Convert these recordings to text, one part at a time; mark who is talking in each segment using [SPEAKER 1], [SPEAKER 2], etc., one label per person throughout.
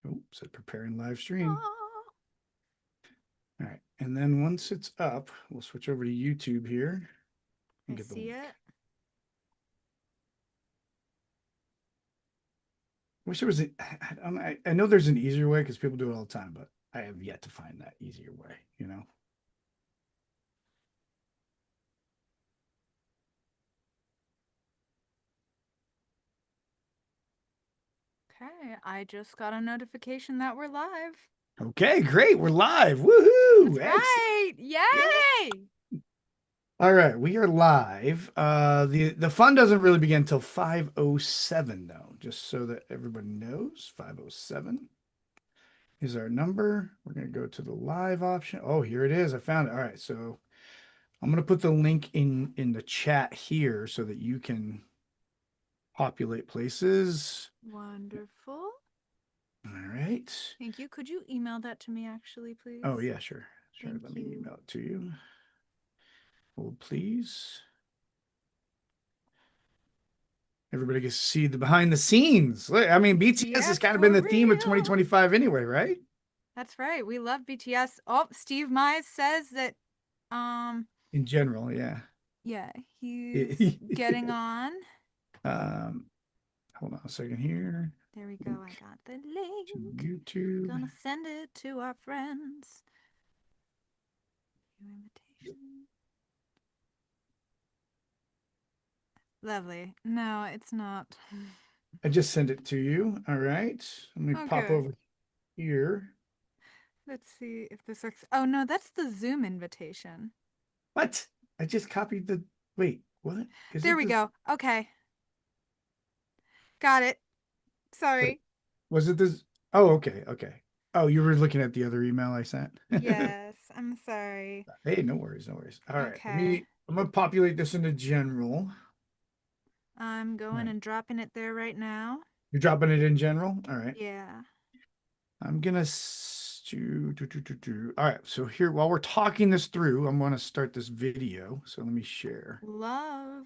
[SPEAKER 1] Oh, said preparing live stream.
[SPEAKER 2] Oh,
[SPEAKER 1] All right. And then once it's up, we'll switch over to YouTube here and
[SPEAKER 2] I
[SPEAKER 1] get the
[SPEAKER 2] see
[SPEAKER 1] link.
[SPEAKER 2] it.
[SPEAKER 1] Wish there was I know there's an easier way because people do it all the time, but I have yet to find that easier way, you know?
[SPEAKER 2] Okay, I just got a notification that we're live.
[SPEAKER 1] Okay, great. We're live. Woohoo!
[SPEAKER 2] That's
[SPEAKER 1] Excellent.
[SPEAKER 2] right.
[SPEAKER 1] Yeah.
[SPEAKER 2] Yay!
[SPEAKER 1] All right, we are live. The fun doesn't really begin until 5:07 though, just so that everybody knows. 5:07 is our number. We're gonna go to the live option. Oh, here it is. I found it. All right, so I'm gonna put the link in the chat here so that you can populate places.
[SPEAKER 2] Wonderful.
[SPEAKER 1] All right.
[SPEAKER 2] Thank you. Could you email that to me actually, please?
[SPEAKER 1] Oh yeah, sure. Sure.
[SPEAKER 2] Thank
[SPEAKER 1] Let me
[SPEAKER 2] you.
[SPEAKER 1] email it to you. Hold please. Everybody gets to see the behind the scenes. I mean, BTS has
[SPEAKER 2] Yes,
[SPEAKER 1] kind of been
[SPEAKER 2] for
[SPEAKER 1] the theme of
[SPEAKER 2] real.
[SPEAKER 1] 2025 anyway, right?
[SPEAKER 2] That's right. We love BTS. Oh, Steve Mize says that
[SPEAKER 1] In general, yeah.
[SPEAKER 2] yeah, he's getting on.
[SPEAKER 1] um, hold on a second here.
[SPEAKER 2] There we go. I
[SPEAKER 1] Link
[SPEAKER 2] got the
[SPEAKER 1] to
[SPEAKER 2] link.
[SPEAKER 1] YouTube.
[SPEAKER 2] Gonna send it to our friends. Your invitation. Lovely. No, it's not.
[SPEAKER 1] I just sent it to you. All right. Let me pop
[SPEAKER 2] Okay.
[SPEAKER 1] over here.
[SPEAKER 2] Let's see if this works. Oh no, that's the Zoom invitation.
[SPEAKER 1] What? I just copied the. Wait, what? Is
[SPEAKER 2] There
[SPEAKER 1] it
[SPEAKER 2] we
[SPEAKER 1] this?
[SPEAKER 2] go. Okay. Got it.
[SPEAKER 1] Wait,
[SPEAKER 2] Sorry.
[SPEAKER 1] was it this? Oh, okay, okay. Oh, you were looking at the other email I sent.
[SPEAKER 2] Yes, I'm sorry.
[SPEAKER 1] Hey, no worries, no worries. All right,
[SPEAKER 2] Okay.
[SPEAKER 1] I'm gonna populate this into general.
[SPEAKER 2] I'm
[SPEAKER 1] All
[SPEAKER 2] going
[SPEAKER 1] right.
[SPEAKER 2] and dropping it there right now.
[SPEAKER 1] You're dropping it in general? All right.
[SPEAKER 2] Yeah.
[SPEAKER 1] I'm gonna All right. So here, while we're talking this through, I'm gonna start this video. So let me share
[SPEAKER 2] Love.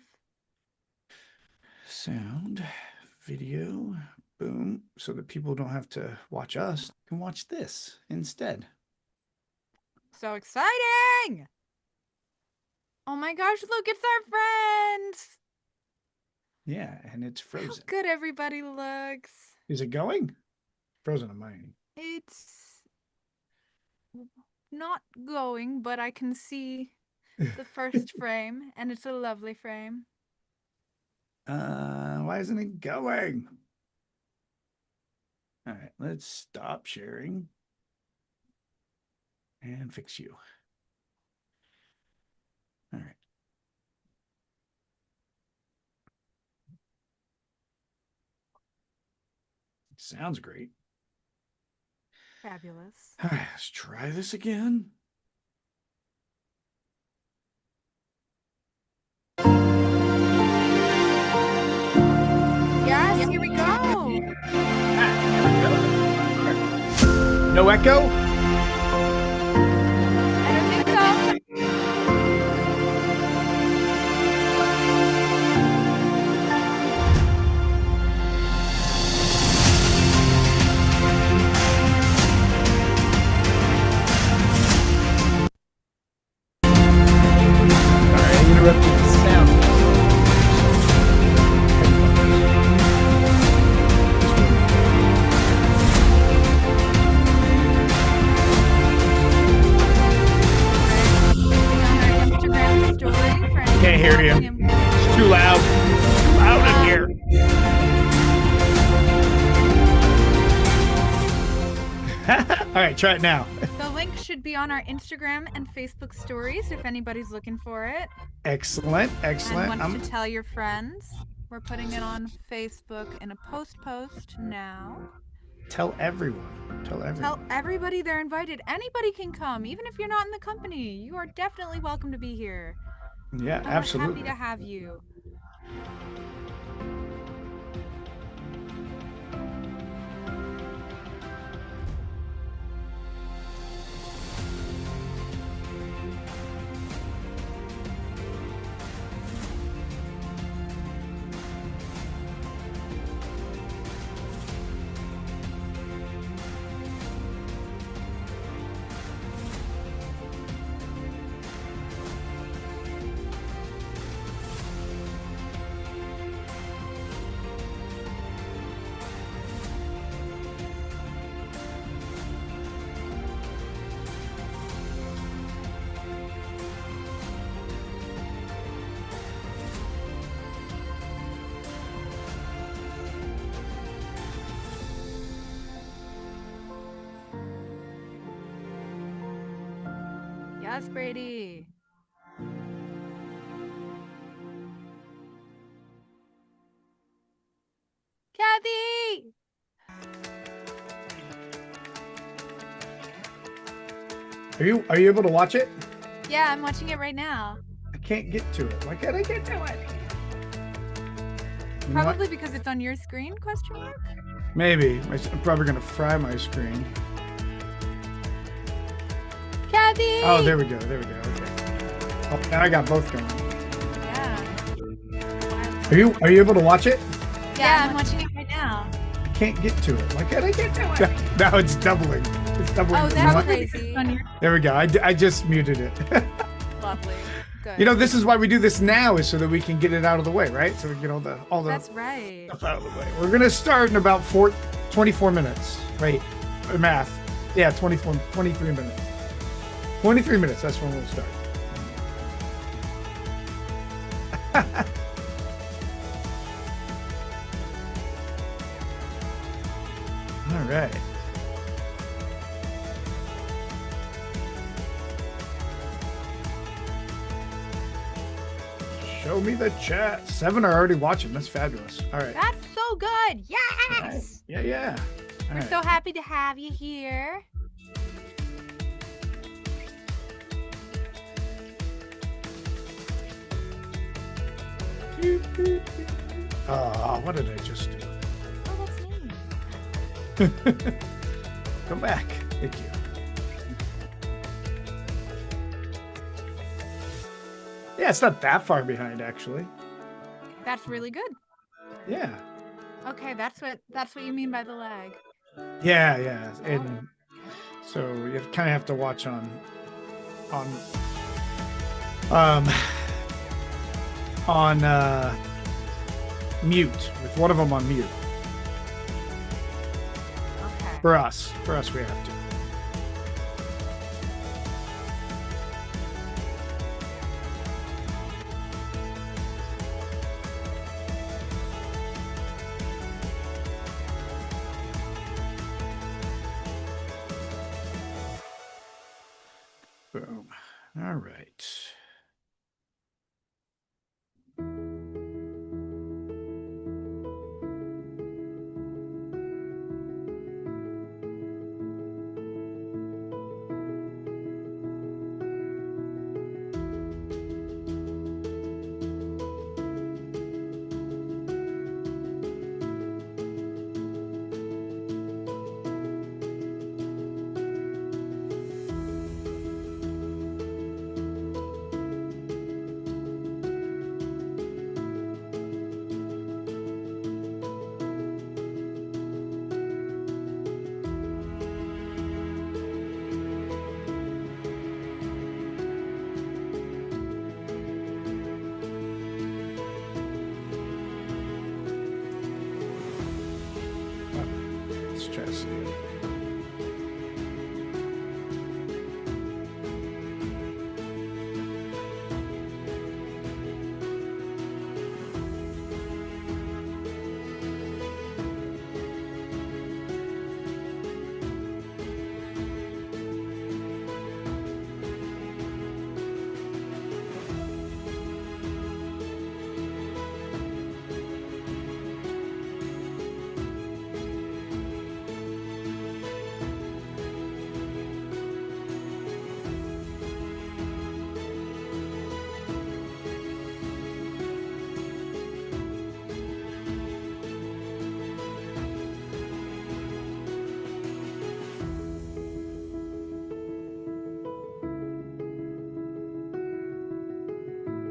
[SPEAKER 1] sound, video, boom, so that people don't have to watch us, they can watch this instead.
[SPEAKER 2] So exciting! Oh my gosh, look, it's our friends!
[SPEAKER 1] Yeah, and it's
[SPEAKER 2] How
[SPEAKER 1] frozen.
[SPEAKER 2] good everybody looks.
[SPEAKER 1] Is it going? Frozen on mine.
[SPEAKER 2] It's not going, but I can see the first frame, and it's a lovely frame.
[SPEAKER 1] Why isn't it going? All right, let's stop sharing and fix you. All right. Sounds great.
[SPEAKER 2] Fabulous.
[SPEAKER 1] All right, let's try this again.
[SPEAKER 2] Yes, here we go.
[SPEAKER 1] No echo?
[SPEAKER 2] I don't think so.
[SPEAKER 1] All right, I interrupted the sound.
[SPEAKER 2] Instagram story for
[SPEAKER 1] Can't hear you. It's too loud. Too loud in here. All right, try it now.
[SPEAKER 2] The link should be on our Instagram and Facebook stories if anybody's looking for it.
[SPEAKER 1] Excellent, excellent.
[SPEAKER 2] And want to tell your friends. We're putting it on Facebook in a post now.
[SPEAKER 1] Tell everyone. Tell everyone.
[SPEAKER 2] Tell everybody they're invited. Anybody can come, even if you're not in the company. You are definitely welcome to be here.
[SPEAKER 1] Yeah,
[SPEAKER 2] And
[SPEAKER 1] absolutely.
[SPEAKER 2] We're happy to have you. Yes, Brady. Kathy!
[SPEAKER 1] Are you able to watch it?
[SPEAKER 2] Yeah, I'm watching it right now.
[SPEAKER 1] I can't get to it. Why can't I get to it? You know what?
[SPEAKER 2] Probably because it's on your screen, question mark?
[SPEAKER 1] Maybe. I'm probably gonna fry my screen.
[SPEAKER 2] Kathy!
[SPEAKER 1] Oh, there we go. There we go. Okay. Oh, now I got both going.
[SPEAKER 2] Yeah.
[SPEAKER 1] Are you able to watch it?
[SPEAKER 2] Yeah, I'm watching it right now.
[SPEAKER 1] I can't get to it. Why can't I get to it? Now it's doubling. It's doubling.
[SPEAKER 2] Oh,
[SPEAKER 1] You know
[SPEAKER 2] that's
[SPEAKER 1] what?
[SPEAKER 2] crazy.
[SPEAKER 1] There we go. I just muted it.
[SPEAKER 2] Lovely. Good.
[SPEAKER 1] You know, this is why we do this now, is so that we can get it out of the way, right? So we can get all the
[SPEAKER 2] That's right.
[SPEAKER 1] stuff out of the way. We're gonna start in about 24 minutes. Wait, math. Yeah, 23 minutes. 23 minutes. That's when we'll start. All right. Show me the chat. 7 are already watching. That's fabulous. All right.
[SPEAKER 2] That's so good. Yes!
[SPEAKER 1] Right. Yeah, yeah. All
[SPEAKER 2] We're
[SPEAKER 1] right.
[SPEAKER 2] so happy to have you here.
[SPEAKER 1] What did I just do?
[SPEAKER 2] Oh, that's me.
[SPEAKER 1] Come back. Thank you. Yeah, it's not that far behind, actually.
[SPEAKER 2] That's really good.
[SPEAKER 1] Yeah.
[SPEAKER 2] Okay, that's what you mean by the lag.
[SPEAKER 1] Yeah, yeah. And so you kind of have to watch on mute, with one of them on mute.
[SPEAKER 2] Okay.
[SPEAKER 1] For us we have to. Boom. All right. Let's try to see it.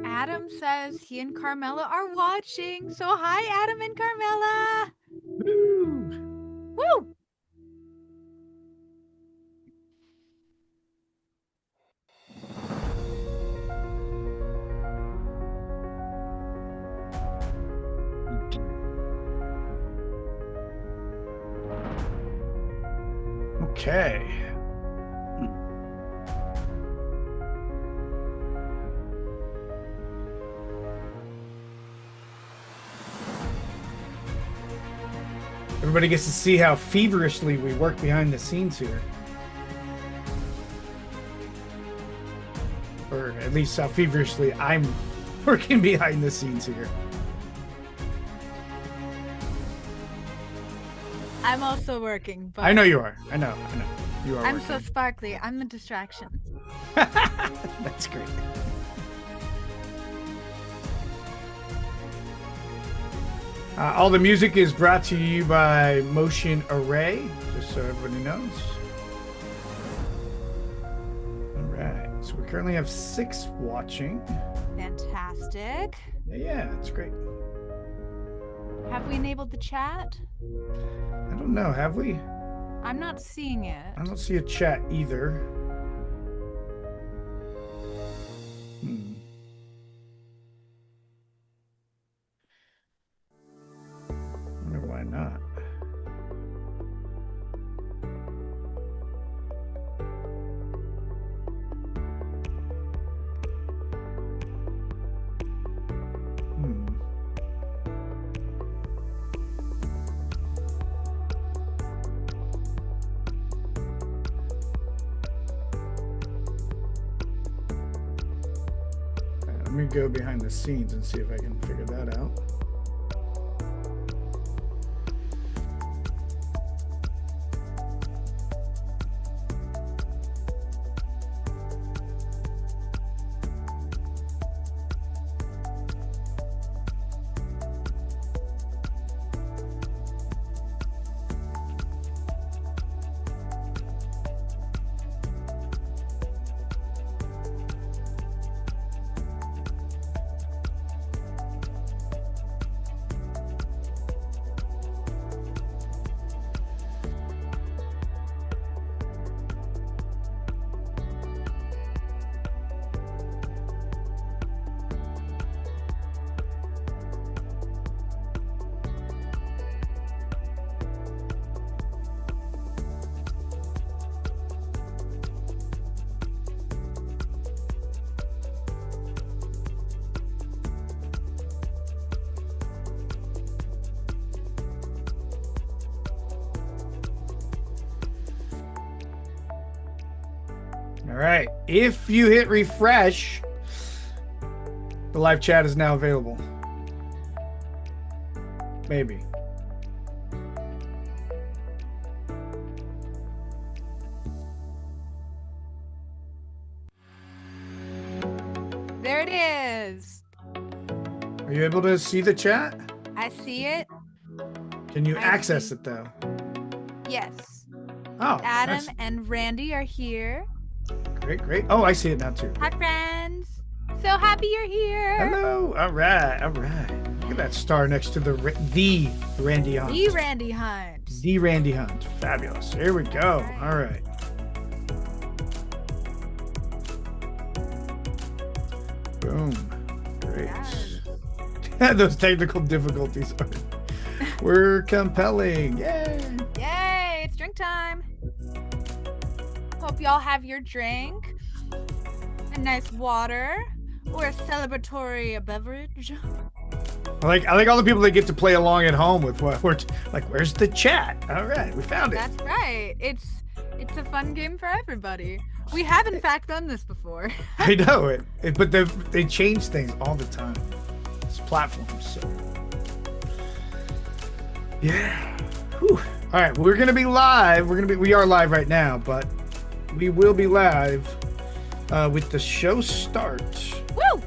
[SPEAKER 2] Adam says he and Carmela are watching. So hi, Adam and Carmela.
[SPEAKER 1] Woo!
[SPEAKER 2] Woo!
[SPEAKER 1] Okay. Everybody gets to see how feverishly we work behind the scenes here. or at least how feverishly I'm working behind the scenes here.
[SPEAKER 2] I'm also working, but
[SPEAKER 1] I know you are. I know. You are
[SPEAKER 2] I'm
[SPEAKER 1] working.
[SPEAKER 2] so sparkly. I'm the distraction.
[SPEAKER 1] That's great. All the music is brought to you by Motion Array, just so everybody knows. All right, so we currently have 6 watching.
[SPEAKER 2] Fantastic.
[SPEAKER 1] Yeah, it's great.
[SPEAKER 2] Have we enabled the chat?
[SPEAKER 1] I don't know, have we?
[SPEAKER 2] I'm not seeing it.
[SPEAKER 1] I don't see a chat either. I wonder why not. Let me go behind the scenes and see if I can figure that out. All right. If you hit refresh, the live chat is now available. Maybe.
[SPEAKER 2] There it is.
[SPEAKER 1] Are you able to see the chat?
[SPEAKER 2] I see it.
[SPEAKER 1] Can you
[SPEAKER 2] I
[SPEAKER 1] access
[SPEAKER 2] see.
[SPEAKER 1] it though?
[SPEAKER 2] Yes.
[SPEAKER 1] Oh,
[SPEAKER 2] Adam
[SPEAKER 1] nice.
[SPEAKER 2] and Randy are here.
[SPEAKER 1] Great, great. Oh, I see it now too.
[SPEAKER 2] Hi, friends. So happy you're here.
[SPEAKER 1] Hello. All right, all right. Look at that star next to the Randy Hunt.
[SPEAKER 2] The Randy Hunt.
[SPEAKER 1] The Randy Hunt. Fabulous. Here we go. All right. Boom. Great.
[SPEAKER 2] Yes.
[SPEAKER 1] Those technical difficulties were compelling. Yay.
[SPEAKER 2] Yay, it's drink time. Hope y'all have your drink, a nice water, or a celebratory beverage.
[SPEAKER 1] I like all the people that get to play along at home with what we're like. Where's the chat? All right, we found it.
[SPEAKER 2] That's right. It's a fun game for everybody. We have in fact done this before.
[SPEAKER 1] I know it, but they change things all the time. It's platforms, so yeah. Whew. All right, we're gonna be live. We are live right now, but we will be live with the show start.
[SPEAKER 2] Woo!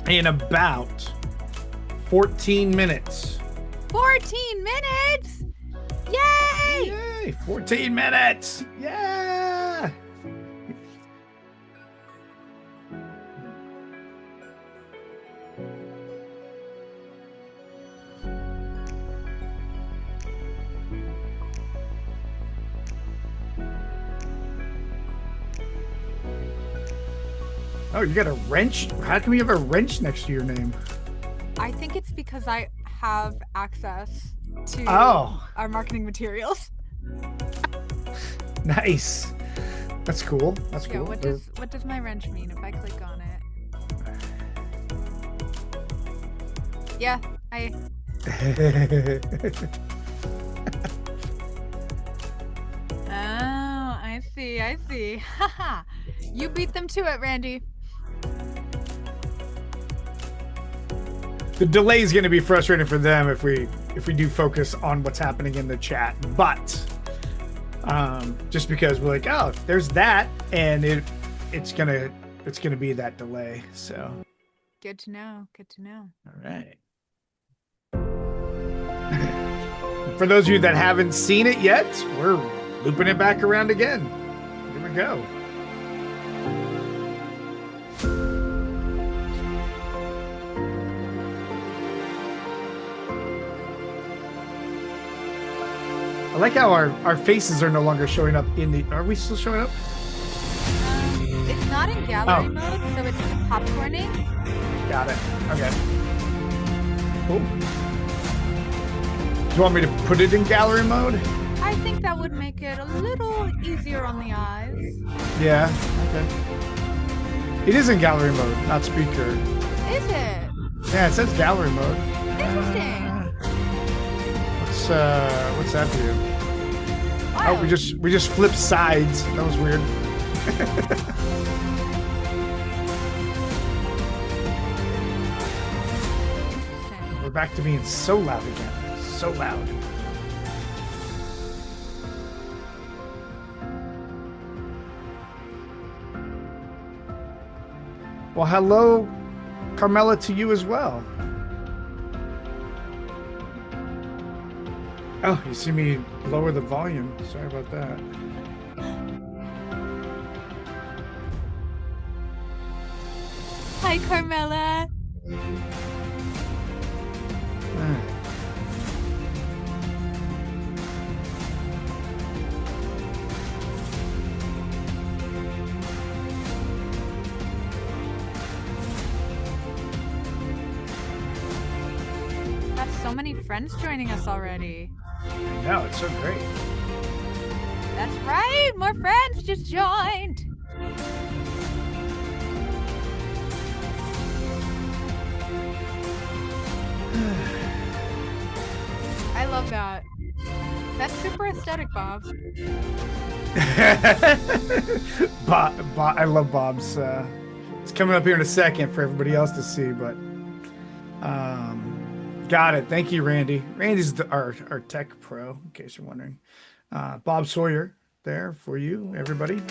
[SPEAKER 1] In about 14 minutes.
[SPEAKER 2] 14 minutes! Yay!
[SPEAKER 1] Yay! 14 minutes! Yeah! Oh, you got a wrench? How come you have a wrench next to your name?
[SPEAKER 2] I think it's because I have access to our marketing materials.
[SPEAKER 1] Nice. That's cool. That's
[SPEAKER 2] Yeah,
[SPEAKER 1] cool.
[SPEAKER 2] what does my wrench mean if I click on it? Yeah, Oh, I see. Haha. You beat them to it, Randy.
[SPEAKER 1] The delay is going to be frustrating for them if we do focus on what's happening in the chat, but just because we're like, oh, there's that, and it's gonna be that delay. So
[SPEAKER 2] good to know. Good to know.
[SPEAKER 1] All right. For those of you that haven't seen it yet, we're looping it back around again. Here we go. I like how our faces are no longer showing up in the... Are we still showing up?
[SPEAKER 2] It's not in gallery mode, so it's popcorning.
[SPEAKER 1] Got it. Okay. Cool. Do you want me to put it in gallery mode?
[SPEAKER 2] I think that would make it a little easier on the eyes.
[SPEAKER 1] Yeah. Okay. It is in gallery mode, not speaker.
[SPEAKER 2] Is it?
[SPEAKER 1] Yeah, it says gallery mode.
[SPEAKER 2] Interesting.
[SPEAKER 1] What's that do?
[SPEAKER 2] Wow.
[SPEAKER 1] Oh, we just flipped sides. That was weird.
[SPEAKER 2] Interesting.
[SPEAKER 1] We're back to being so loud again. So loud. Well, hello, Carmela, to you as well. Oh, you see me lower the volume. Sorry about that.
[SPEAKER 2] Hi, Carmela. Got so many friends joining us already.
[SPEAKER 1] No, it's so great.
[SPEAKER 2] That's right, more friends just joined. I love that. That's super aesthetic, Bob.
[SPEAKER 1] I love Bob's. It's coming up here in a second for everybody else to see, but got it. Thank you, Randy. Randy's our tech pro, in case you're wondering. Bob Sawyer there for you, everybody.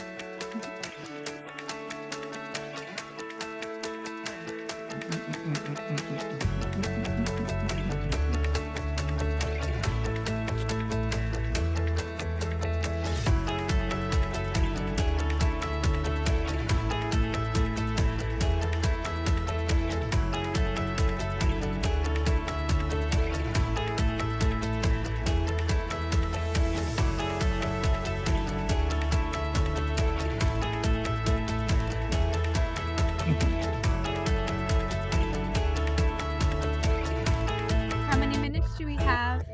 [SPEAKER 2] How many minutes do we have?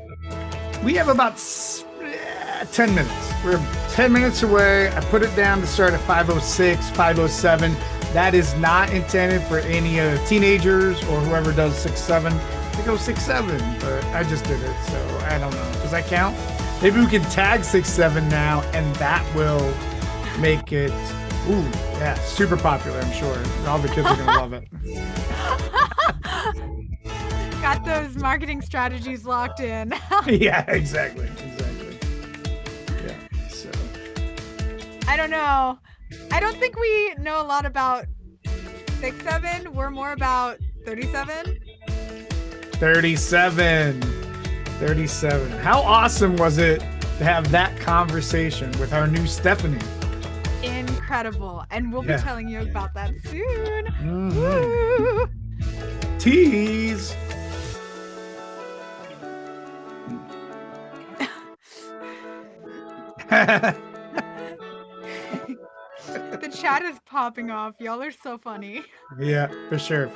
[SPEAKER 1] We have about 10 minutes. We're 10 minutes away. I put it down to start at 5:06, 5:07. That is not intended for any teenagers or whoever does 6-7 to go 6-7, but I just did it, so I don't know. Does that count? Maybe we can tag 6-7 now, and that will make it, ooh, yeah, super popular, I'm sure. All the kids are going to love it.
[SPEAKER 2] Got those marketing strategies locked in.
[SPEAKER 1] Yeah, exactly. Yeah, so.
[SPEAKER 2] I don't know. I don't think we know a lot about 6-7. We're more about 37.
[SPEAKER 1] 37. How awesome was it to have that conversation with our new Stephanie?
[SPEAKER 2] Incredible. And we'll be telling you about that soon.
[SPEAKER 1] Mm-hmm.
[SPEAKER 2] Woo!
[SPEAKER 1] Tease.
[SPEAKER 2] The chat is popping off. Y'all are so funny.
[SPEAKER 1] Yeah, for sure.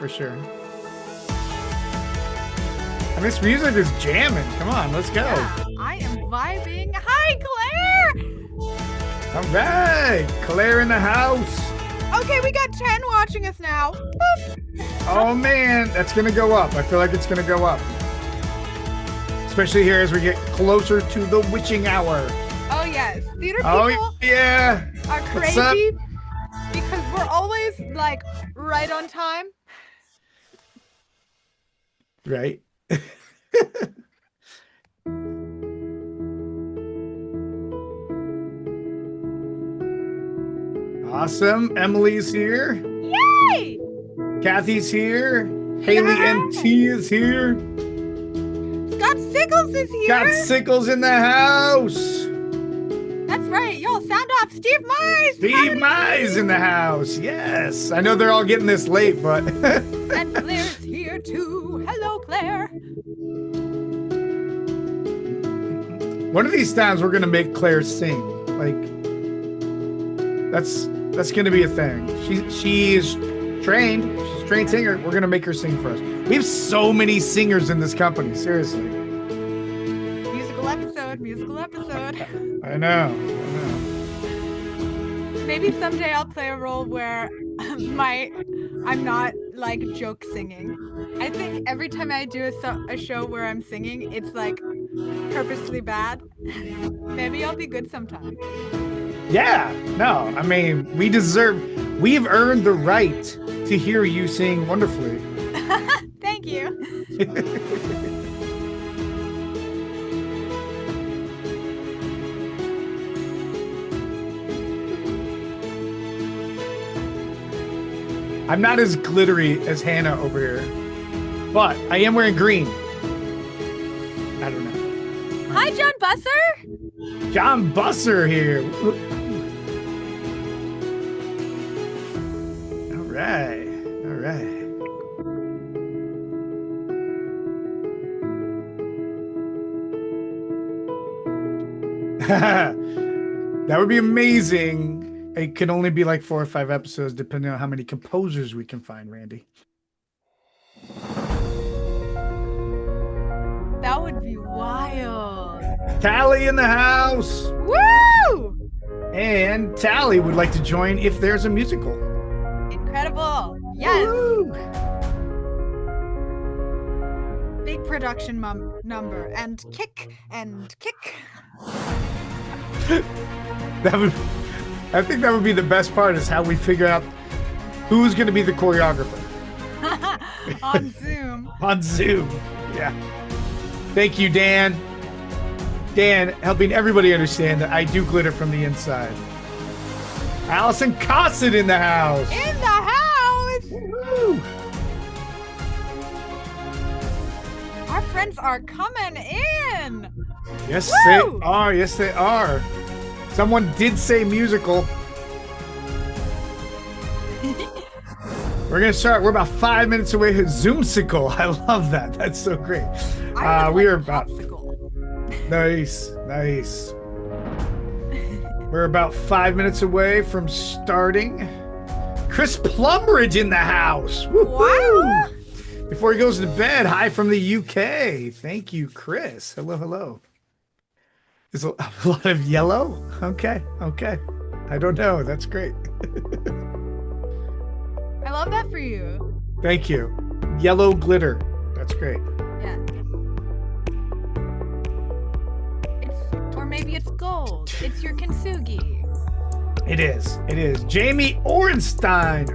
[SPEAKER 1] And this music is jamming. Come on, let's go.
[SPEAKER 2] Yeah, I am vibing. Hi, Claire!
[SPEAKER 1] All right, Claire in the house.
[SPEAKER 2] Okay, we got 10 watching us now. Boop.
[SPEAKER 1] Oh man, that's gonna go up. I feel like it's gonna go up. Especially here as we get closer to the witching hour.
[SPEAKER 2] Oh yes, theater people
[SPEAKER 1] Oh yeah.
[SPEAKER 2] are
[SPEAKER 1] What's up?
[SPEAKER 2] crazy. because we're always like right on time.
[SPEAKER 1] Right? Awesome. Emily's here.
[SPEAKER 2] Yay!
[SPEAKER 1] Kathy's here. Haley NT is here.
[SPEAKER 2] Scott Sickles is here.
[SPEAKER 1] Got Sickles in the house.
[SPEAKER 2] That's right. Y'all sound off. Steve Mize.
[SPEAKER 1] Steve Mize in the house. Yes. I know they're all getting this late, but.
[SPEAKER 2] And Claire's here too. Hello, Claire.
[SPEAKER 1] One of these times we're gonna make Claire sing. Like that's gonna be a thing. She is trained. She's a trained singer. We're gonna make her sing for us. We have so many singers in this company. Seriously.
[SPEAKER 2] Musical episode. Musical episode.
[SPEAKER 1] I know.
[SPEAKER 2] Maybe someday I'll play a role where I'm not like joke singing. I think every time I do a show where I'm singing, it's like purposely bad. Maybe I'll be good sometime.
[SPEAKER 1] Yeah. No. I mean, we've earned the right to hear you sing wonderfully.
[SPEAKER 2] Thank you.
[SPEAKER 1] I'm not as glittery as Hannah over here, but I am wearing green. I don't know.
[SPEAKER 2] Hi, John Busser.
[SPEAKER 1] John Busser here. All right. All right. That would be amazing. It could only be like 4 or 5 episodes, depending on how many composers we can find, Randy.
[SPEAKER 2] That would be wild.
[SPEAKER 1] Tally in the house.
[SPEAKER 2] Woo!
[SPEAKER 1] And Tally would like to join if there's a musical.
[SPEAKER 2] Incredible. Yes.
[SPEAKER 1] Woo!
[SPEAKER 2] Big production number and kick and kick.
[SPEAKER 1] I think that would be the best part, is how we figure out who's going to be the choreographer.
[SPEAKER 2] On Zoom.
[SPEAKER 1] On Zoom. Yeah. Thank you, Dan. Dan, helping everybody understand that I do glitter from the inside. Allison Cosset in the house.
[SPEAKER 2] In the house.
[SPEAKER 1] Woo!
[SPEAKER 2] Our friends are coming in.
[SPEAKER 1] Yes,
[SPEAKER 2] Woo!
[SPEAKER 1] they are. Yes, they are. Someone did say musical. We're going to start. We're about 5 minutes away from Zoomsicle. I love that. That's so great. We are about... Nice. Nice. We're about 5 minutes away from starting. Chris Plumridge in the house. Woo-hoo!
[SPEAKER 2] Wow.
[SPEAKER 1] Before he goes to bed, hi from the UK. Thank you, Chris. Hello, hello. There's a lot of yellow? Okay, okay. I don't know. That's great.
[SPEAKER 2] I love that for you.
[SPEAKER 1] Thank you. Yellow glitter. That's great.
[SPEAKER 2] Yeah. Or maybe it's gold. It's your kintsugi.
[SPEAKER 1] It is. It is. Jamie Orenstein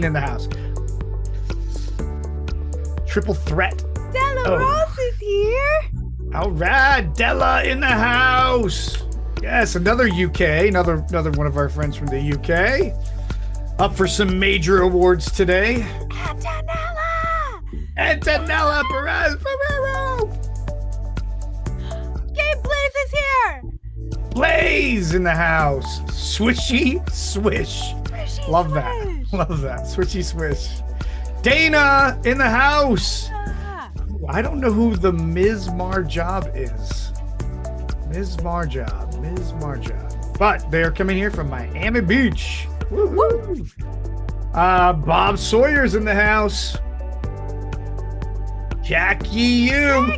[SPEAKER 1] in the house. Triple threat.
[SPEAKER 2] Della Ross is here.
[SPEAKER 1] All right, Della in the house. Yes, another UK, another one of our friends from the UK. Up for some major awards today. Antonella Perez Ferrero.
[SPEAKER 2] Gabe Blaze is here.
[SPEAKER 1] Blaze in the house. Swishy swish.
[SPEAKER 2] Swishy
[SPEAKER 1] Love
[SPEAKER 2] swish.
[SPEAKER 1] that. Love that. Swishy swish. Dana in the house. I don't know who the Ms. Marjob is. Ms. Marjob. But they are coming here from Miami Beach. Woo-hoo. Bob Sawyer's in the house. Jackie Yu,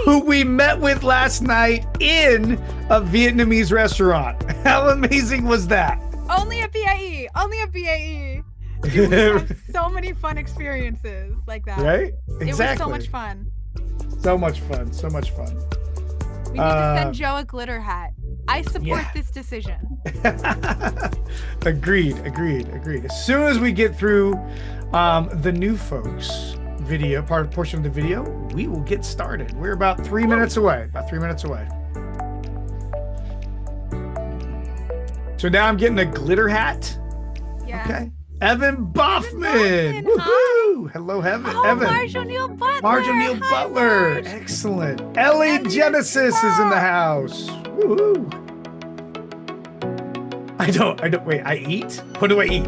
[SPEAKER 1] who we met with last night in a Vietnamese restaurant. How amazing was that?
[SPEAKER 2] Only a BAE. Only a BAE. We have so many fun experiences like that.
[SPEAKER 1] Right? Exactly.
[SPEAKER 2] It was so much fun.
[SPEAKER 1] So much fun. So much fun.
[SPEAKER 2] We need to send Joe a glitter hat. I support
[SPEAKER 1] Yeah.
[SPEAKER 2] this decision.
[SPEAKER 1] Agreed. As soon as we get through the new folks video, portion of the video, we will get started. We're about 3 minutes away. About 3 minutes away. So now I'm getting a glitter hat.
[SPEAKER 2] Yeah.
[SPEAKER 1] Okay. Evan Boffman.
[SPEAKER 2] Hi.
[SPEAKER 1] Woohoo! Hello, Evan.
[SPEAKER 2] Oh, Marge O'Neill Butler.
[SPEAKER 1] Marge O'Neill
[SPEAKER 2] Hi,
[SPEAKER 1] Butler.
[SPEAKER 2] Marge.
[SPEAKER 1] Excellent. Ellie
[SPEAKER 2] Ellie
[SPEAKER 1] Genesis is in the house. Woohoo! I don't wait, I eat? What do I eat?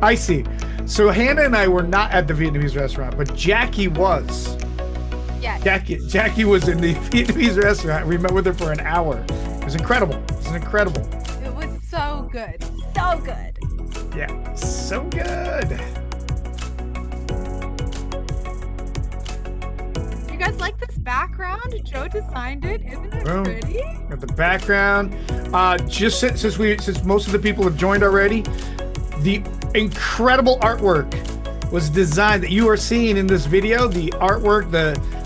[SPEAKER 1] I see. So Hannah and I were not at the Vietnamese restaurant, but Jackie was.
[SPEAKER 2] Yeah.
[SPEAKER 1] Jackie was in the Vietnamese restaurant. We met with her for an hour. It was incredible.
[SPEAKER 2] It was so good. So good.
[SPEAKER 1] Yeah, so good.
[SPEAKER 2] You guys like this background? Joe designed it. Isn't it pretty?
[SPEAKER 1] Got the background. Just since most of the people have joined already, the incredible artwork was designed that you are seeing in this video. The artwork,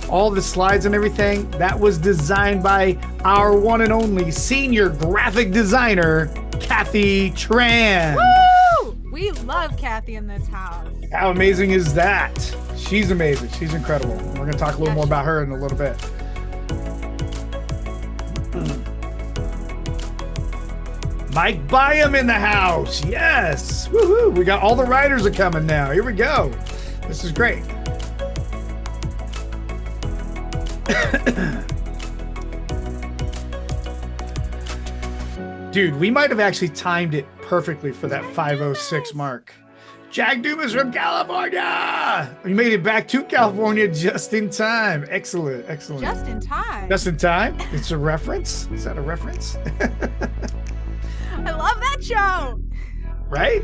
[SPEAKER 1] all the slides and everything, that was designed by our one and only senior graphic designer, Kathy Tran.
[SPEAKER 2] Woo! We love Kathy in this house.
[SPEAKER 1] How amazing is that? She's amazing. She's incredible. We're going to talk a little more about her in a little bit. Mike Byam in the house. Yes. Woohoo. We got all the writers are coming now. Here we go. This is great. Dude, we might have actually timed it perfectly for that 5:06 mark. Jack Dumas from California. We made it back to California just in time. Excellent.
[SPEAKER 2] Just in time.
[SPEAKER 1] Just in time? It's a reference? Is that a reference?
[SPEAKER 2] I love that show.
[SPEAKER 1] Right?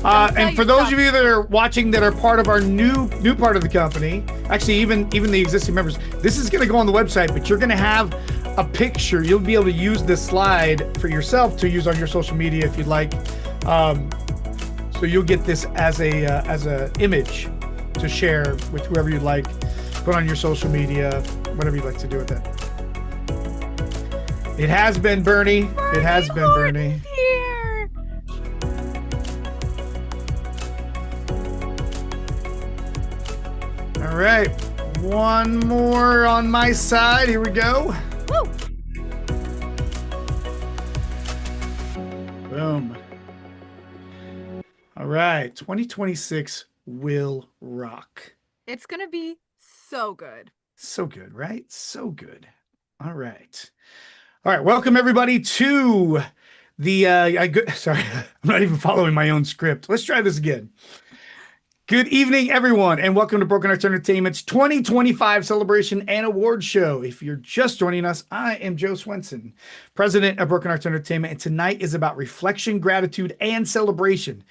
[SPEAKER 1] And for those of you that are watching that are part of our new part of the company, actually even the existing members, this is going to go on the website, but you're going to have a picture. You'll be able to use this slide for yourself to use on your social media if you'd like. So you'll get this as a image to share with whoever you'd like. Put on your social media, whatever you'd like to do with it. It has been Bernie. It has been Bernie.
[SPEAKER 2] Here.
[SPEAKER 1] All right, one more on my side. Here we go.
[SPEAKER 2] Woo.
[SPEAKER 1] Boom. All right, 2026 will rock.
[SPEAKER 2] It's going to be so good.
[SPEAKER 1] So good, right? So good. All right. Welcome everybody to the sorry, I'm not even following my own script. Let's try this again. Good evening, everyone, and welcome to Broken Arts Entertainment's 2025 Celebration and Award Show. If you're just joining us, I am Joe Swenson, president of Broken Arts Entertainment, and tonight is about reflection, gratitude, and celebration.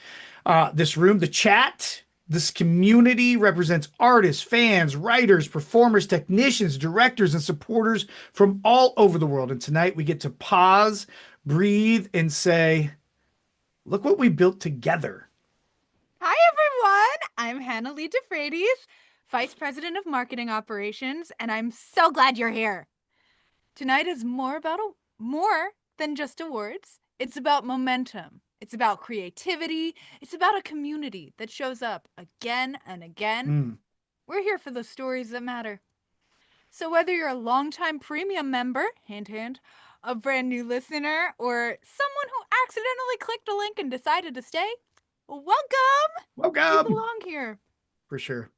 [SPEAKER 1] This room, the chat, this community represents artists, fans, writers, performers, technicians, directors, and supporters from all over the world. And tonight we get to pause, breathe, and say, look what we built together.
[SPEAKER 2] Hi, everyone. I'm Hannah Lee DeFreitas, Vice President of Marketing Operations, and I'm so glad you're here. Tonight is more than just awards. It's about momentum. It's about creativity. It's about a community that shows up again and again. We're here for the stories that matter. So whether you're a longtime premium member, hint, hint, a brand new listener, or someone who accidentally clicked a link and decided to stay, welcome. You belong here.
[SPEAKER 1] For sure.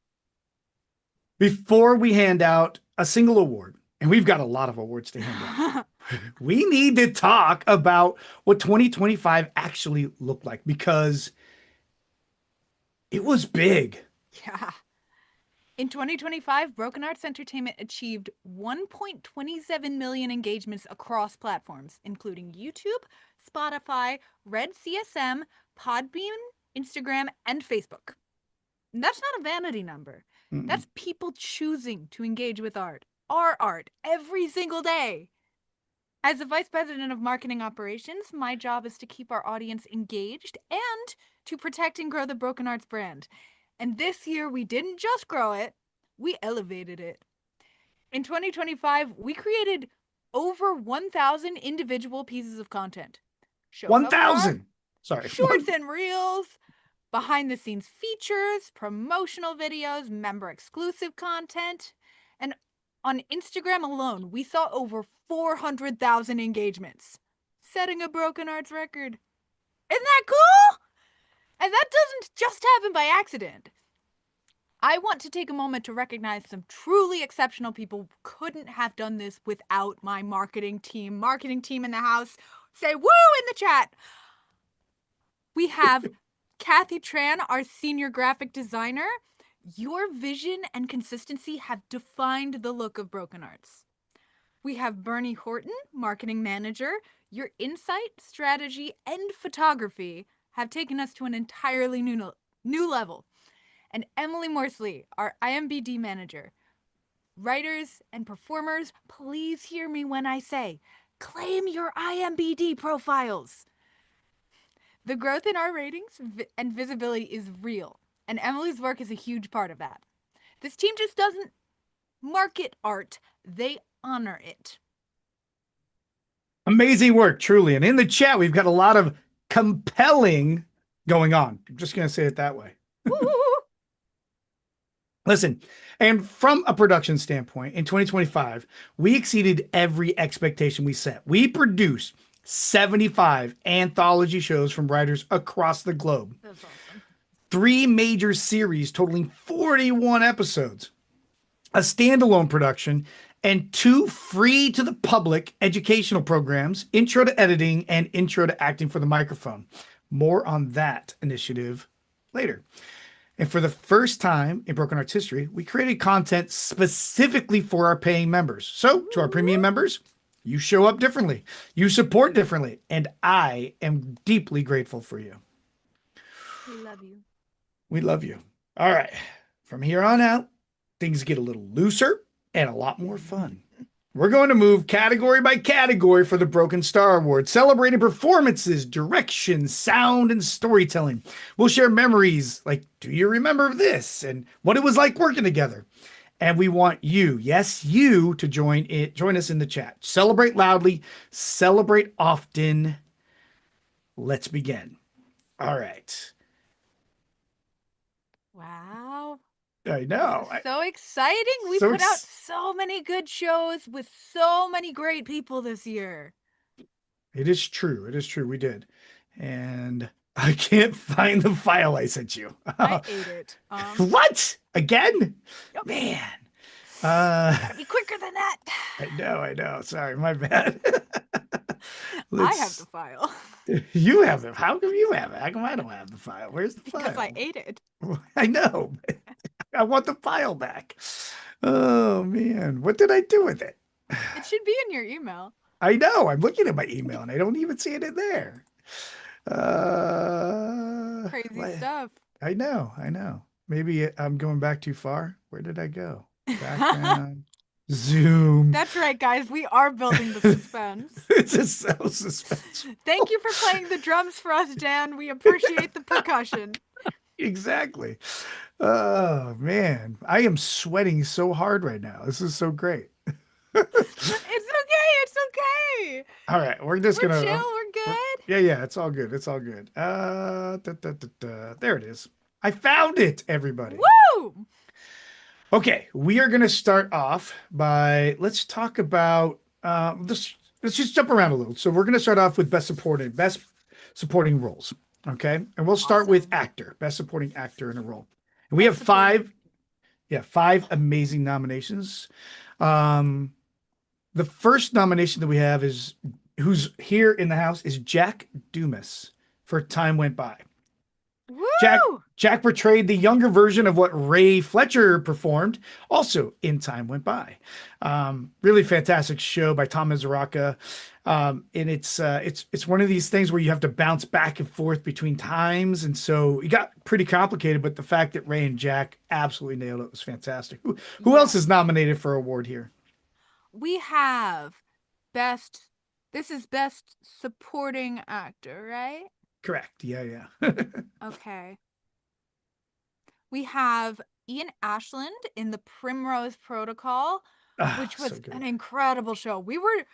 [SPEAKER 1] Before we hand out a single award, and we've got a lot of awards to hand out, we need to talk about what 2025 actually looked like, because it was big.
[SPEAKER 2] Yeah. In 2025, Broken Arts Entertainment achieved 1.27 million engagements across platforms, including YouTube, Spotify, Red CSM, Podbean, Instagram, and Facebook. And that's not a vanity number. That's people choosing to engage with our art, every single day. As the Vice President of Marketing Operations, my job is to keep our audience engaged and to protect and grow the Broken Arts brand. And this year, we didn't just grow it, we elevated it. In 2025, we created over 1,000 individual pieces of content. Shows up front,
[SPEAKER 1] 1,000. Sorry.
[SPEAKER 2] shorts and reels, behind the scenes features, promotional videos, member exclusive content. And on Instagram alone, we saw over 400,000 engagements, setting a Broken Arts record. Isn't that cool? And that doesn't just happen by accident. I want to take a moment to recognize some truly exceptional people who couldn't have done this without my marketing team. Marketing team in the house, say woo in the chat. We have Kathy Tran, our senior graphic designer. Your vision and consistency have defined the look of Broken Arts. We have Bernie Horton, marketing manager. Your insight, strategy, and photography have taken us to an entirely new level. And Emily Morsley, our IMBD manager. Writers and performers, please hear me when I say, claim your IMBD profiles. The growth in our ratings and visibility is real, and Emily's work is a huge part of that. This team just doesn't market art, they honor it.
[SPEAKER 1] Amazing work, truly. And in the chat, we've got a lot of compelling going on. I'm just going to say it that way. Listen, and from a production standpoint, in 2025, we exceeded every expectation we set. We produced 75 anthology shows from writers across the globe.
[SPEAKER 2] That's awesome.
[SPEAKER 1] 3 major series totaling 41 episodes, a standalone production, and 2 free to the public educational programs, Intro to Editing and Intro to Acting for the Microphone. More on that initiative later. And for the first time in Broken Arts history, we created content specifically for our paying members. So, to our premium members, you show up differently, you support differently, and I am deeply grateful for you.
[SPEAKER 2] We love you.
[SPEAKER 1] We love you. All right. From here on out, things get a little looser and a lot more fun. We're going to move category by category for the Broken Star Award, celebrating performances, direction, sound, and storytelling. We'll share memories like, do you remember this? And what it was like working together. And we want you, yes, you, to join us in the chat. Celebrate loudly, celebrate often. Let's begin. All right.
[SPEAKER 2] Wow.
[SPEAKER 1] I know.
[SPEAKER 2] So exciting. We
[SPEAKER 1] So
[SPEAKER 2] put out so many good shows with so many great people this year.
[SPEAKER 1] It is true. It is true. We did. And I can't find the file I sent you.
[SPEAKER 2] I ate it.
[SPEAKER 1] What? Again?
[SPEAKER 2] Yep.
[SPEAKER 1] Man.
[SPEAKER 2] Gotta be quicker than that.
[SPEAKER 1] I know. Sorry, my bad.
[SPEAKER 2] I have the file.
[SPEAKER 1] You have it. How come you have it? How come I don't have the file? Where's the
[SPEAKER 2] Because
[SPEAKER 1] file?
[SPEAKER 2] I ate it.
[SPEAKER 1] I know. I want the file back. Oh man. What did I do with it?
[SPEAKER 2] It should be in your email.
[SPEAKER 1] I know. I'm looking at my email and I don't even see it in there.
[SPEAKER 2] Crazy stuff.
[SPEAKER 1] I know. Maybe I'm going back too far. Where did I go? Background. Zoom.
[SPEAKER 2] That's right, guys. We are building the suspense.
[SPEAKER 1] It's a so suspense.
[SPEAKER 2] Thank you for playing the drums for us, Dan. We appreciate the percussion.
[SPEAKER 1] Exactly. Oh man, I am sweating so hard right now. This is so great.
[SPEAKER 2] It's okay. It's okay.
[SPEAKER 1] All right, we're just
[SPEAKER 2] We're
[SPEAKER 1] gonna
[SPEAKER 2] chill. We're good.
[SPEAKER 1] yeah, it's all good. It's all good. There it is. I found it, everybody.
[SPEAKER 2] Woo!
[SPEAKER 1] Okay, we are gonna start off by let's talk about this. Let's just jump around a little. So we're gonna start off with best supporting roles. Okay, and we'll start with actor, best supporting actor in a role. And we have 5 amazing nominations. The first nomination that we have is who's here in the house is Jack Dumas for Time Went By.
[SPEAKER 2] Woo!
[SPEAKER 1] Jack portrayed the younger version of what Ray Fletcher performed, also in Time Went By. Really fantastic show by Tom Mizuraka. And it's one of these things where you have to bounce back and forth between times, and so it got pretty complicated. But the fact that Ray and Jack absolutely nailed it was fantastic. Who else is nominated for award here?
[SPEAKER 2] We have best. This is best supporting actor, right?
[SPEAKER 1] Correct. Yeah.
[SPEAKER 2] Okay. We have Ian Ashland in The Primrose Protocol,
[SPEAKER 1] Ah,
[SPEAKER 2] which
[SPEAKER 1] so
[SPEAKER 2] was an
[SPEAKER 1] good.
[SPEAKER 2] incredible show. We were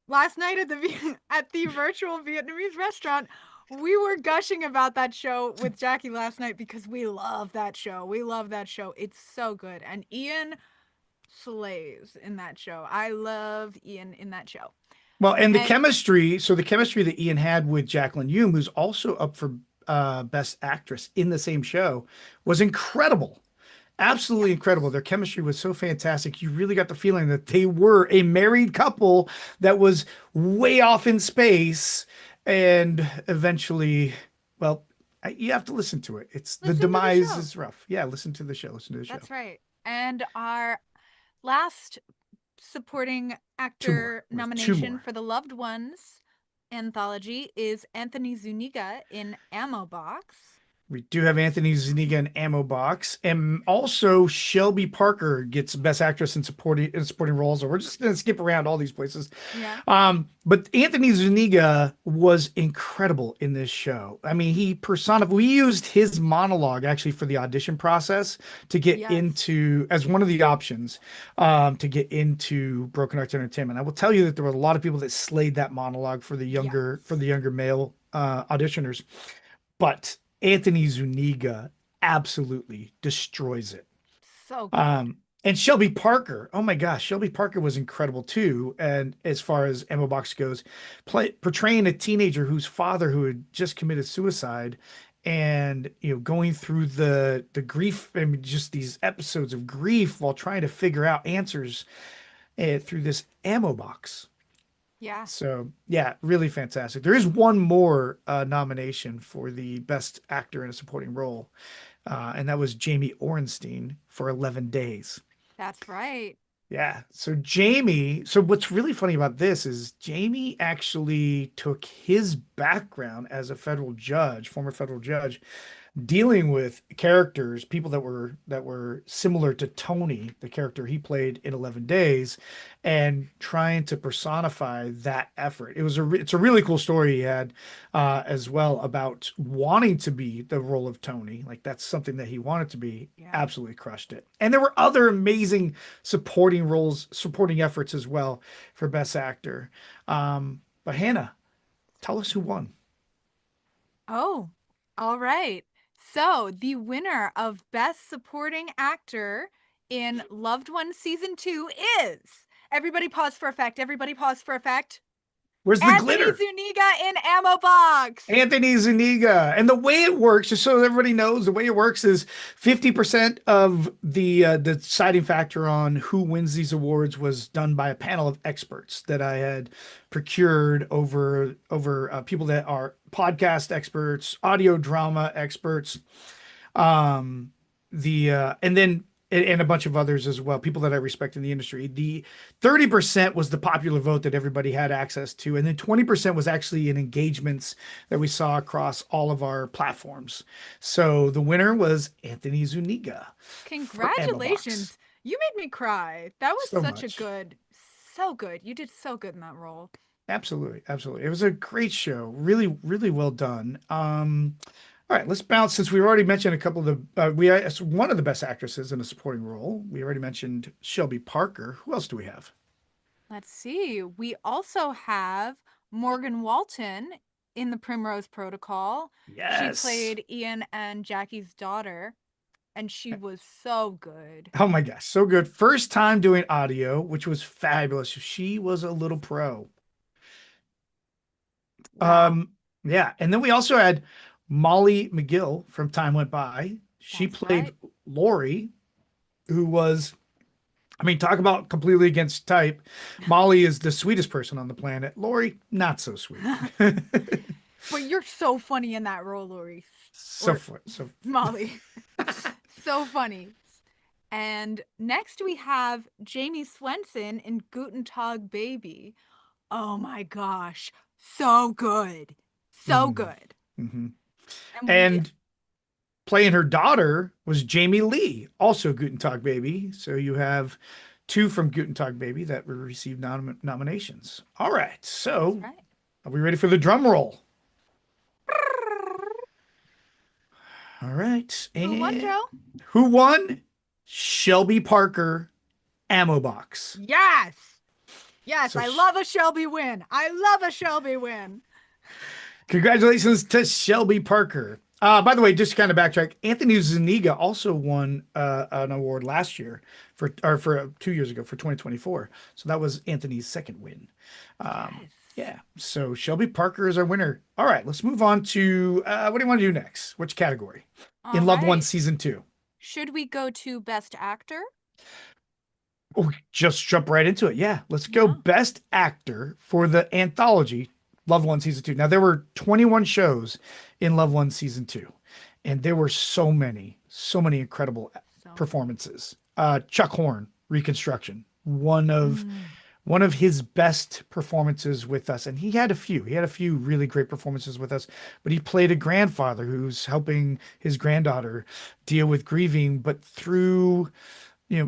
[SPEAKER 2] last night at the at the virtual Vietnamese restaurant. We were gushing about that show with Jackie last night because we love that show. We love that show. It's so good. And Ian slays in that show. I love Ian in that show.
[SPEAKER 1] Well, and the
[SPEAKER 2] And
[SPEAKER 1] chemistry, so the chemistry that Ian had with Jacqueline Hume, who's also up for Best Actress in the same show, was incredible. Absolutely incredible.
[SPEAKER 2] yes.
[SPEAKER 1] Their chemistry was so fantastic. You really got the feeling that they were a married couple that was way off in space and eventually, well, you have to listen to it. It's the
[SPEAKER 2] Listen to the
[SPEAKER 1] demise
[SPEAKER 2] show.
[SPEAKER 1] is rough. Yeah, listen to the show. Listen to the show.
[SPEAKER 2] That's right. And our last supporting
[SPEAKER 1] Two more.
[SPEAKER 2] actor
[SPEAKER 1] We have two
[SPEAKER 2] nomination
[SPEAKER 1] more.
[SPEAKER 2] for the Loved Ones anthology is Anthony Zuniga in Ammo Box.
[SPEAKER 1] We do have Anthony Zuniga in Ammo Box, and also Shelby Parker gets Best Actress in supporting roles. So we're just gonna skip around all these places.
[SPEAKER 2] Yeah.
[SPEAKER 1] But Anthony Zuniga was incredible in this show. I mean, he personified. We used his monologue actually for the audition process to get
[SPEAKER 2] Yes.
[SPEAKER 1] into as one of the options to get into Broken Arts Entertainment. I will tell you that there were a lot of people that slayed that monologue for the younger male auditioners. But Anthony Zuniga absolutely destroys it.
[SPEAKER 2] So good.
[SPEAKER 1] And Shelby Parker, oh my gosh, Shelby Parker was incredible too. And as far as Emma Box goes, portraying a teenager whose father who had just committed suicide, and going through the grief and just these episodes of grief while trying to figure out answers through this ammo box.
[SPEAKER 2] Yeah.
[SPEAKER 1] So yeah, really fantastic. There is one more nomination for the best actor in a supporting role, and that was Jamie Orenstein for 11 Days.
[SPEAKER 2] That's right.
[SPEAKER 1] Yeah. So Jamie, so what's really funny about this is Jamie actually took his background as a federal judge, former federal judge, dealing with characters, people that were similar to Tony, the character he played in 11 Days, and trying to personify that effort. It's a really cool story he had as well about wanting to be the role of Tony. Like that's something that he wanted to be.
[SPEAKER 2] Yeah.
[SPEAKER 1] Absolutely crushed it. And there were other amazing supporting roles, supporting efforts as well for Best Actor. But Hannah, tell us who won.
[SPEAKER 2] Oh, all right. So, the winner of Best Supporting Actor in Loved One Season 2 is. Everybody pause for effect. Everybody pause for effect.
[SPEAKER 1] Where's the
[SPEAKER 2] Anthony
[SPEAKER 1] glitter?
[SPEAKER 2] Zuniga in Ammo Box.
[SPEAKER 1] Anthony Zuniga. And the way it works, just so everybody knows, the way it works is 50% of the deciding factor on who wins these awards was done by a panel of experts that I had procured over people that are podcast experts, audio drama experts, um, and then and a bunch of others as well, people that I respect in the industry. The 30% was the popular vote that everybody had access to, and then 20% was actually in engagements that we saw across all of our platforms. So the winner was Anthony Zuniga for Emma Box.
[SPEAKER 2] Congratulations. You made me cry. That was
[SPEAKER 1] So
[SPEAKER 2] such a
[SPEAKER 1] much.
[SPEAKER 2] good, so good. You did so good in that role.
[SPEAKER 1] Absolutely, absolutely. It was a great show. Really, really well done. All right, let's bounce since we already mentioned a couple of the we as one of the best actresses in a supporting role. We already mentioned Shelby Parker. Who else do we have?
[SPEAKER 2] Let's see. We also have Morgan Walton in The Primrose Protocol. She
[SPEAKER 1] Yes.
[SPEAKER 2] played Ian and Jackie's daughter, and she was so good.
[SPEAKER 1] Oh my gosh, so good. First time doing audio, which was fabulous. She was a little pro.
[SPEAKER 2] Wow,
[SPEAKER 1] Um, yeah, and then we also had Molly McGill from Time Went By. She
[SPEAKER 2] that's
[SPEAKER 1] played
[SPEAKER 2] right.
[SPEAKER 1] Lori, who was, I mean, talk about completely against type. Molly is the sweetest person on the planet. Lori, not so sweet.
[SPEAKER 2] But you're so funny in that role, Lori.
[SPEAKER 1] So
[SPEAKER 2] Or
[SPEAKER 1] fun. So
[SPEAKER 2] Molly. So funny. And next we have Jamie Swenson in Guten Tag Baby. Oh my gosh. So good. So
[SPEAKER 1] mhm,
[SPEAKER 2] good.
[SPEAKER 1] mhm.
[SPEAKER 2] And we
[SPEAKER 1] And playing her daughter was Jamie Lee, also Guten Tag Baby. So you have two from Guten Tag Baby that received nominations. All right.
[SPEAKER 2] That's
[SPEAKER 1] So
[SPEAKER 2] right.
[SPEAKER 1] are we ready for the drum roll? All right.
[SPEAKER 2] Who won,
[SPEAKER 1] And
[SPEAKER 2] Joe?
[SPEAKER 1] who won? Shelby Parker ammo box.
[SPEAKER 2] Yes. Yes,
[SPEAKER 1] So
[SPEAKER 2] I love a Shelby win. I love a Shelby win.
[SPEAKER 1] congratulations to Shelby Parker. By the way, just to kind of backtrack, Anthony Zuniga also won an award last year for 2 years ago for 2024. So that was Anthony's second win. Um,
[SPEAKER 2] Yes.
[SPEAKER 1] yeah. So Shelby Parker is our winner. All right, let's move on to what do you want to do next? Which category?
[SPEAKER 2] All
[SPEAKER 1] In Loved Ones
[SPEAKER 2] right.
[SPEAKER 1] season two.
[SPEAKER 2] Should we go to Best Actor?
[SPEAKER 1] Oh, just jump right into it. Yeah, let's go.
[SPEAKER 2] Yeah.
[SPEAKER 1] Best actor for the anthology Love One season two. Now there were 21 shows in Love One season two, and there were so many incredible
[SPEAKER 2] So many.
[SPEAKER 1] performances. Chuck Horn, Reconstruction,
[SPEAKER 2] Mm,
[SPEAKER 1] one of his best performances with us, and he had a few. He had a few really great performances with us, but he played a grandfather who's helping his granddaughter deal with grieving, but through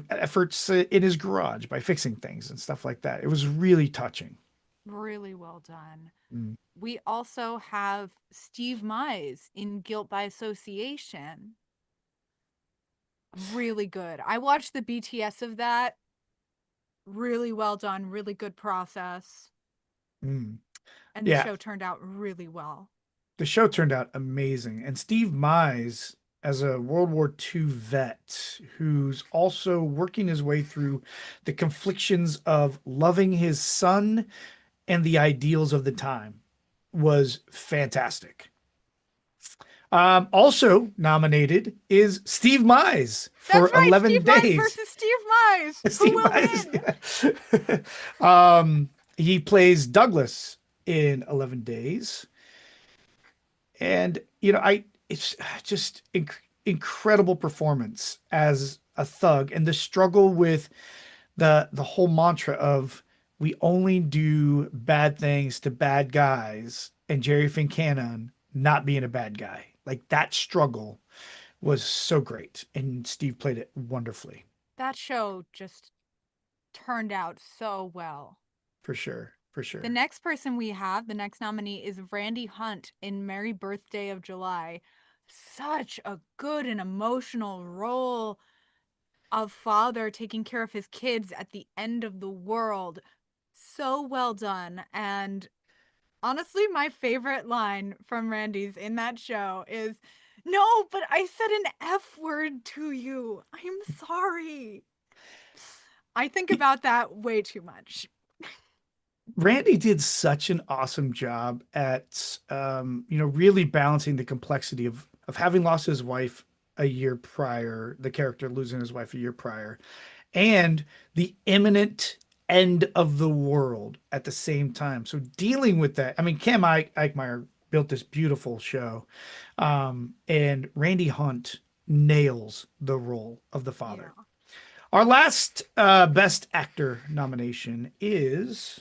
[SPEAKER 1] efforts in his garage by fixing things and stuff like that. It was really touching.
[SPEAKER 2] really well done.
[SPEAKER 1] Mm.
[SPEAKER 2] We also have Steve Mize in Guilt by Association. Really good. I watched the BTS of that. Really well done. Really good process.
[SPEAKER 1] Mm.
[SPEAKER 2] And the
[SPEAKER 1] Yeah,
[SPEAKER 2] show turned out really well.
[SPEAKER 1] the show turned out amazing. And Steve Mize, as a World War II vet who's also working his way through the conflictions of loving his son and the ideals of the time, was fantastic. Also nominated is Steve Mize
[SPEAKER 2] That's
[SPEAKER 1] for
[SPEAKER 2] right. Steve
[SPEAKER 1] 11
[SPEAKER 2] Mize
[SPEAKER 1] days.
[SPEAKER 2] versus Steve Mize. Who
[SPEAKER 1] Steve
[SPEAKER 2] will win?
[SPEAKER 1] Mize. Yeah. He plays Douglas in 11 Days. And, it's just incredible performance as a thug and the struggle with the whole mantra of we only do bad things to bad guys and Jerry Fincannon not being a bad guy. Like that struggle was so great. And Steve played it wonderfully,
[SPEAKER 2] That show just turned out so well.
[SPEAKER 1] for sure. For
[SPEAKER 2] The
[SPEAKER 1] sure.
[SPEAKER 2] next person we have, the next nominee, is Randy Hunt in Merry Birthday of July. Such a good and emotional role of father taking care of his kids at the end of the world. So well done. And honestly, my favorite line from Randy's in that show is, "No, but I said an F word to you. I'm sorry." I think about that way too much.
[SPEAKER 1] Randy did such an awesome job at really balancing the complexity of having lost his wife a year prior, the character losing his wife a year prior, and the imminent end of the world at the same time. So dealing with that, I mean, Eichmeyer built this beautiful show, and Randy Hunt nails the role of the father.
[SPEAKER 2] Yeah.
[SPEAKER 1] Our last best actor nomination is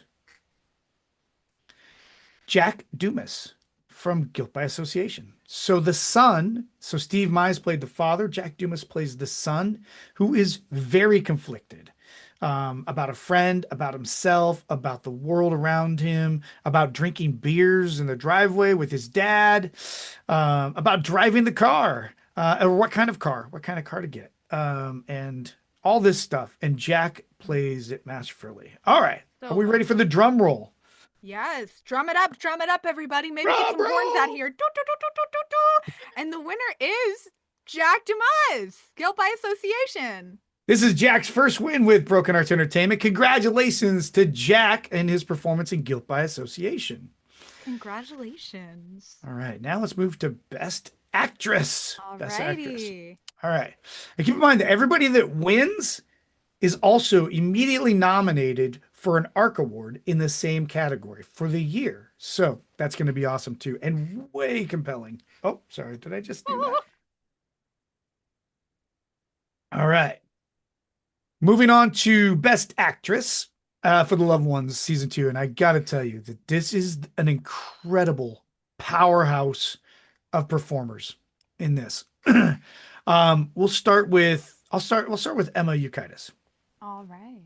[SPEAKER 1] Jack Dumas from Guilt by Association. So the son, so Steve Mize played the father, Jack Dumas plays the son, who is very conflicted about a friend, about himself, about the world around him, about drinking beers in the driveway with his dad, about driving the car, or what kind of car to get, and all this stuff. And Jack plays it masterfully. All right, are
[SPEAKER 2] So
[SPEAKER 1] we
[SPEAKER 2] well
[SPEAKER 1] ready for the
[SPEAKER 2] done.
[SPEAKER 1] drum roll?
[SPEAKER 2] Yes, drum it up, everybody. Maybe get
[SPEAKER 1] Drum
[SPEAKER 2] some horns out
[SPEAKER 1] roll!
[SPEAKER 2] here. Do, do, do, do, do, do, do. And the winner is Jack Dumas, Guilt by Association.
[SPEAKER 1] This is Jack's first win with Broken Arts Entertainment. Congratulations to Jack and his performance in Guilt by Association.
[SPEAKER 2] Congratulations.
[SPEAKER 1] All right, now let's move to Best Actress. Best Actress.
[SPEAKER 2] Alrighty.
[SPEAKER 1] All right. And keep in mind that everybody that wins is also immediately nominated for an ARC award in the same category for the year. So that's going to be awesome too and way compelling. Oh, sorry. Did I just do that? All right. Moving on to Best Actress for The Loved Ones season two, and I gotta tell you that this is an incredible powerhouse of performers in this. We'll start with We'll start with Emma Euclides.
[SPEAKER 2] All right.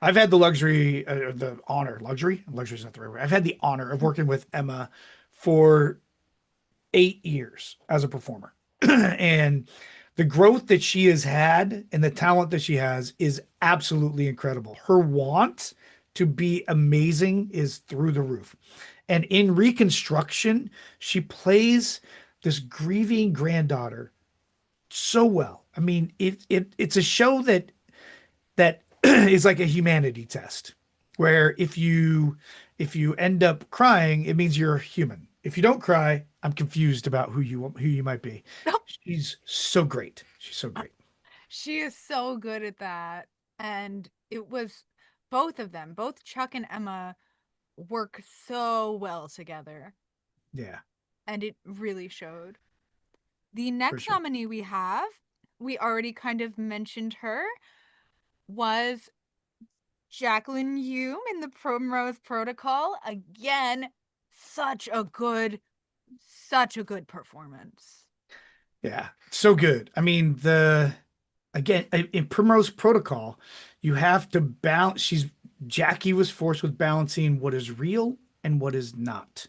[SPEAKER 1] I've had the luxury, the honor, luxury is not the right word. I've had the honor of working with Emma for 8 years as a performer, and the growth that she has had and the talent that she has is absolutely incredible. Her want to be amazing is through the roof. And in Reconstruction, she plays this grieving granddaughter so well. I mean, it's a show that is like a humanity test, where if you end up crying, it means you're human. If you don't cry, I'm confused about who you might be. She's so great. She's so great.
[SPEAKER 2] She is so good at that. And it was both of them, both Chuck and Emma work so well together.
[SPEAKER 1] Yeah,
[SPEAKER 2] And it really showed. The
[SPEAKER 1] for
[SPEAKER 2] next
[SPEAKER 1] sure.
[SPEAKER 2] nominee we already kind of mentioned her, was Jacqueline Hume in the Primrose Protocol. Again, such a good, such a good performance.
[SPEAKER 1] Yeah, so good. I mean, the again in Primrose Protocol, you have to balance. Jackie was forced with balancing what is real and what is not,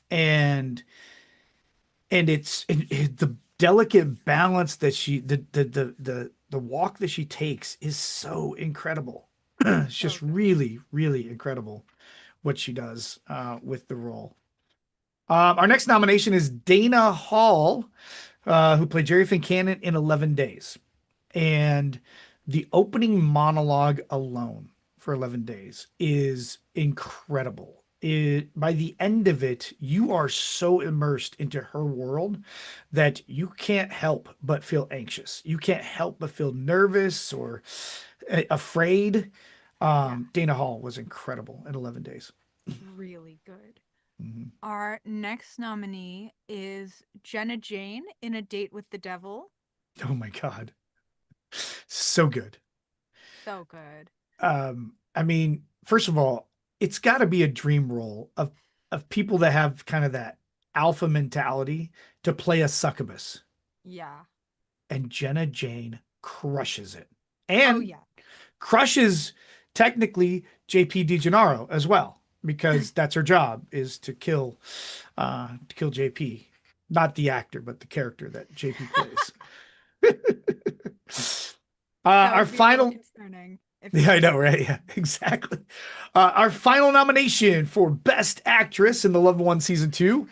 [SPEAKER 1] and the delicate balance that the walk that she takes is so incredible. It's
[SPEAKER 2] So
[SPEAKER 1] just
[SPEAKER 2] good.
[SPEAKER 1] really, really incredible what she does with the role. Our next nomination is Dana Hall, who played Jerry Fincannon in 11 Days. And the opening monologue alone for 11 days is incredible. By the end of it, you are so immersed into her world that you can't help but feel anxious. You can't help but feel nervous or afraid.
[SPEAKER 2] Yeah,
[SPEAKER 1] Dana Hall was incredible in 11 days.
[SPEAKER 2] really good.
[SPEAKER 1] Mhm.
[SPEAKER 2] Our next nominee is Jenna Jane in A Date with the Devil.
[SPEAKER 1] Oh my God. So good.
[SPEAKER 2] So good.
[SPEAKER 1] I mean, first of all, it's got to be a dream role of people that have kind of that alpha mentality to play a succubus.
[SPEAKER 2] Yeah.
[SPEAKER 1] And Jenna Jane crushes it.
[SPEAKER 2] Oh,
[SPEAKER 1] And
[SPEAKER 2] yeah.
[SPEAKER 1] crushes technically JP DiGennaro as well, because that's her job is to kill JP. Not the actor, but the character that JP plays.
[SPEAKER 2] That
[SPEAKER 1] Our
[SPEAKER 2] would be a little
[SPEAKER 1] final
[SPEAKER 2] concerning if it
[SPEAKER 1] Yeah, I
[SPEAKER 2] was
[SPEAKER 1] know,
[SPEAKER 2] true.
[SPEAKER 1] right? Yeah, exactly. Our final nomination for Best Actress in The Loved One Season 2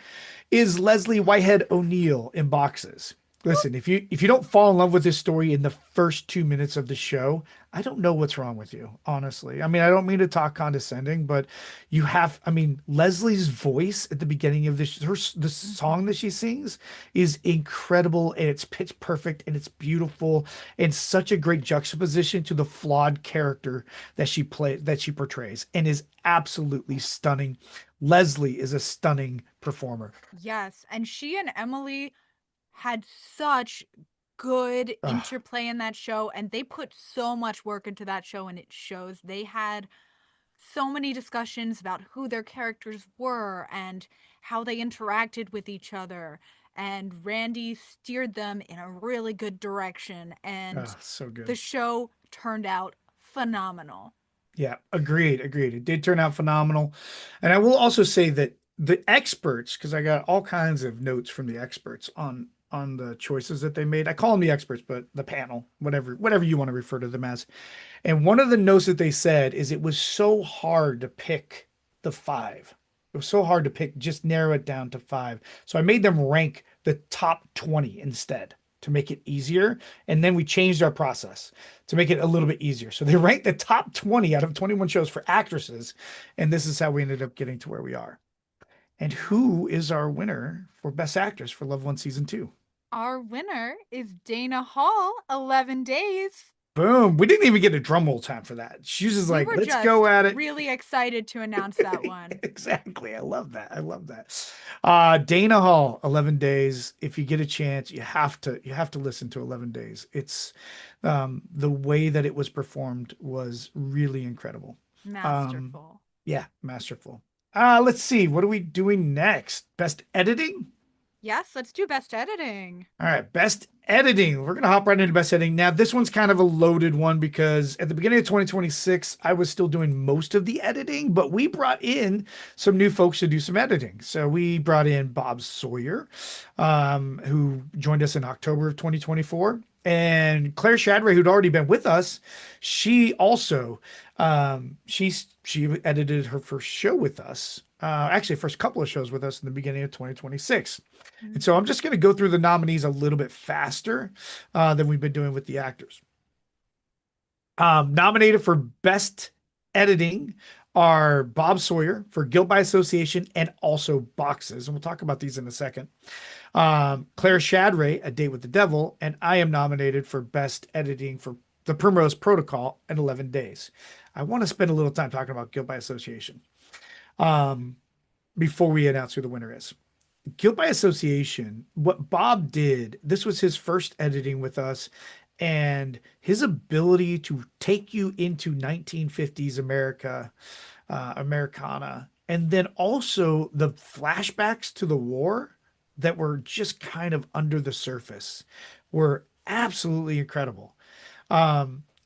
[SPEAKER 1] is Leslie Whitehead O'Neill in Boxes. Listen, if you don't fall in love with this story in the first 2 minutes of the show, I don't know what's wrong with you, honestly. I mean, I don't mean to talk condescending, but I mean, Leslie's voice at the beginning of the song that
[SPEAKER 2] Mhm.
[SPEAKER 1] she sings is incredible, and it's pitch perfect, and it's beautiful, and such a great juxtaposition to the flawed character that she portrays, and is absolutely stunning. Leslie is a stunning performer.
[SPEAKER 2] Yes, and she and Emily had such good
[SPEAKER 1] Ugh,
[SPEAKER 2] interplay in that show, and they put so much work into that show, and it shows. They had so many discussions about who their characters were and how they interacted with each other, and Randy steered them in a really good direction, and
[SPEAKER 1] so
[SPEAKER 2] the
[SPEAKER 1] good.
[SPEAKER 2] show turned out phenomenal.
[SPEAKER 1] Yeah, agreed, agreed. It did turn out phenomenal. And I will also say that the experts, because I got all kinds of notes from the experts on the choices that they made. I call them the experts, but the panel, whatever you want to refer to them as. And one of the notes that they said is it was so hard to pick the five. It was so hard to pick, just narrow it down to five. So I made them rank the top 20 instead to make it easier. And then we changed our process to make it a little bit easier. So they ranked the top 20 out of 21 shows for actresses. And this is how we ended up getting to where we are. And
[SPEAKER 2] Yep.
[SPEAKER 1] who is our winner for Best Actress for Love One Season 2?
[SPEAKER 2] Our winner is Dana Hall, 11 Days.
[SPEAKER 1] Boom. We didn't even get a drum roll time for that. She was just
[SPEAKER 2] We
[SPEAKER 1] like,
[SPEAKER 2] were
[SPEAKER 1] let's go
[SPEAKER 2] just
[SPEAKER 1] at it.
[SPEAKER 2] really excited to announce that one.
[SPEAKER 1] Exactly. I love that. I love that. Dana Hall, 11 Days. If you get a chance, you have to listen to 11 Days. It's the way that it was performed was really incredible. Um,
[SPEAKER 2] Masterful.
[SPEAKER 1] yeah, masterful. Let's see. What are we doing next? Best editing?
[SPEAKER 2] Yes, let's do best editing.
[SPEAKER 1] All right, best editing. We're gonna hop right into best editing. Now, this one's kind of a loaded one because at the beginning of 2026, I was still doing most of the editing, but we brought in some new folks to do some editing. So we brought in Bob Sawyer, who joined us in October of 2024. And Claire Shadray, who'd already been with us, she also she edited her first show with us. Actually, first couple of shows with us in the beginning of 2026. And so I'm
[SPEAKER 2] Mm.
[SPEAKER 1] just going to go through the nominees a little bit faster than we've been doing with the actors. Nominated for Best Editing are Bob Sawyer for Guilt by Association and also Boxes. And we'll talk about these in a second. Claire Shadray, A Date with the Devil, and I am nominated for Best Editing for The Primrose Protocol in 11 Days. I want to spend a little time talking about Guilt by Association um, before we announce who the winner is. Guilt by Association, what Bob did, this was his first editing with us, and his ability to take you into 1950s America, Americana, and then also the flashbacks to the war that were just kind of under the surface were absolutely incredible.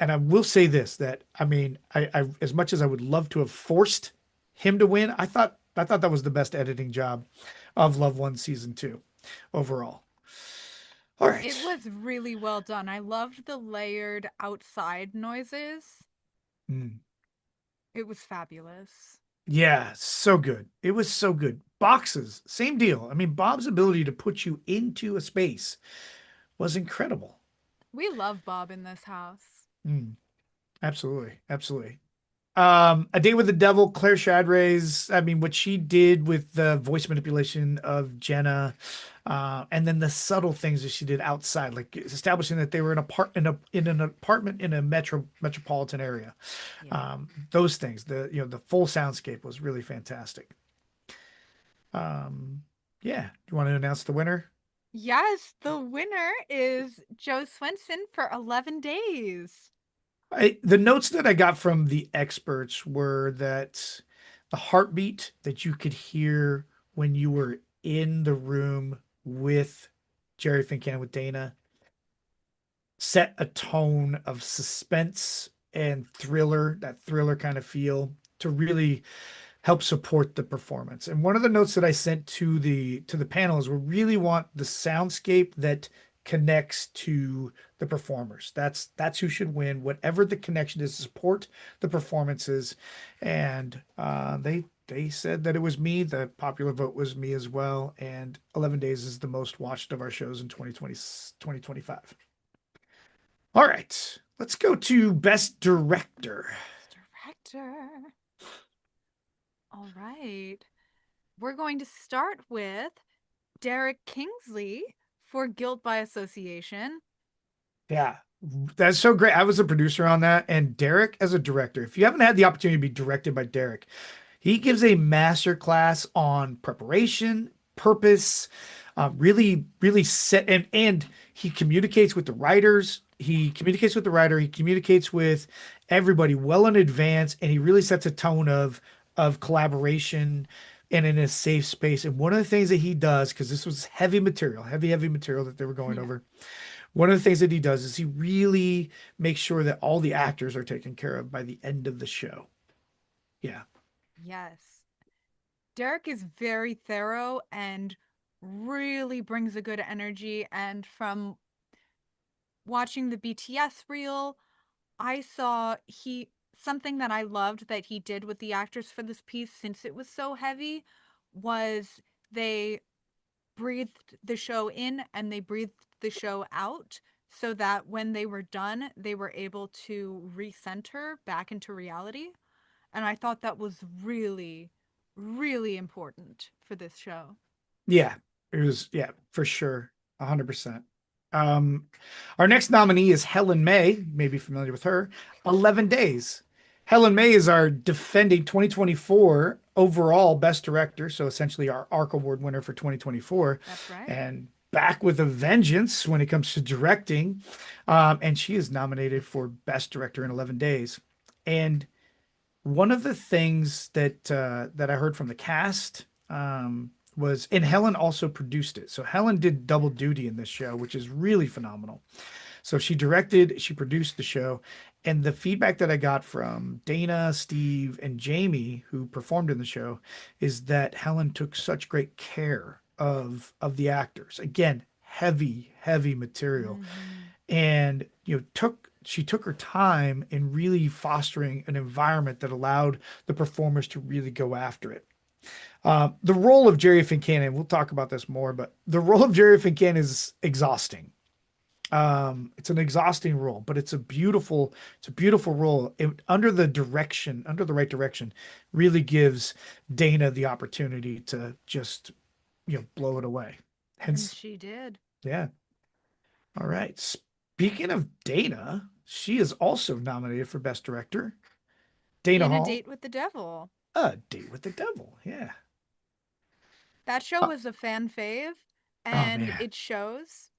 [SPEAKER 1] And I will say this that I mean, I as much as I would love to have forced him to win, I thought that was the best editing job of Love One season two overall. All
[SPEAKER 2] It
[SPEAKER 1] right.
[SPEAKER 2] was really well done. I loved the layered outside noises.
[SPEAKER 1] Mm.
[SPEAKER 2] It was fabulous.
[SPEAKER 1] Yeah, so good. It was so good. Boxes, same deal. I mean, Bob's ability to put you into a space was incredible.
[SPEAKER 2] We love Bob in this house.
[SPEAKER 1] Mm, absolutely, absolutely. A Date with the Devil, Claire Shadray's, I mean, what she did with the voice manipulation of Jenna, and then the subtle things that she did outside, like establishing that they were in an apartment in a metropolitan area.
[SPEAKER 2] Yeah.
[SPEAKER 1] Those things, the full soundscape was really fantastic. Um, yeah. Do you want to announce the winner?
[SPEAKER 2] Yes, the winner is Joe Swenson for 11 days.
[SPEAKER 1] The notes that I got from the experts were that the heartbeat that you could hear when you were in the room with Jerry Fincan with Dana set a tone of suspense and thriller, that thriller kind of feel to really help support the performance. And one of the notes that I sent to the panel is we really want the soundscape that connects to the performers. That's who should win. Whatever the connection is, to support the performances. And they said that it was me. The popular vote was me as well. And 11 Days is the most watched of our shows in 2025. All right, let's go to Best Director.
[SPEAKER 2] Best director. All right. We're going to start with Derek Kingsley for Guilt by Association.
[SPEAKER 1] Yeah, that's so great. I was a producer on that, and Derek as a director. If you haven't had the opportunity to be directed by Derek, he gives a master class on preparation, purpose, really set and he communicates with the writers. He communicates with the writer. He communicates with everybody well in advance, and he really sets a tone of collaboration and in a safe space. And one of the things that he does, because this was heavy material, heavy material that they were going
[SPEAKER 2] Yeah.
[SPEAKER 1] over. One of the things that he does is he really makes sure that all the actors are taken care of by the end of the show. Yeah.
[SPEAKER 2] Yes. Derek is very thorough and really brings a good energy. And from watching the BTS reel, I saw something that I loved that he did with the actors for this piece since it was so heavy was they breathed the show in and they breathed the show out so that when they were done, they were able to recenter back into reality. And I thought that was really, really important for this show.
[SPEAKER 1] Yeah, it was, yeah, for sure. 100%. Um, our next nominee is Helen May. You may be familiar with her. 11 Days. Helen May is our defending 2024 overall Best Director, so essentially our ARC Award winner for 2024,
[SPEAKER 2] That's right.
[SPEAKER 1] and back with a vengeance when it comes to directing. And she is nominated for Best Director in 11 Days. And one of the things that I heard from the cast was, and Helen also produced it. So Helen did double duty in this show, which is really phenomenal. So she directed, she produced the show, and the feedback that I got from Dana, Steve, and Jamie, who performed in the show, is that Helen took such great care of the actors. Again, heavy material,
[SPEAKER 2] Mm-hmm.
[SPEAKER 1] and she took her time in really fostering an environment that allowed the performers to really go after it. The role of Jerry Fincannon, we'll talk about this more, but the role of Jerry Fincannon is exhausting. It's an exhausting role, but it's a beautiful role. Under the right direction, really gives Dana the opportunity to just, blow it away.
[SPEAKER 2] And
[SPEAKER 1] Hence,
[SPEAKER 2] she did.
[SPEAKER 1] yeah. All right. Speaking of Dana, she is also nominated for Best Director. Dana
[SPEAKER 2] In A
[SPEAKER 1] Hall,
[SPEAKER 2] Date with the Devil.
[SPEAKER 1] A Date with the Devil. Yeah.
[SPEAKER 2] That show
[SPEAKER 1] Uh,
[SPEAKER 2] was a fan fave,
[SPEAKER 1] oh
[SPEAKER 2] and
[SPEAKER 1] man,
[SPEAKER 2] it shows.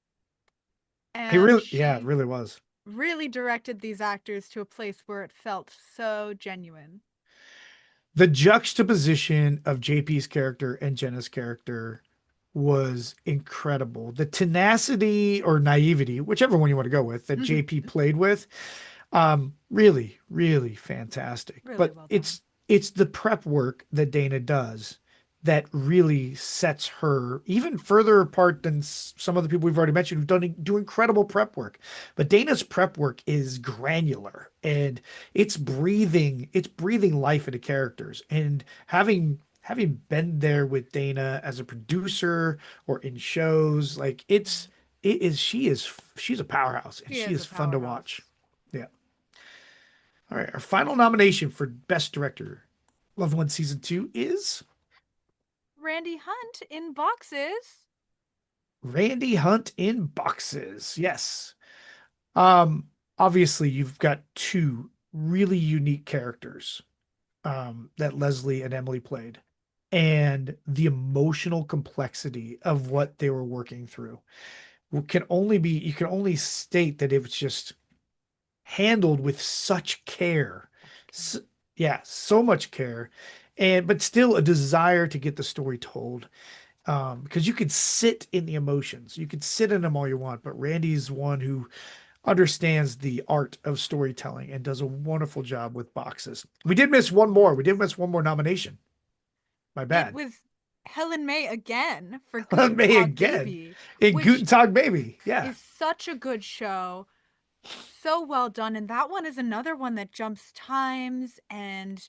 [SPEAKER 1] he
[SPEAKER 2] And
[SPEAKER 1] really, yeah, it
[SPEAKER 2] she
[SPEAKER 1] really was.
[SPEAKER 2] really directed these actors to a place where it felt so genuine.
[SPEAKER 1] The juxtaposition of JP's character and Jenna's character was incredible. The tenacity or naivety, whichever one you want to go with, that JP played with, really, really fantastic.
[SPEAKER 2] Really
[SPEAKER 1] But
[SPEAKER 2] well done.
[SPEAKER 1] it's the prep work that Dana does that really sets her even further apart than some of the people we've already mentioned who've do incredible prep work. But Dana's prep work is granular and it's breathing life into characters. And having been there with Dana as a producer or in shows, like it is she's a powerhouse and
[SPEAKER 2] She
[SPEAKER 1] she
[SPEAKER 2] is
[SPEAKER 1] is
[SPEAKER 2] a
[SPEAKER 1] fun to watch.
[SPEAKER 2] powerhouse.
[SPEAKER 1] Yeah. All right. Our final nomination for Best Director, Loved One Season 2 is
[SPEAKER 2] Randy Hunt in Boxes.
[SPEAKER 1] Randy Hunt in Boxes. Yes. Um, Obviously you've got two really unique characters that Leslie and Emily played, and the emotional complexity of what they were working through can only be you can only state that it was just handled with such care.
[SPEAKER 2] Okay.
[SPEAKER 1] S Yeah, so much care, and but still a desire to get the story told. Because you could sit in the emotions, you could sit in them all you want, but Randy's one who understands the art of storytelling and does a wonderful job with boxes. We did miss one more. We did miss one more nomination. My
[SPEAKER 2] It
[SPEAKER 1] bad.
[SPEAKER 2] was Helen May again for Guten
[SPEAKER 1] May
[SPEAKER 2] Tag
[SPEAKER 1] again
[SPEAKER 2] Baby,
[SPEAKER 1] in
[SPEAKER 2] which
[SPEAKER 1] Guten Tag Baby. Yeah,
[SPEAKER 2] is such a good show. So well done. And that one is another one that jumps times and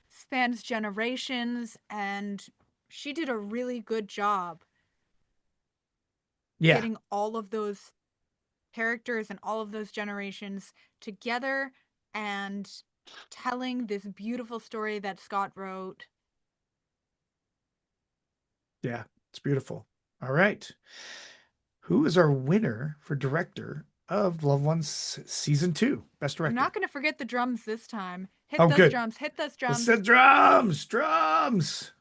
[SPEAKER 2] spans generations. And she did a really good job
[SPEAKER 1] yeah,
[SPEAKER 2] getting all of those characters and all of those generations together and telling this beautiful story that Scott wrote.
[SPEAKER 1] yeah. It's beautiful. All right. Who is our winner for director of Loved Ones Season 2? Best
[SPEAKER 2] I'm not
[SPEAKER 1] director.
[SPEAKER 2] going to forget the drums this time. Hit
[SPEAKER 1] Oh,
[SPEAKER 2] those
[SPEAKER 1] good.
[SPEAKER 2] drums, hit those
[SPEAKER 1] Let's set
[SPEAKER 2] drums.
[SPEAKER 1] drums, drums.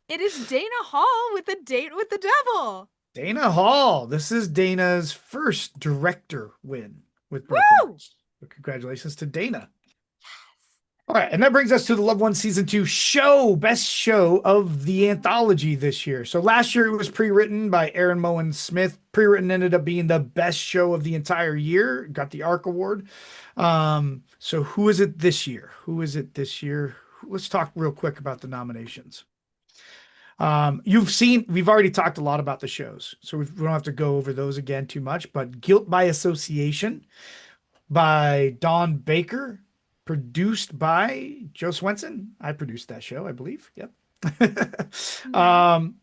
[SPEAKER 2] It is Dana Hall with A Date with the Devil.
[SPEAKER 1] Dana Hall. This is Dana's first director win with Broken
[SPEAKER 2] Woo!
[SPEAKER 1] Arrows. So congratulations to Dana. All right, and that brings us to the Loved One Season 2 show, best show of the anthology this year. So last year it was pre-written by Aaron Moen Smith. Pre-written ended up being the best show of the entire year, got the ARC award. So who is it this year? Who is it this year? Let's talk real quick about the nominations. We've already talked a lot about the shows, so we don't have to go over those again too much, but Guilt by Association by Don Baker, produced by Joe Swenson. I produced that show, I believe. Yep.
[SPEAKER 2] Mm-hmm.
[SPEAKER 1] um,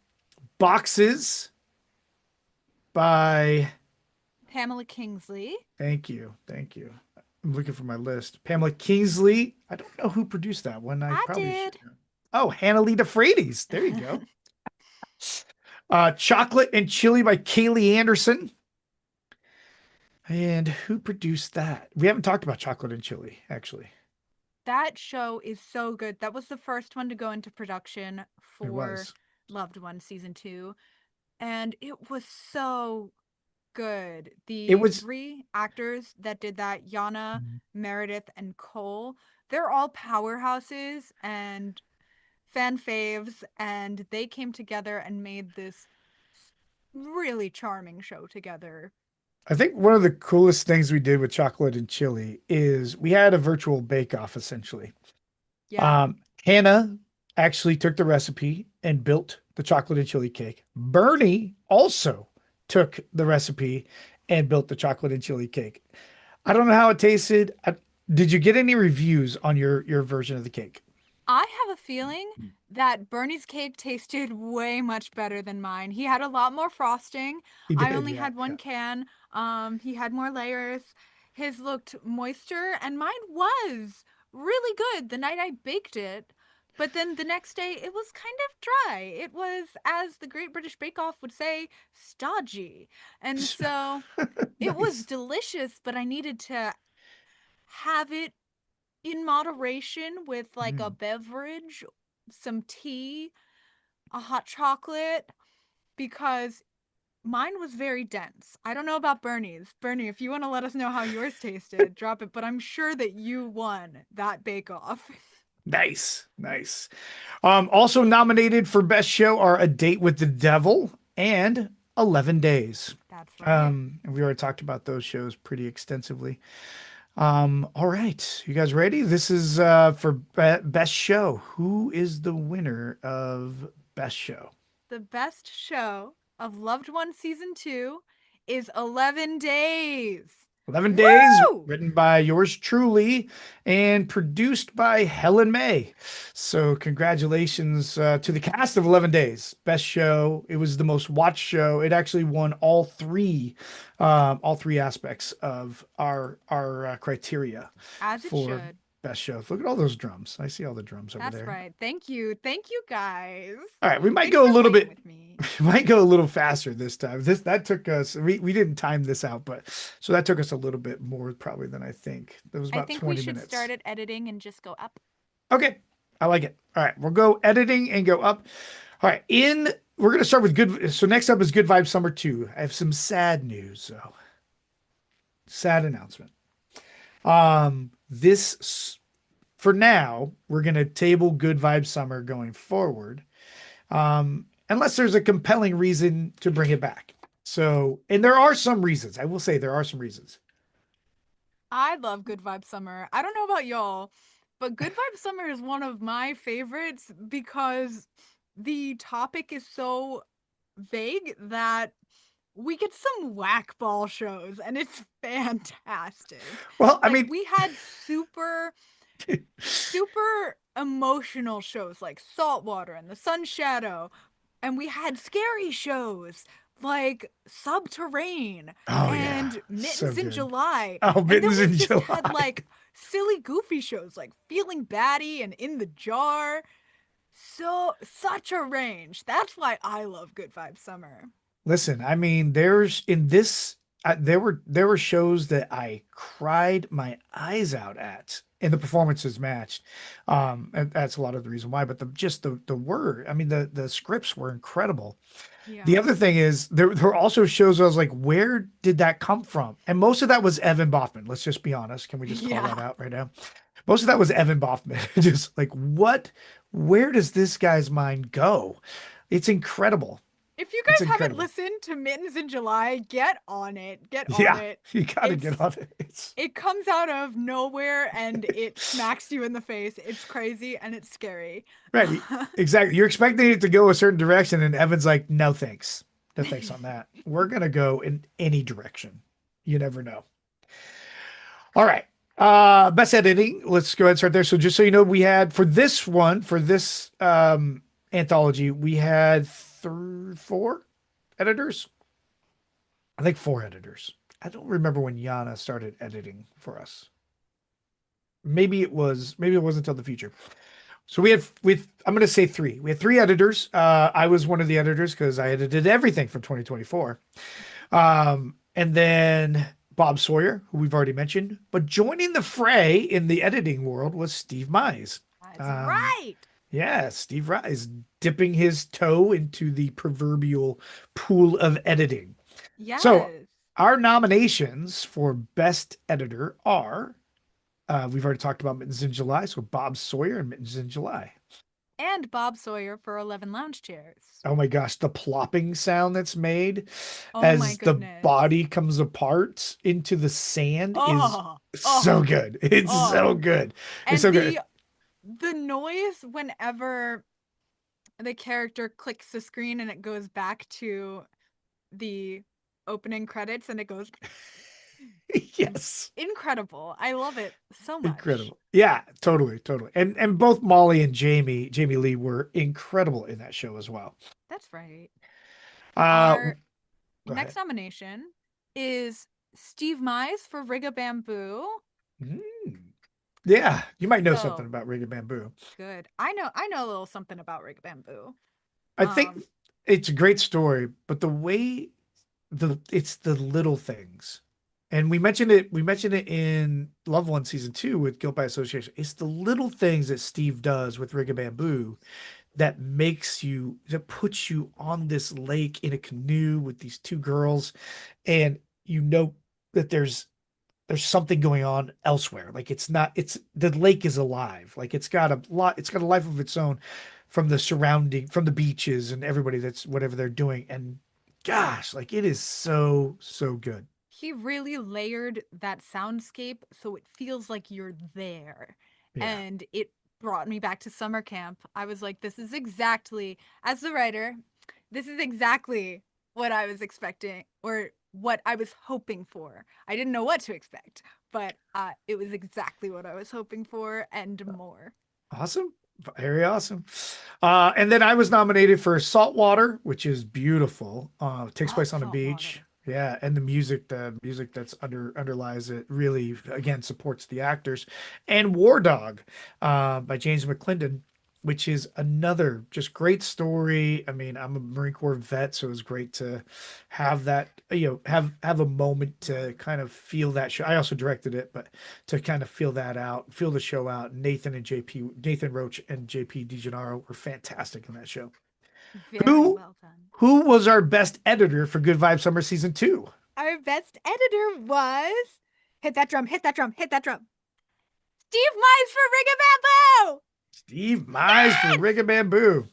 [SPEAKER 1] Boxes by,
[SPEAKER 2] Pamela Kingsley.
[SPEAKER 1] thank you. Thank you. I'm looking for my list. Pamela Kingsley. I don't know who produced that one. I
[SPEAKER 2] I
[SPEAKER 1] probably should
[SPEAKER 2] did.
[SPEAKER 1] know. Oh, Hannah Lita Frades. There you go. Chocolate and Chili by Kaylee Anderson. And who produced that? We haven't talked about Chocolate and Chili, actually.
[SPEAKER 2] That show is so good. That was the first one to go into production
[SPEAKER 1] It
[SPEAKER 2] for
[SPEAKER 1] was.
[SPEAKER 2] Loved One season 2, and it was so good.
[SPEAKER 1] It
[SPEAKER 2] The
[SPEAKER 1] was.
[SPEAKER 2] three actors that did that, Yana, Meredith, and Cole, they're all powerhouses and fan faves, and they came together and made this really charming show together.
[SPEAKER 1] I think one of the coolest things we did with Chocolate and Chili is we had a virtual bake-off essentially.
[SPEAKER 2] Yeah.
[SPEAKER 1] Hannah actually took the recipe and built the chocolate and chili cake. Bernie also took the recipe and built the chocolate and chili cake. I don't know how it tasted. Did you get any reviews on your version of the cake?
[SPEAKER 2] I have a feeling that Bernie's cake tasted way much better than mine. He had a lot more frosting.
[SPEAKER 1] He
[SPEAKER 2] I
[SPEAKER 1] did,
[SPEAKER 2] only
[SPEAKER 1] yeah,
[SPEAKER 2] had
[SPEAKER 1] yeah.
[SPEAKER 2] one can. He had more layers. His looked moister, and mine was really good the night I baked it. But then the next day, it was kind of dry. It was, as the Great British Bake Off would say, stodgy. And so it was
[SPEAKER 1] Nice.
[SPEAKER 2] delicious, but I needed to have it in moderation with like a
[SPEAKER 1] Mm.
[SPEAKER 2] beverage, some tea, a hot chocolate, because mine was very dense. I don't know about Bernie's. Bernie, if you want to let us know how yours tasted, drop it, but I'm sure that you won that bake off.
[SPEAKER 1] Nice, nice. Also nominated for Best Show are A Date with the Devil and 11 Days.
[SPEAKER 2] That's right.
[SPEAKER 1] And we already talked about those shows pretty extensively. All right, you guys ready? This is for Best Show. Who is the winner of Best Show?
[SPEAKER 2] The best show of Loved One Season 2 is 11 Days.
[SPEAKER 1] 11 Days,
[SPEAKER 2] Woo!
[SPEAKER 1] written by yours truly and produced by Helen May. So, congratulations to the cast of 11 Days. Best show. It was the most watched show. It actually won all three aspects of our criteria
[SPEAKER 2] As it
[SPEAKER 1] for
[SPEAKER 2] should.
[SPEAKER 1] best show. Look at all those drums. I see all the drums over
[SPEAKER 2] That's
[SPEAKER 1] there.
[SPEAKER 2] right. Thank you. Thank you guys.
[SPEAKER 1] All right, we might
[SPEAKER 2] Thanks
[SPEAKER 1] go a
[SPEAKER 2] for
[SPEAKER 1] little
[SPEAKER 2] playing
[SPEAKER 1] bit
[SPEAKER 2] with me.
[SPEAKER 1] we might go a little faster this time. This that took us we didn't time this out, but so that took us a little bit more probably than I think. It was
[SPEAKER 2] I
[SPEAKER 1] about
[SPEAKER 2] think we
[SPEAKER 1] 20
[SPEAKER 2] should start
[SPEAKER 1] minutes.
[SPEAKER 2] at editing and just go up.
[SPEAKER 1] Okay. I like it. All right, we'll go editing and go up. All right, in we're gonna start with good. So next up is Good Vibes Summer 2. I have some sad news, so sad announcement. This for now, we're gonna table Good Vibes Summer going forward. Unless there's a compelling reason to bring it back. So, and there are some reasons. I will say there are some reasons.
[SPEAKER 2] I love Good Vibe Summer. I don't know about y'all, but Good Vibe Summer is one of my favorites because the topic is so vague that we get some whack ball shows and it's fantastic.
[SPEAKER 1] Well, I
[SPEAKER 2] Like
[SPEAKER 1] mean,
[SPEAKER 2] we had super emotional shows like Saltwater and The Sun Shadow, and we had scary shows like Subterrane
[SPEAKER 1] oh yeah,
[SPEAKER 2] and
[SPEAKER 1] so
[SPEAKER 2] Mittens in
[SPEAKER 1] good.
[SPEAKER 2] July.
[SPEAKER 1] Oh,
[SPEAKER 2] And then
[SPEAKER 1] Mittens
[SPEAKER 2] we
[SPEAKER 1] in
[SPEAKER 2] just had
[SPEAKER 1] July.
[SPEAKER 2] like silly, goofy shows like Feeling Batty and In the Jar. So, such a range. That's why I love Good Vibes Summer.
[SPEAKER 1] Listen, I mean, there's in this there were shows that I cried my eyes out at, and the performances matched. And that's a lot of the reason why. But the word, I mean, the scripts were incredible. The
[SPEAKER 2] Yeah.
[SPEAKER 1] other thing is there were also shows I was like, where did that come from? And most of that was Evan Boffman. Let's just be honest. Can we just call that
[SPEAKER 2] Yeah.
[SPEAKER 1] out right now? Most of that was Evan Boffman. Just like what? Where does this guy's mind go? It's incredible.
[SPEAKER 2] If you
[SPEAKER 1] It's
[SPEAKER 2] guys haven't
[SPEAKER 1] incredible.
[SPEAKER 2] listened to Mittens in July, get on it. Get on
[SPEAKER 1] Yeah,
[SPEAKER 2] it.
[SPEAKER 1] you got to get
[SPEAKER 2] It's
[SPEAKER 1] on it. It's
[SPEAKER 2] it comes out of nowhere and it smacks you in the face. It's crazy and it's scary.
[SPEAKER 1] right. Exactly. You're expecting it to go a certain direction, and Evan's like, no thanks. No thanks on that. We're gonna go in any direction. You never know. All right. Best editing. Let's go ahead and start there. So just so you know, we had for this one, for this anthology, we had four editors. I think four editors. I don't remember when Yana started editing for us. Maybe it wasn't until the future. So we had with I'm gonna say three. We had three editors. I was one of the editors because I edited everything from 2024. And then Bob Sawyer, who we've already mentioned, but joining the fray in the editing world was Steve Mize.
[SPEAKER 2] That's
[SPEAKER 1] Um,
[SPEAKER 2] right.
[SPEAKER 1] yeah, Steve Mize dipping his toe into the proverbial pool of editing. So
[SPEAKER 2] Yes.
[SPEAKER 1] our nominations for best editor are we've already talked about Mittens in July, so Bob Sawyer and Mittens in July.
[SPEAKER 2] And Bob Sawyer for 11 lounge chairs.
[SPEAKER 1] Oh my gosh, the plopping sound that's made
[SPEAKER 2] Oh my
[SPEAKER 1] as the
[SPEAKER 2] goodness.
[SPEAKER 1] body comes apart into the sand is
[SPEAKER 2] Oh,
[SPEAKER 1] so
[SPEAKER 2] oh,
[SPEAKER 1] good. It's
[SPEAKER 2] oh.
[SPEAKER 1] so good. It's
[SPEAKER 2] And
[SPEAKER 1] so good.
[SPEAKER 2] the noise whenever the character clicks the screen and it goes back to the opening credits and it goes
[SPEAKER 1] Yes.
[SPEAKER 2] incredible. I love it so much.
[SPEAKER 1] Incredible. Yeah, totally, totally. And both Molly and Jamie Lee were incredible in that show as well.
[SPEAKER 2] That's right.
[SPEAKER 1] Uh
[SPEAKER 2] Our
[SPEAKER 1] Go
[SPEAKER 2] next
[SPEAKER 1] ahead.
[SPEAKER 2] nomination is Steve Mize for Riga Bamboo.
[SPEAKER 1] Mm. Yeah, you might know something
[SPEAKER 2] So
[SPEAKER 1] about Ring of Bamboo.
[SPEAKER 2] good. I know a little something about Riga Bamboo.
[SPEAKER 1] I think
[SPEAKER 2] Um,
[SPEAKER 1] it's a great story, but the way it's the little things. And we mentioned it in Love One season 2 with Guilt by Association. It's the little things that Steve does with Rig of Bamboo that puts you on this lake in a canoe with these two girls, and you know that there's something going on elsewhere. Like it's not, it's the lake is alive. Like it's got a life of its own from the surrounding, from the beaches and everybody that's whatever they're doing. And gosh, like it is so, so good.
[SPEAKER 2] he really layered that soundscape so it feels like you're there.
[SPEAKER 1] Yeah.
[SPEAKER 2] And it brought me back to summer camp. I was like, this is exactly, as the writer, this is exactly what I was expecting or what I was hoping for. I didn't know what to expect, but it was exactly what I was hoping for and more.
[SPEAKER 1] Awesome. Very awesome. And then I was nominated for Saltwater, which is beautiful. It takes
[SPEAKER 2] Love
[SPEAKER 1] place on a beach.
[SPEAKER 2] saltwater.
[SPEAKER 1] Yeah, and the music that's underlies it really again supports the actors. And War Dog, by James McClendon, which is another just great story. I mean, I'm a Marine Corps vet, so it was great to have that, have a moment to kind of feel that show. I also directed it, but to kind of feel that out, feel the show out. Nathan Roach and JP DiGennaro were fantastic in that show.
[SPEAKER 2] Very
[SPEAKER 1] Who
[SPEAKER 2] well done.
[SPEAKER 1] who was our best editor for Good Vibes Summer season 2?
[SPEAKER 2] Our best editor was hit that drum, hit that drum, hit that drum. Steve Mize for Ring of Bamboo.
[SPEAKER 1] Steve Mize for
[SPEAKER 2] Yes,
[SPEAKER 1] Rig of Bamboo.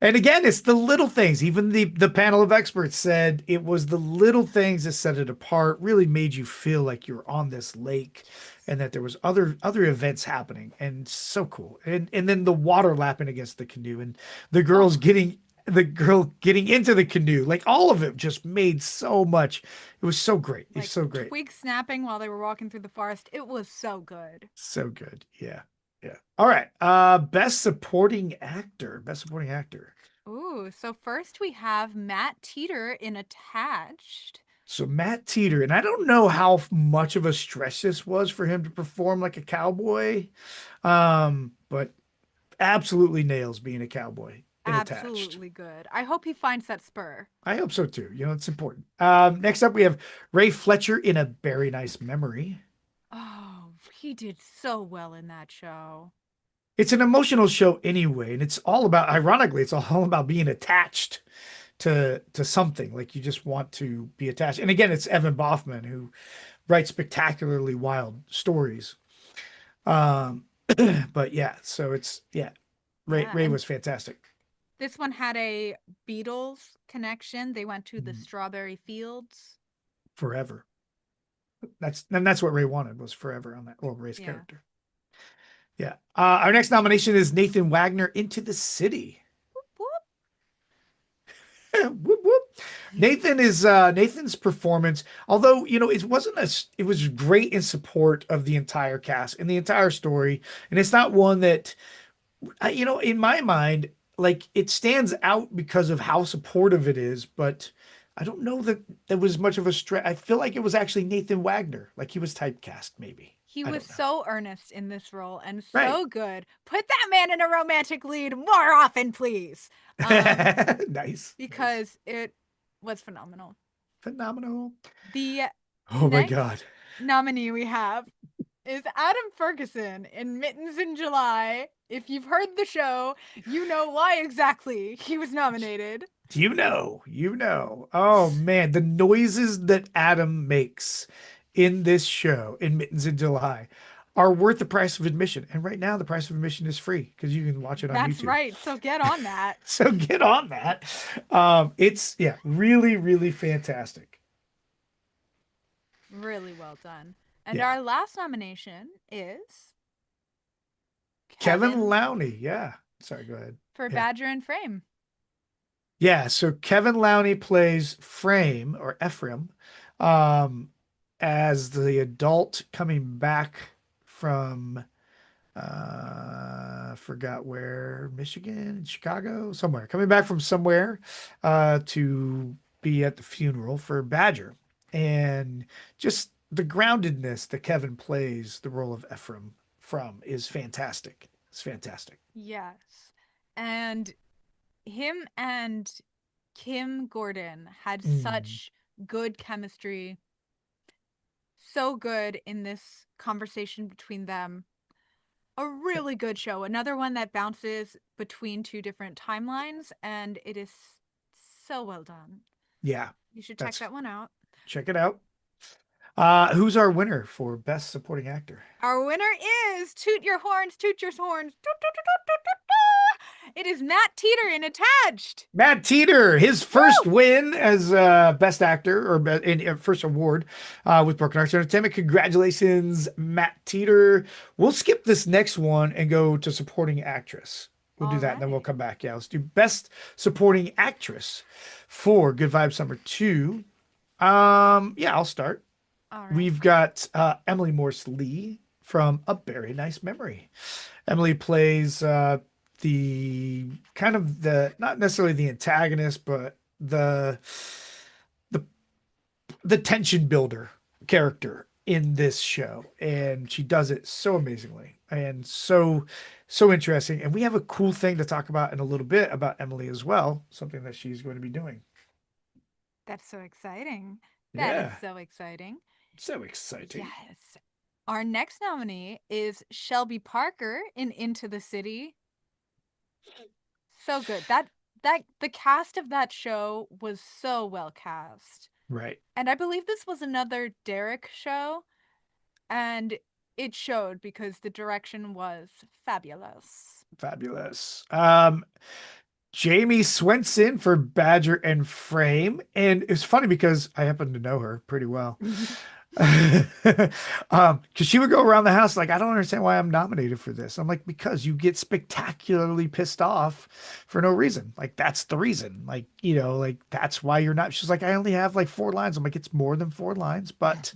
[SPEAKER 1] And again, it's the little things. Even the panel of experts said it was the little things that set it apart, really made you feel like you're on this lake and that there was other events happening. And so cool. And then the water lapping against the canoe and the girls
[SPEAKER 2] oh,
[SPEAKER 1] getting the girl getting into the canoe. Like all of it just made so much. It was so great. It's
[SPEAKER 2] like
[SPEAKER 1] so great.
[SPEAKER 2] twig snapping while they were walking through the forest. It was so good.
[SPEAKER 1] So good. Yeah. Yeah. All right. Best supporting actor. Best supporting actor.
[SPEAKER 2] Ooh, so first we have Matt Teeter in Attached.
[SPEAKER 1] So Matt Teeter, and I don't know how much of a stretch this was for him to perform like a cowboy, but absolutely nails being a cowboy in Attached.
[SPEAKER 2] Absolutely good. I hope he finds that spur.
[SPEAKER 1] I hope so too. It's important. Next up, we have Ray Fletcher in A Very Nice Memory.
[SPEAKER 2] Oh, he did so well in that show.
[SPEAKER 1] It's an emotional show anyway, and it's all about, ironically, it's all about being attached to something. Like you just want to be attached. And again, it's Evan Boffman who writes spectacularly wild stories. Um, but yeah, so it's yeah,
[SPEAKER 2] Yeah,
[SPEAKER 1] Ray
[SPEAKER 2] and
[SPEAKER 1] was fantastic.
[SPEAKER 2] this one had a Beatles connection. They went to the
[SPEAKER 1] Mm,
[SPEAKER 2] strawberry fields.
[SPEAKER 1] Forever. That's what Ray wanted was forever on that. Well, Ray's
[SPEAKER 2] Yeah.
[SPEAKER 1] character. Yeah. Our next nomination is Nathan Wagner, Into the City.
[SPEAKER 2] Whoop,
[SPEAKER 1] Whoop, whoop.
[SPEAKER 2] whoop.
[SPEAKER 1] Nathan's performance, although it was great in support of the entire cast and the entire story, and it's not one that in my mind, like it stands out because of how supportive it is, but I don't know that there was much of a stretch. I feel like it was actually Nathan Wagner, like he was typecast, maybe.
[SPEAKER 2] He
[SPEAKER 1] I
[SPEAKER 2] was
[SPEAKER 1] don't know.
[SPEAKER 2] so earnest in this role and
[SPEAKER 1] Right.
[SPEAKER 2] so good. Put that man in a romantic lead more often, please. Um,
[SPEAKER 1] Nice. Nice.
[SPEAKER 2] because it was phenomenal.
[SPEAKER 1] Phenomenal.
[SPEAKER 2] The
[SPEAKER 1] Oh my God.
[SPEAKER 2] next nominee we have is Adam Ferguson in Mittens in July. If you've heard the show, you know why exactly he was nominated.
[SPEAKER 1] Oh man, the noises that Adam makes in this show in Mittens in July are worth the price of admission. And right now, the price of admission is free because you can watch it on
[SPEAKER 2] That's
[SPEAKER 1] YouTube.
[SPEAKER 2] right. So get on that.
[SPEAKER 1] So get on that. It's yeah, really, really fantastic.
[SPEAKER 2] Really well done. And
[SPEAKER 1] Yeah.
[SPEAKER 2] our last nomination is
[SPEAKER 1] Kevin
[SPEAKER 2] Kevin
[SPEAKER 1] Lowney. Yeah. Sorry, go ahead.
[SPEAKER 2] for
[SPEAKER 1] Yeah.
[SPEAKER 2] Badger and Frame.
[SPEAKER 1] Yeah, so Kevin Lowney plays Frame or Ephraim, um, as the adult coming back from forgot where, Michigan, Chicago, somewhere, coming back from somewhere to be at the funeral for Badger. And just the groundedness that Kevin plays the role of Ephraim from is fantastic. It's fantastic.
[SPEAKER 2] Yes. And him and Kim Gordon had
[SPEAKER 1] Mm,
[SPEAKER 2] such good chemistry, so good in this conversation between them. A really good show. Another one that bounces between two different timelines, and it is so well done.
[SPEAKER 1] yeah,
[SPEAKER 2] You should check
[SPEAKER 1] that's
[SPEAKER 2] that one out.
[SPEAKER 1] check it out. Who's our winner for Best Supporting Actor?
[SPEAKER 2] Our winner is Toot Your Horns, Toot Your Horns. Toot, toot, toot, toot, toot, toot. It is Matt Teeter in Attached.
[SPEAKER 1] Matt Teeter, his first
[SPEAKER 2] Woo!
[SPEAKER 1] win as Best Actor or first award with Broken Arts Entertainment. Congratulations, Matt Teeter. We'll skip this next one and go to Supporting Actress. We'll do
[SPEAKER 2] All
[SPEAKER 1] that, and then we'll
[SPEAKER 2] right.
[SPEAKER 1] come back. Yeah, let's do Best Supporting Actress for Good Vibes Summer 2. Yeah, I'll start.
[SPEAKER 2] All right.
[SPEAKER 1] We've got Emily Morse Lee from A Very Nice Memory. Emily plays the kind of the not necessarily the antagonist, but the the tension builder character in this show, and she does it so amazingly and so interesting. And we have a cool thing to talk about in a little bit about Emily as well, something that she's going to be doing.
[SPEAKER 2] That's so exciting. That is
[SPEAKER 1] Yeah,
[SPEAKER 2] so exciting.
[SPEAKER 1] so exciting.
[SPEAKER 2] Yes. Our next nominee is Shelby Parker in Into the City. So good. That the cast of that show was so well cast.
[SPEAKER 1] Right.
[SPEAKER 2] And I believe this was another Derek show, and it showed because the direction was fabulous.
[SPEAKER 1] Fabulous. Jamie Swenson for Badger and Frame. And it's funny because I happen to know her pretty well. Because she would go around the house like, I don't understand why I'm nominated for this. I'm like, because you get spectacularly pissed off for no reason. Like, that's the reason. Like, like that's why you're not. She's like, I only have like 4 lines. I'm like, it's more than 4 lines, but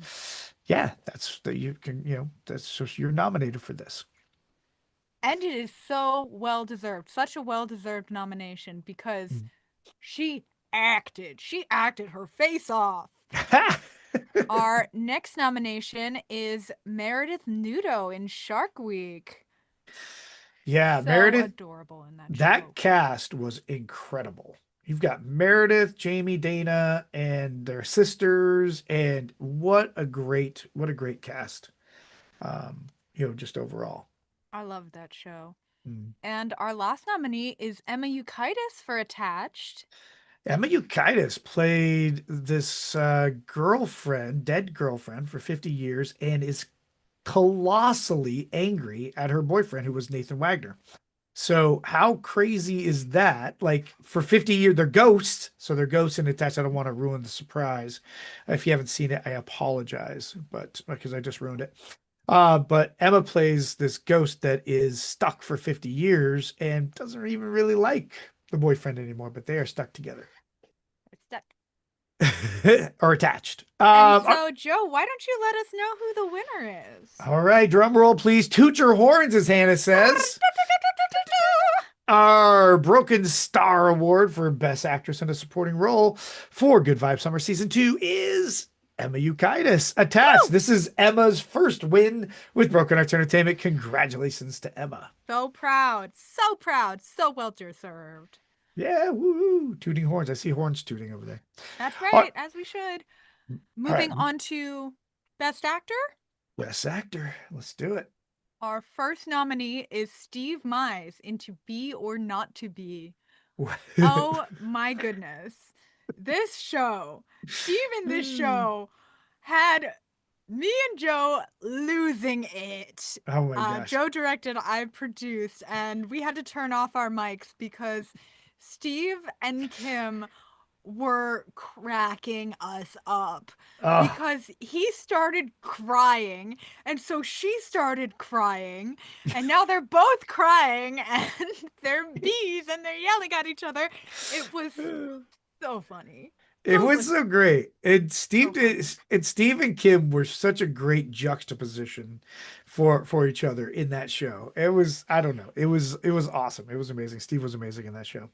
[SPEAKER 1] yeah, that's that you can, that's so you're nominated for this.
[SPEAKER 2] And it is so well deserved. Such a well deserved nomination because she acted. She acted her face off. Our next nomination is Meredith Nudo in Shark Week.
[SPEAKER 1] Yeah,
[SPEAKER 2] So
[SPEAKER 1] Meredith,
[SPEAKER 2] adorable in that
[SPEAKER 1] that
[SPEAKER 2] show.
[SPEAKER 1] cast was incredible. You've got Meredith, Jamie, Dana, and their sisters, and what a great cast. Just overall.
[SPEAKER 2] I love that show.
[SPEAKER 1] Mm.
[SPEAKER 2] And our last nominee is Emma Euclides for Attached.
[SPEAKER 1] Emma Euclides played this dead girlfriend for 50 years, and is colossally angry at her boyfriend, who was Nathan Wagner. So how crazy is that? Like for 50 years, they're ghosts. So they're ghosts and attached. I don't want to ruin the surprise. If you haven't seen it, I apologize, but because I just ruined it. But Emma plays this ghost that is stuck for 50 years and doesn't even really like the boyfriend anymore, but they are stuck together
[SPEAKER 2] It's stuck.
[SPEAKER 1] or attached.
[SPEAKER 2] And so, Joe, why don't you let us know who the winner is?
[SPEAKER 1] All right, drum roll, please. Toot your horns, as Hannah says. Our Broken Star Award for Best Actress in a Supporting Role for Good Vibes Summer Season 2 is Emma Euclides. Attached.
[SPEAKER 2] Woo!
[SPEAKER 1] This is Emma's first win with Broken Arts Entertainment. Congratulations to Emma.
[SPEAKER 2] So proud. So proud. So well deserved.
[SPEAKER 1] Yeah, woo! Tooting horns. I see horns tooting over there.
[SPEAKER 2] That's
[SPEAKER 1] All
[SPEAKER 2] right, as we should.
[SPEAKER 1] right,
[SPEAKER 2] Moving on to Best Actor.
[SPEAKER 1] Best Actor. Let's do it.
[SPEAKER 2] Our first nominee is Steve Mize in To Be or Not to Be. Oh my goodness. This show, Steve in this show had me and Joe losing it.
[SPEAKER 1] Oh my gosh.
[SPEAKER 2] Joe directed, I produced, and we had to turn off our mics because Steve and Kim were cracking us up
[SPEAKER 1] Oh,
[SPEAKER 2] because he started crying, and so she started crying, and now they're both crying, and they're bees, and they're yelling at each other. It was so funny.
[SPEAKER 1] it
[SPEAKER 2] Both
[SPEAKER 1] was
[SPEAKER 2] was
[SPEAKER 1] so great.
[SPEAKER 2] so funny.
[SPEAKER 1] Steve and Kim were such a great juxtaposition for each other in that show. It was, I don't know. It was awesome. It was amazing. Steve was amazing in that show.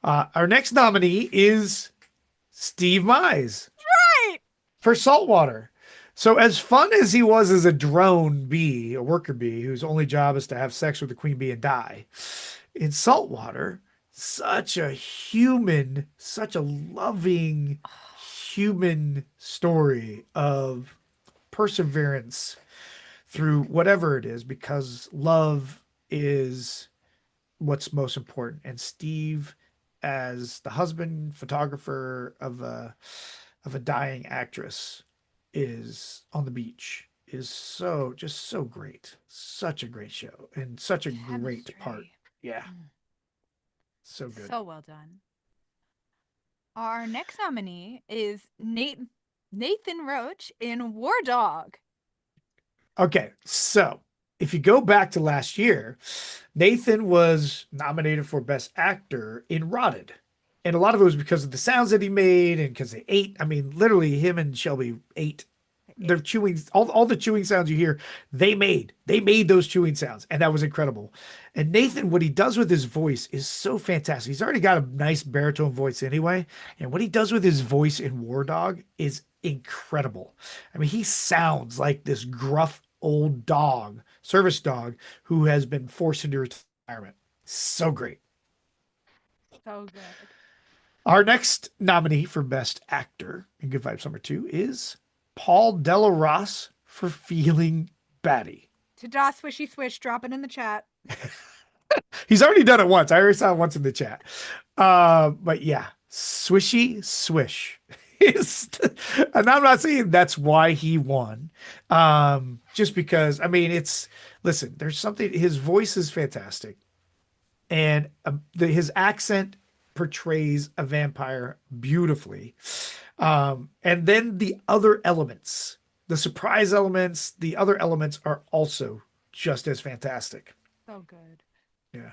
[SPEAKER 1] Our next nominee is Steve Mize
[SPEAKER 2] Right!
[SPEAKER 1] for Saltwater. So as fun as he was as a drone bee, a worker bee whose only job is to have sex with the queen bee and die, in Saltwater, such a human, such a loving human story of perseverance through whatever it is, because love is what's most important. And Steve, as the husband photographer of a dying actress, is on the beach, is so just so great. Such a great show and such a great part.
[SPEAKER 2] Chemistry.
[SPEAKER 1] Yeah,
[SPEAKER 2] Mm,
[SPEAKER 1] so good.
[SPEAKER 2] so well done. Our next nominee is Nathan Roach in War Dog.
[SPEAKER 1] Okay, so if you go back to last year, Nathan was nominated for Best Actor in Rotted. And a lot of it was because of the sounds that he made and because they ate. I mean, literally, him and Shelby ate. They're
[SPEAKER 2] Eight.
[SPEAKER 1] chewing all the chewing sounds you hear, they made. They made those chewing sounds, and that was incredible. And Nathan, what he does with his voice is so fantastic. He's already got a nice baritone voice anyway, and what he does with his voice in War Dog is incredible. I mean, he sounds like this gruff old dog, service dog, who has been forced into retirement. So great.
[SPEAKER 2] So good.
[SPEAKER 1] Our next nominee for Best Actor in Good Vibes Summer 2 is Paul Delarosse for Feeling Batty.
[SPEAKER 2] To Da Swishy Swish, drop it in the chat.
[SPEAKER 1] He's already done it once. I already saw it once in the chat. But yeah, Swishy Swish. And I'm not saying that's why he won. Just because, I mean, listen, there's something, his voice is fantastic. And his accent portrays a vampire beautifully. And then the other elements, the surprise elements, the other elements are also just as fantastic.
[SPEAKER 2] So good.
[SPEAKER 1] Yeah.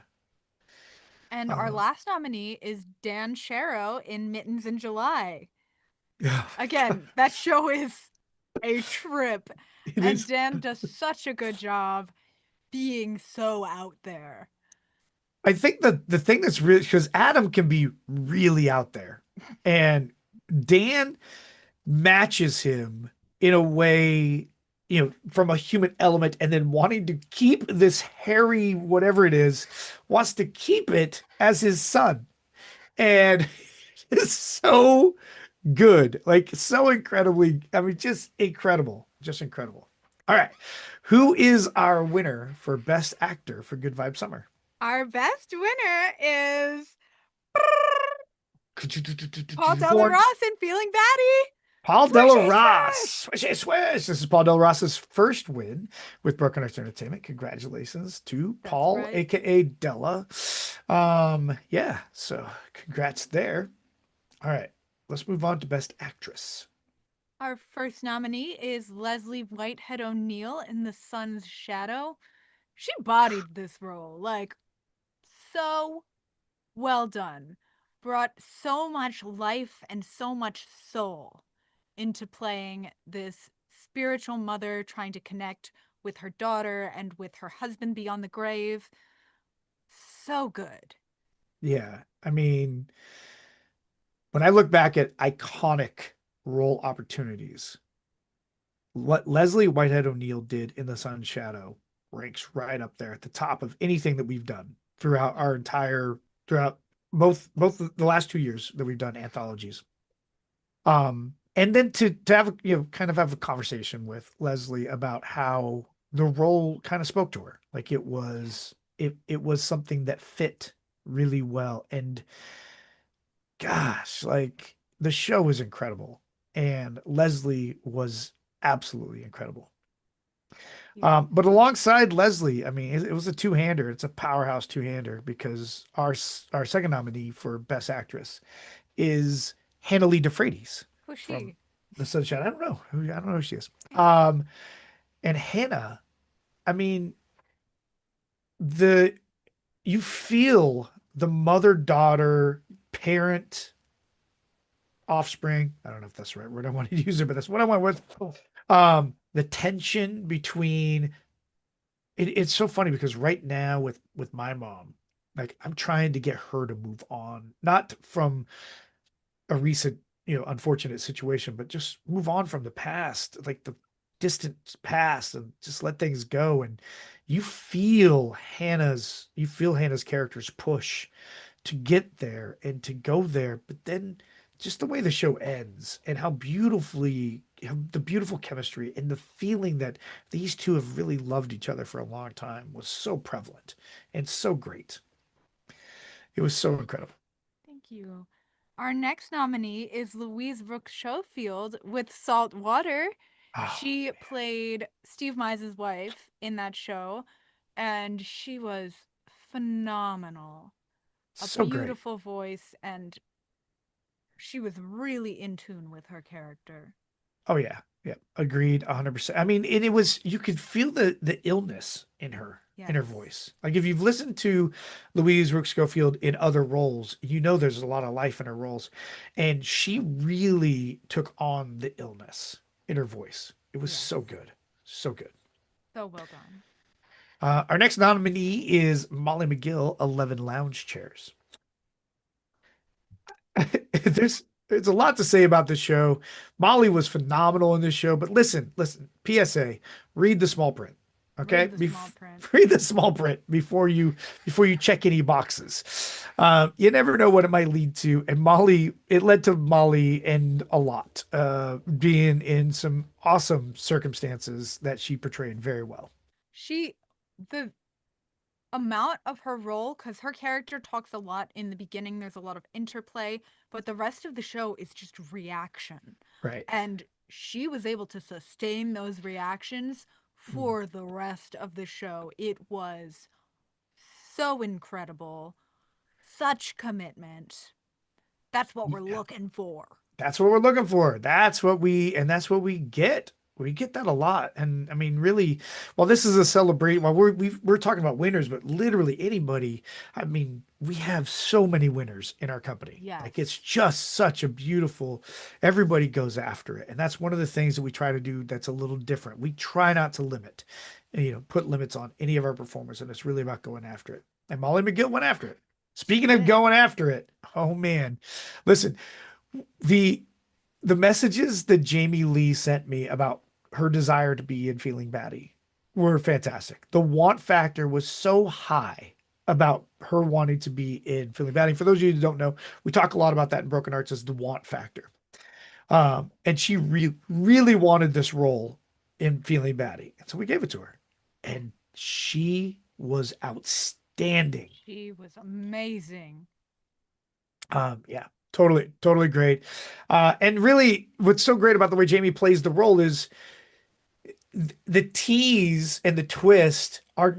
[SPEAKER 2] And our
[SPEAKER 1] Uh,
[SPEAKER 2] last nominee is Dan Sharrow in Mittens in July.
[SPEAKER 1] yeah.
[SPEAKER 2] Again, that show is a trip.
[SPEAKER 1] It
[SPEAKER 2] And
[SPEAKER 1] is.
[SPEAKER 2] Dan does such a good job being so out there.
[SPEAKER 1] I think the thing that's really, because Adam can be really out there, and Dan matches him in a way, from a human element, and then wanting to keep this hairy, whatever it is, wants to keep it as his son. And it's so good. Like, so incredibly, I mean, just incredible. Just incredible. All right. Who is our winner for Best Actor for Good Vibe Summer?
[SPEAKER 2] Our best winner is Paul
[SPEAKER 1] Horns.
[SPEAKER 2] Ross in Feeling Batty.
[SPEAKER 1] Paul
[SPEAKER 2] Swishy
[SPEAKER 1] Delarosse.
[SPEAKER 2] swish!
[SPEAKER 1] Swish, swish. This is Paul Delarosse's first win with Broken Arts Entertainment. Congratulations to
[SPEAKER 2] That's
[SPEAKER 1] Paul,
[SPEAKER 2] right.
[SPEAKER 1] aka Della. Yeah, so congrats there. All right, let's move on to Best Actress.
[SPEAKER 2] Our first nominee is Leslie Whitehead O'Neill in The Sun's Shadow. She bodied this role, like, so well done. Brought so much life and so much soul into playing this spiritual mother trying to connect with her daughter and with her husband beyond the grave. So good.
[SPEAKER 1] Yeah, I mean, when I look back at iconic role opportunities, what Leslie Whitehead O'Neill did in The Sun's Shadow ranks right up there at the top of anything that we've done throughout both the last 2 years that we've done anthologies. And then to have kind of have a conversation with Leslie about how the role kind of spoke to her, like it was something that fit really well. And gosh, like the show was incredible, and Leslie was absolutely incredible.
[SPEAKER 2] Yes.
[SPEAKER 1] But alongside Leslie, I mean, it was a two-hander. It's a powerhouse two-hander because our second nominee for Best Actress is Hannah Lee DeFreitas
[SPEAKER 2] Who's
[SPEAKER 1] from
[SPEAKER 2] she?
[SPEAKER 1] The Sunshine. I don't know who she is. And Hannah, I mean, the you feel the mother-daughter parent offspring. I don't know if that's the right word I wanted to use it, but that's what I went with. The tension between it's so funny because right now with my mom, like I'm trying to get her to move on, not from a recent, unfortunate situation, but just move on from the past, like the distant past, and just let things go. And you feel Hannah's character's push to get there and to go there, but then just the way the show ends and how the beautiful chemistry and the feeling that these two have really loved each other for a long time was so prevalent and so great. It was so incredible.
[SPEAKER 2] Thank you. Our next nominee is Louise Brooks Schofield with Salt Water.
[SPEAKER 1] Oh,
[SPEAKER 2] She played Steve Mize's wife in that show, and she was phenomenal. A
[SPEAKER 1] so great.
[SPEAKER 2] beautiful voice, and she was really in tune with her character.
[SPEAKER 1] Oh yeah. Yeah. Agreed 100%. I mean, it was you could feel the illness in her
[SPEAKER 2] Yes.
[SPEAKER 1] voice. Like if you've listened to Louise Rook Schofield in other roles, you know there's a lot of life in her roles. And she really took on the illness in her voice. It was
[SPEAKER 2] Yes.
[SPEAKER 1] so good. So good.
[SPEAKER 2] So well done.
[SPEAKER 1] Our next nominee is Molly McGill, 11 Lounge Chairs. There's a lot to say about this show. Molly was phenomenal in this show, but listen. PSA: read the small print. Okay,
[SPEAKER 2] Read the small print.
[SPEAKER 1] read the small print before you check any boxes. You never know what it might lead to, and Molly it led to Molly and a lot being in some awesome circumstances that she portrayed very well.
[SPEAKER 2] She, the amount of her role, because her character talks a lot in the beginning, there's a lot of interplay, but the rest of the show is just reaction.
[SPEAKER 1] Right.
[SPEAKER 2] And she was able to sustain those reactions
[SPEAKER 1] Mm.
[SPEAKER 2] for the rest of the show. It was so incredible. Such commitment. That's what we're
[SPEAKER 1] Yeah.
[SPEAKER 2] looking for.
[SPEAKER 1] That's what we're looking for. That's what we get. We get that a lot. And I mean, really, while this is a celebrate, while we're talking about winners, but literally anybody, I mean, we have so many winners in our company. Like it's
[SPEAKER 2] Yes.
[SPEAKER 1] just such a beautiful, everybody goes after it. And that's one of the things that we try to do that's a little different. We try not to limit, put limits on any of our performers, and it's really about going after it. And Molly McGill went after it.
[SPEAKER 2] She
[SPEAKER 1] Speaking of
[SPEAKER 2] did.
[SPEAKER 1] going after it, oh man, listen, the the messages that Jamie Lee sent me about her desire to be in Feeling Batty were fantastic. The want factor was so high about her wanting to be in Feeling Batty. For those of you who don't know, we talk a lot about that in Broken Arts as the want factor. And she really wanted this role in Feeling Batty. And so we gave it to her. And she was outstanding.
[SPEAKER 2] She was amazing.
[SPEAKER 1] Yeah, totally great. And really, what's so great about the way Jamie plays the role is the tease and the twist are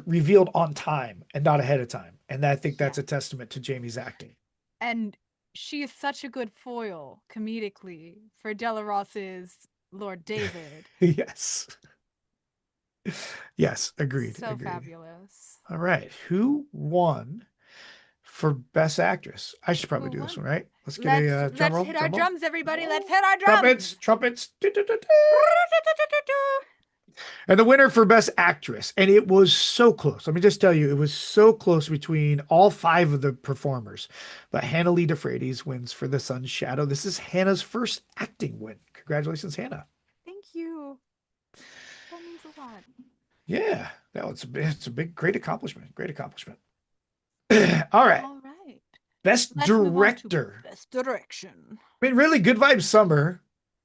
[SPEAKER 1] revealed on time and not ahead of time. And I think that's
[SPEAKER 2] Yes.
[SPEAKER 1] a testament to Jamie's acting.
[SPEAKER 2] And she is such a good foil comedically for Della Ross's Lord David.
[SPEAKER 1] Yes. Yes,
[SPEAKER 2] So
[SPEAKER 1] agreed.
[SPEAKER 2] fabulous.
[SPEAKER 1] All right, who won for Best Actress? I should probably
[SPEAKER 2] Who
[SPEAKER 1] do this
[SPEAKER 2] won?
[SPEAKER 1] one, right? Let's get
[SPEAKER 2] Let's
[SPEAKER 1] a
[SPEAKER 2] let's hit our
[SPEAKER 1] drum roll.
[SPEAKER 2] drums, everybody. Let's hit our
[SPEAKER 1] Trumpets,
[SPEAKER 2] drums.
[SPEAKER 1] trumpets. And the winner for Best Actress. And it was so close. Let me just tell you, it was so close between all five of the performers. But Hannah Lee DeFreitas wins for The Sun's Shadow. This is Hannah's first acting win. Congratulations, Hannah.
[SPEAKER 2] Thank you. That means a lot.
[SPEAKER 1] Yeah, that was it's a big, great accomplishment. Great accomplishment. All right.
[SPEAKER 2] All right.
[SPEAKER 1] Best
[SPEAKER 2] Let's move on to
[SPEAKER 1] Director.
[SPEAKER 2] best direction.
[SPEAKER 1] I mean, really, Good Vibes Summer.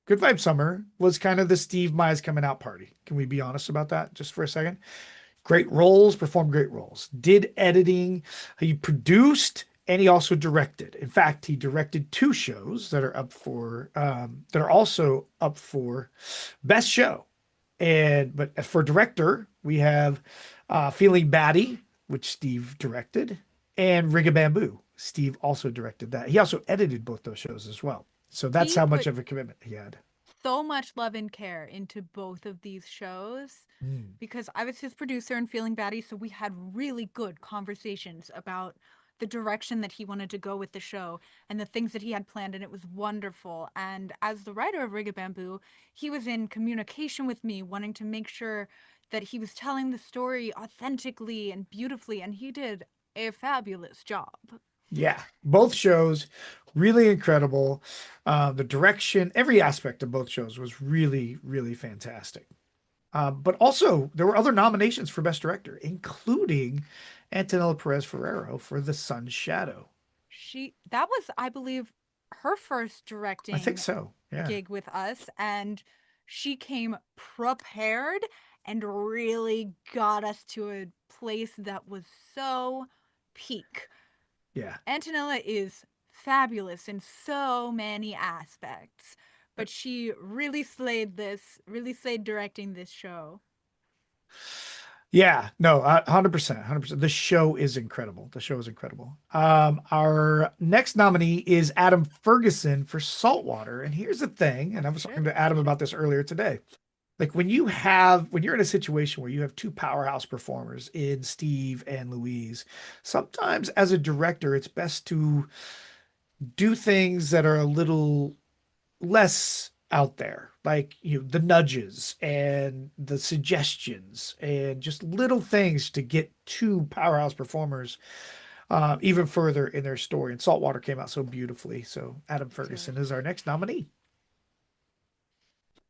[SPEAKER 1] Good Vibes Summer was kind of the Steve Mize coming out party. Can we be honest about that just for a second? Great roles, performed great roles, did editing, he produced, and he also directed. In fact, he directed two shows that are that are also up for best show. And but for director, we have Feeling Batty, which Steve directed, and Ring a Bamboo. Steve also directed that. He also edited both those shows as well. So that's
[SPEAKER 2] He
[SPEAKER 1] how much
[SPEAKER 2] put
[SPEAKER 1] of a commitment he had.
[SPEAKER 2] so much love and care into both of these shows
[SPEAKER 1] Mm.
[SPEAKER 2] because I was his producer in Feeling Batty, so we had really good conversations about the direction that he wanted to go with the show and the things that he had planned, and it was wonderful. And as the writer of Rig Bamboo, he was in communication with me, wanting to make sure that he was telling the story authentically and beautifully, and he did a fabulous job.
[SPEAKER 1] Yeah, both shows really incredible. The direction, every aspect of both shows was really, really fantastic. But also, there were other nominations for Best Director, including Antonella Perez Ferrero for The Sun's Shadow.
[SPEAKER 2] That was, I believe, her first
[SPEAKER 1] I think
[SPEAKER 2] directing
[SPEAKER 1] so. Yeah.
[SPEAKER 2] gig with us, and she came prepared and really got us to a place that was so peak.
[SPEAKER 1] Yeah.
[SPEAKER 2] Antonella is fabulous in so many aspects, but she really slayed directing this show.
[SPEAKER 1] Yeah, no, 100%, 100%. The show is incredible. The show is incredible. Our next nominee is Adam Ferguson for Saltwater. And here's the thing, and I
[SPEAKER 2] As he
[SPEAKER 1] was talking
[SPEAKER 2] should.
[SPEAKER 1] to
[SPEAKER 2] As he
[SPEAKER 1] Adam
[SPEAKER 2] should.
[SPEAKER 1] about this earlier today. Like when you're in a situation where you have two powerhouse performers in Steve and Louise, sometimes as a director, it's best to do things that are a little less out there, like the nudges and the suggestions and just little things to get two powerhouse performers even further in their story. And Saltwater came out so beautifully. So Adam
[SPEAKER 2] It
[SPEAKER 1] Ferguson
[SPEAKER 2] did.
[SPEAKER 1] is our next nominee.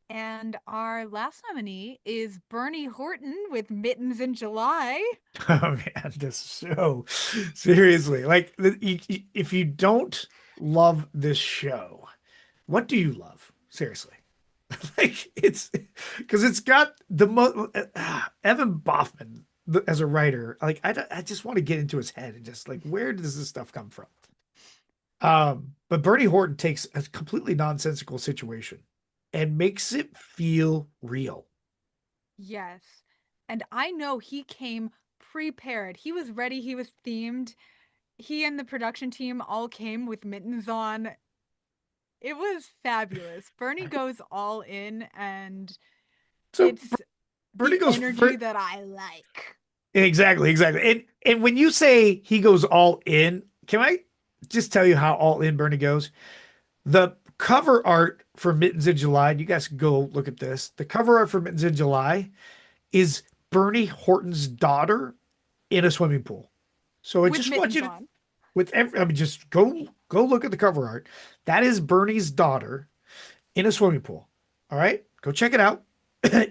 [SPEAKER 2] And our last nominee is Bernie Horton with Mittens in July.
[SPEAKER 1] Oh man, this show, seriously, like if you don't love this show, what do you love? Seriously. Like it's because it's got the Evan Boffman as a writer. Like I just want to get into his head and just like where does this stuff come from? But Bernie Horton takes a completely nonsensical situation and makes it feel real.
[SPEAKER 2] Yes. And I know he came prepared. He was ready. He was themed. He and the production team all came with mittens on. It was fabulous. Bernie goes all in, and
[SPEAKER 1] So
[SPEAKER 2] it's
[SPEAKER 1] Bernie
[SPEAKER 2] the
[SPEAKER 1] goes
[SPEAKER 2] energy
[SPEAKER 1] for
[SPEAKER 2] that I like.
[SPEAKER 1] exactly, exactly. And when you say he goes all in, can I just tell you how all in Bernie goes? The cover art for Mittens in July, you guys can go look at this. The cover art for Mittens in July is Bernie Horton's daughter in a swimming pool. So I
[SPEAKER 2] With
[SPEAKER 1] just want
[SPEAKER 2] mittens
[SPEAKER 1] you to,
[SPEAKER 2] on.
[SPEAKER 1] with every, I mean, just go look at the cover art. That is Bernie's daughter in a swimming pool. All right, go check it out.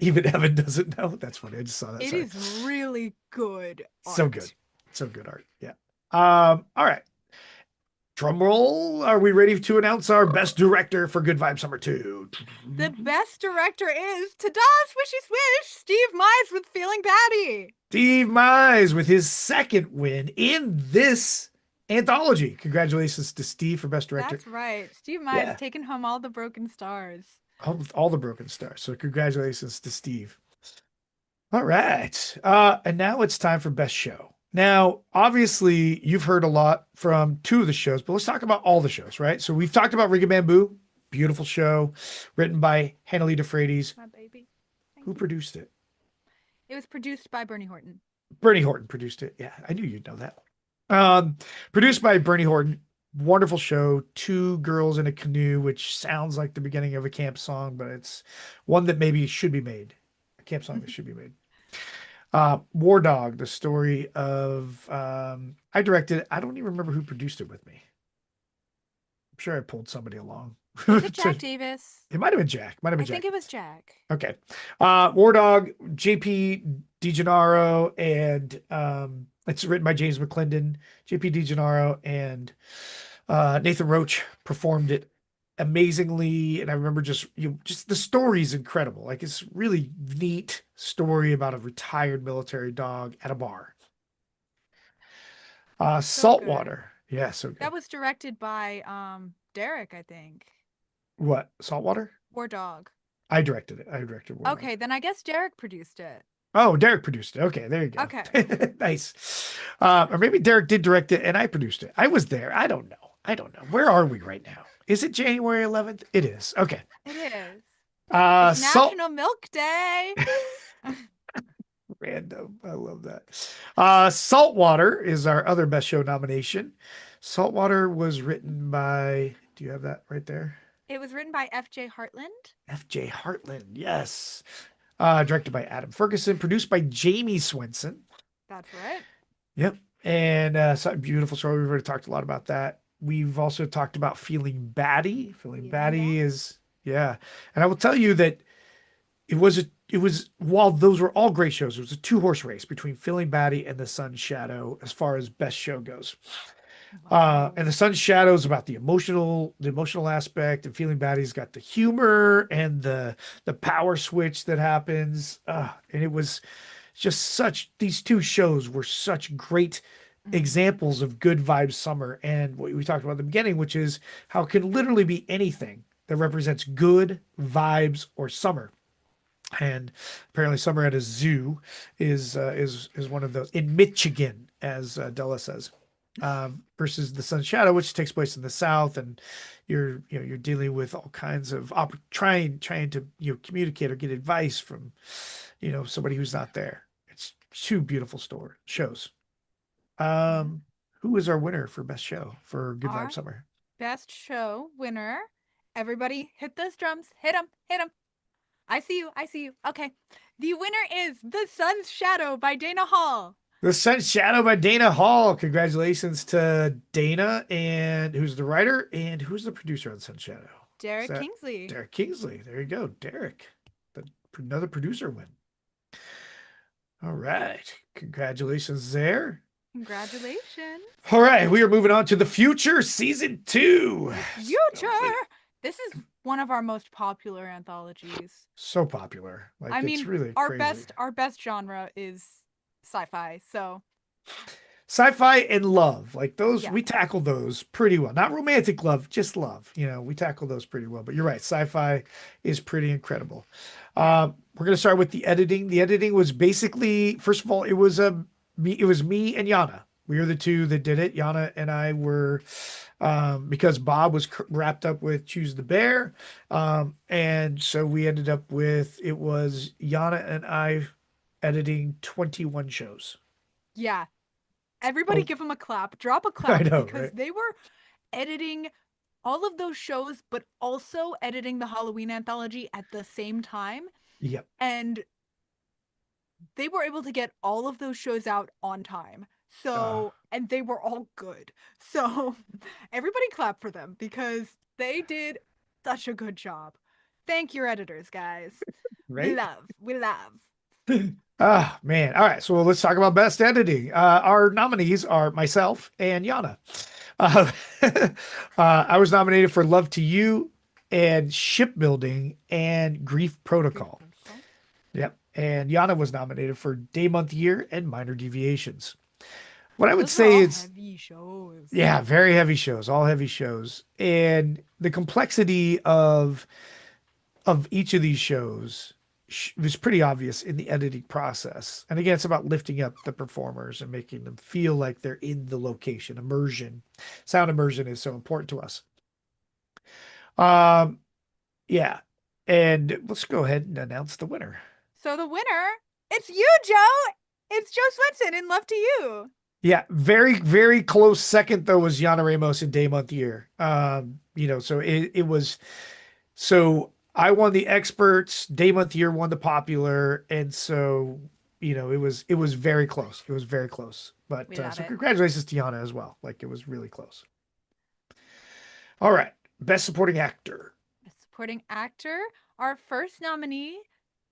[SPEAKER 1] Even Evan doesn't know. That's funny. I just saw that.
[SPEAKER 2] It
[SPEAKER 1] Sorry.
[SPEAKER 2] is really good
[SPEAKER 1] So good.
[SPEAKER 2] art.
[SPEAKER 1] So good art. Yeah. All right. Drum roll. Are we ready to announce our best director for Good Vibes Summer 2?
[SPEAKER 2] The best director is Ta-da! Swishy Swish! Steve Mize with Feeling Batty.
[SPEAKER 1] Steve Mize with his second win in this anthology. Congratulations to Steve for best director.
[SPEAKER 2] That's right. Steve Mize
[SPEAKER 1] Yeah.
[SPEAKER 2] taking home all the broken stars.
[SPEAKER 1] All the broken stars. So congratulations to Steve. All right. And now it's time for best show. Now, obviously, you've heard a lot from two of the shows, but let's talk about all the shows, right? So we've talked about Rig and Bamboo, beautiful show, written by Hannah DeFreitas.
[SPEAKER 2] My baby.
[SPEAKER 1] Who
[SPEAKER 2] Thank you.
[SPEAKER 1] produced it?
[SPEAKER 2] It was produced by Bernie Horton.
[SPEAKER 1] Bernie Horton produced it. Yeah, I knew you'd know that. Um, Produced by Bernie Horton. Wonderful show. Two girls in a canoe, which sounds like the beginning of a camp song, but it's one that maybe should be made. A camp song that should be made. War Dog, the story of I directed. I don't even remember who produced it with me. I'm sure I pulled somebody along.
[SPEAKER 2] Was it
[SPEAKER 1] to,
[SPEAKER 2] Jack Davis?
[SPEAKER 1] it might have been Jack. Might have been
[SPEAKER 2] I
[SPEAKER 1] Jack.
[SPEAKER 2] think it was Jack.
[SPEAKER 1] Okay. War Dog, JP DiGennaro, and it's written by James McClendon. JP DiGennaro and Nathan Roach performed it amazingly. And I remember just the story is incredible. Like it's really neat story about a retired military dog at a bar.
[SPEAKER 2] So good.
[SPEAKER 1] Saltwater. Yeah, so good.
[SPEAKER 2] That was directed by Derek, I think.
[SPEAKER 1] What? Saltwater?
[SPEAKER 2] War Dog.
[SPEAKER 1] I directed it. I directed War Dog.
[SPEAKER 2] Okay, then I guess Derek produced it.
[SPEAKER 1] Oh, Derek produced it. Okay, there you go.
[SPEAKER 2] Okay.
[SPEAKER 1] Nice. Or maybe Derek did direct it and I produced it. I was there. I don't know. I don't know. Where are we right now? Is it January 11th? It is. Okay.
[SPEAKER 2] It is.
[SPEAKER 1] Uh,
[SPEAKER 2] It's
[SPEAKER 1] Salt
[SPEAKER 2] National Milk Day.
[SPEAKER 1] Random. I love that. Saltwater is our other best show nomination. Saltwater was written by, do you have that right there?
[SPEAKER 2] It was written by F.J. Hartland.
[SPEAKER 1] F.J. Hartland. Yes. Directed by Adam Ferguson, produced by Jamie Swenson.
[SPEAKER 2] That's right.
[SPEAKER 1] Yep. And so beautiful story. We've already talked a lot about that. We've also talked about Feeling Batty. Feeling
[SPEAKER 2] Feeling
[SPEAKER 1] Batty
[SPEAKER 2] bad.
[SPEAKER 1] is, yeah. And I will tell you that it was while those were all great shows, it was a two-horse race between Feeling Batty and The Sun's Shadow as far as best show goes. And
[SPEAKER 2] Wow.
[SPEAKER 1] The Sun's Shadow is about the emotional aspect, and Feeling Batty's got the humor and the power switch that happens. And it was just such these two shows were such great
[SPEAKER 2] Mm.
[SPEAKER 1] examples of good vibes summer and what we talked about at the beginning, which is how it can literally be anything that represents good vibes or summer. And apparently, summer at a zoo is one of those in Michigan, as Della says, versus the Sun Shadow, which takes place in the South, and you're dealing with all kinds of trying to communicate or get advice from somebody who's not there. It's two beautiful shows.
[SPEAKER 2] Yeah.
[SPEAKER 1] Um, who is our winner for best show for Good Vibe
[SPEAKER 2] Our
[SPEAKER 1] Summer?
[SPEAKER 2] best show winner. Everybody hit those drums. Hit them. Hit them. I see you. I see you. Okay. The winner is The Sun's Shadow by Dana Hall.
[SPEAKER 1] The Sun Shadow by Dana Hall. Congratulations to Dana, and who's the writer and who's the producer on Sun Shadow? Is
[SPEAKER 2] Derek
[SPEAKER 1] that
[SPEAKER 2] Kingsley.
[SPEAKER 1] Derek Kingsley? There you go, Derek. Another producer win. All right. Congratulations there.
[SPEAKER 2] Congratulations.
[SPEAKER 1] All right, we are moving on to the future season two.
[SPEAKER 2] The
[SPEAKER 1] Hopefully,
[SPEAKER 2] future. This is one of our most popular anthologies.
[SPEAKER 1] so popular.
[SPEAKER 2] I
[SPEAKER 1] Like it's
[SPEAKER 2] mean,
[SPEAKER 1] really
[SPEAKER 2] our
[SPEAKER 1] crazy.
[SPEAKER 2] best genre is sci-fi. So,
[SPEAKER 1] Sci-fi and love, like those,
[SPEAKER 2] yeah.
[SPEAKER 1] we tackle those pretty well. Not romantic love, just love. We tackle those pretty well. But you're right, sci-fi is pretty incredible.
[SPEAKER 2] Yeah.
[SPEAKER 1] We're gonna start with the editing. The editing was basically, first of all, it was me and Yana. We were the two that did it. Yana and I were, because Bob was wrapped up with Choose the Bear, and so we ended up with it was Yana and I editing 21 shows.
[SPEAKER 2] Yeah. Everybody
[SPEAKER 1] Oh,
[SPEAKER 2] give them a clap. Drop a
[SPEAKER 1] I
[SPEAKER 2] clap
[SPEAKER 1] know,
[SPEAKER 2] because
[SPEAKER 1] right?
[SPEAKER 2] they were editing all of those shows, but also editing the Halloween anthology at the same time.
[SPEAKER 1] Yep.
[SPEAKER 2] And they were able to get all of those shows out on time.
[SPEAKER 1] Uh,
[SPEAKER 2] So, and they were all good. So, everybody clap for them because they did such a good job. Thank your editors, guys. We
[SPEAKER 1] right?
[SPEAKER 2] love, we love.
[SPEAKER 1] Ah, man. All right. So let's talk about best editing. Our nominees are myself and Yana. Uh, I was nominated for Love to You and Shipbuilding and Grief
[SPEAKER 2] Grief
[SPEAKER 1] Protocol.
[SPEAKER 2] Protocol.
[SPEAKER 1] Yep. And Yana was nominated for Day, Month, Year and Minor Deviations. What I would
[SPEAKER 2] Those were
[SPEAKER 1] say
[SPEAKER 2] all
[SPEAKER 1] is,
[SPEAKER 2] heavy shows.
[SPEAKER 1] yeah, very heavy shows, all heavy shows. And the complexity of each of these shows was pretty obvious in the editing process. And again, it's about lifting up the performers and making them feel like they're in the location. Immersion, sound immersion is so important to us. Um, yeah. And let's go ahead and announce the winner.
[SPEAKER 2] So the winner, it's you, Joe. It's Joe Swenson in Love to You.
[SPEAKER 1] Yeah, very, very close second though was Yana Ramos in Day Month Year. So it was so I won the experts, Day Month Year won the popular, and so it was very close. It was very close.
[SPEAKER 2] We
[SPEAKER 1] But
[SPEAKER 2] love
[SPEAKER 1] so
[SPEAKER 2] it.
[SPEAKER 1] congratulations to Yana as well. Like it was really close. All right, best supporting actor.
[SPEAKER 2] Best supporting actor, our first nominee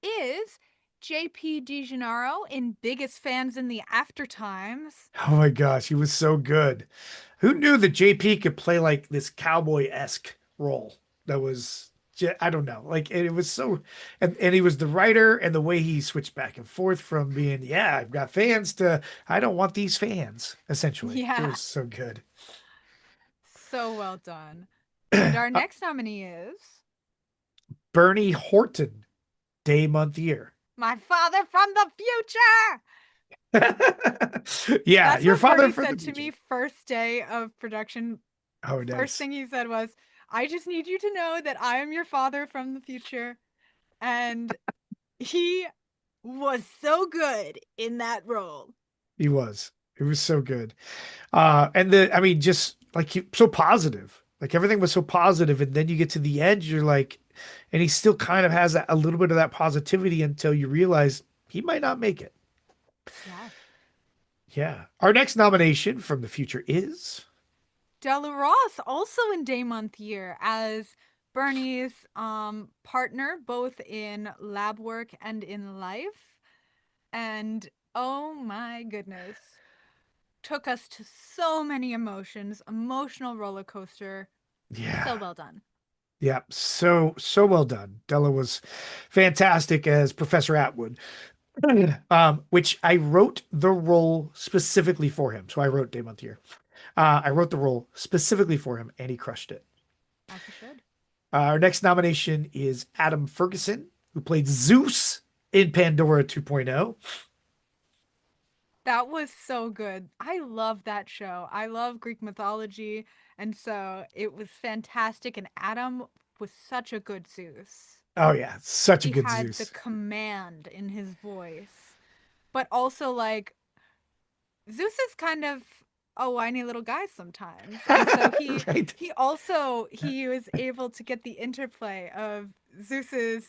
[SPEAKER 2] is JP DiGennaro in Biggest Fans in the After Times.
[SPEAKER 1] Oh my gosh, he was so good. Who knew that JP could play like this cowboy-esque role? That was I don't know. Like it was so and he was the writer and the way he switched back and forth from being, yeah, I've got fans to I don't want these fans, essentially. It
[SPEAKER 2] Yeah,
[SPEAKER 1] was so good.
[SPEAKER 2] so well done. And our next nominee is
[SPEAKER 1] Bernie Horton, Day, Month, Year.
[SPEAKER 2] my father from the future.
[SPEAKER 1] Yeah,
[SPEAKER 2] That's
[SPEAKER 1] your
[SPEAKER 2] what
[SPEAKER 1] father
[SPEAKER 2] Bernie
[SPEAKER 1] from the
[SPEAKER 2] said to
[SPEAKER 1] future.
[SPEAKER 2] me first day of production.
[SPEAKER 1] Oh,
[SPEAKER 2] First
[SPEAKER 1] nice.
[SPEAKER 2] thing he said was, I just need you to know that I am your father from the future. And he was so good in that role.
[SPEAKER 1] He was. It was so good. And I mean, just like so positive. Like everything was so positive, and then you get to the end, you're like, and he still kind of has that a little bit of that positivity until you realize he might not make it.
[SPEAKER 2] Yeah.
[SPEAKER 1] Yeah. Our next nomination from the future is.
[SPEAKER 2] Della Ross also in Day Month Year as Bernie's partner both in lab work and in life. And oh my goodness, took us to so many emotions, emotional roller coaster.
[SPEAKER 1] Yeah.
[SPEAKER 2] So well done.
[SPEAKER 1] Yeah. So well done. Della was fantastic as Professor Atwood. Which I wrote the role specifically for him. So I wrote Day Month Year. I wrote the role specifically for him, and he crushed it.
[SPEAKER 2] As he should.
[SPEAKER 1] Our next nomination is Adam Ferguson, who played Zeus in Pandora 2.0.
[SPEAKER 2] That was so good. I love that show. I love Greek mythology, and so it was fantastic. And Adam was such a good Zeus.
[SPEAKER 1] Oh yeah, such a
[SPEAKER 2] He
[SPEAKER 1] good
[SPEAKER 2] had the
[SPEAKER 1] Zeus.
[SPEAKER 2] command in his voice, but also like Zeus is kind of a whiny little guy sometimes. And so
[SPEAKER 1] Right?
[SPEAKER 2] he was able to get the interplay of Zeus's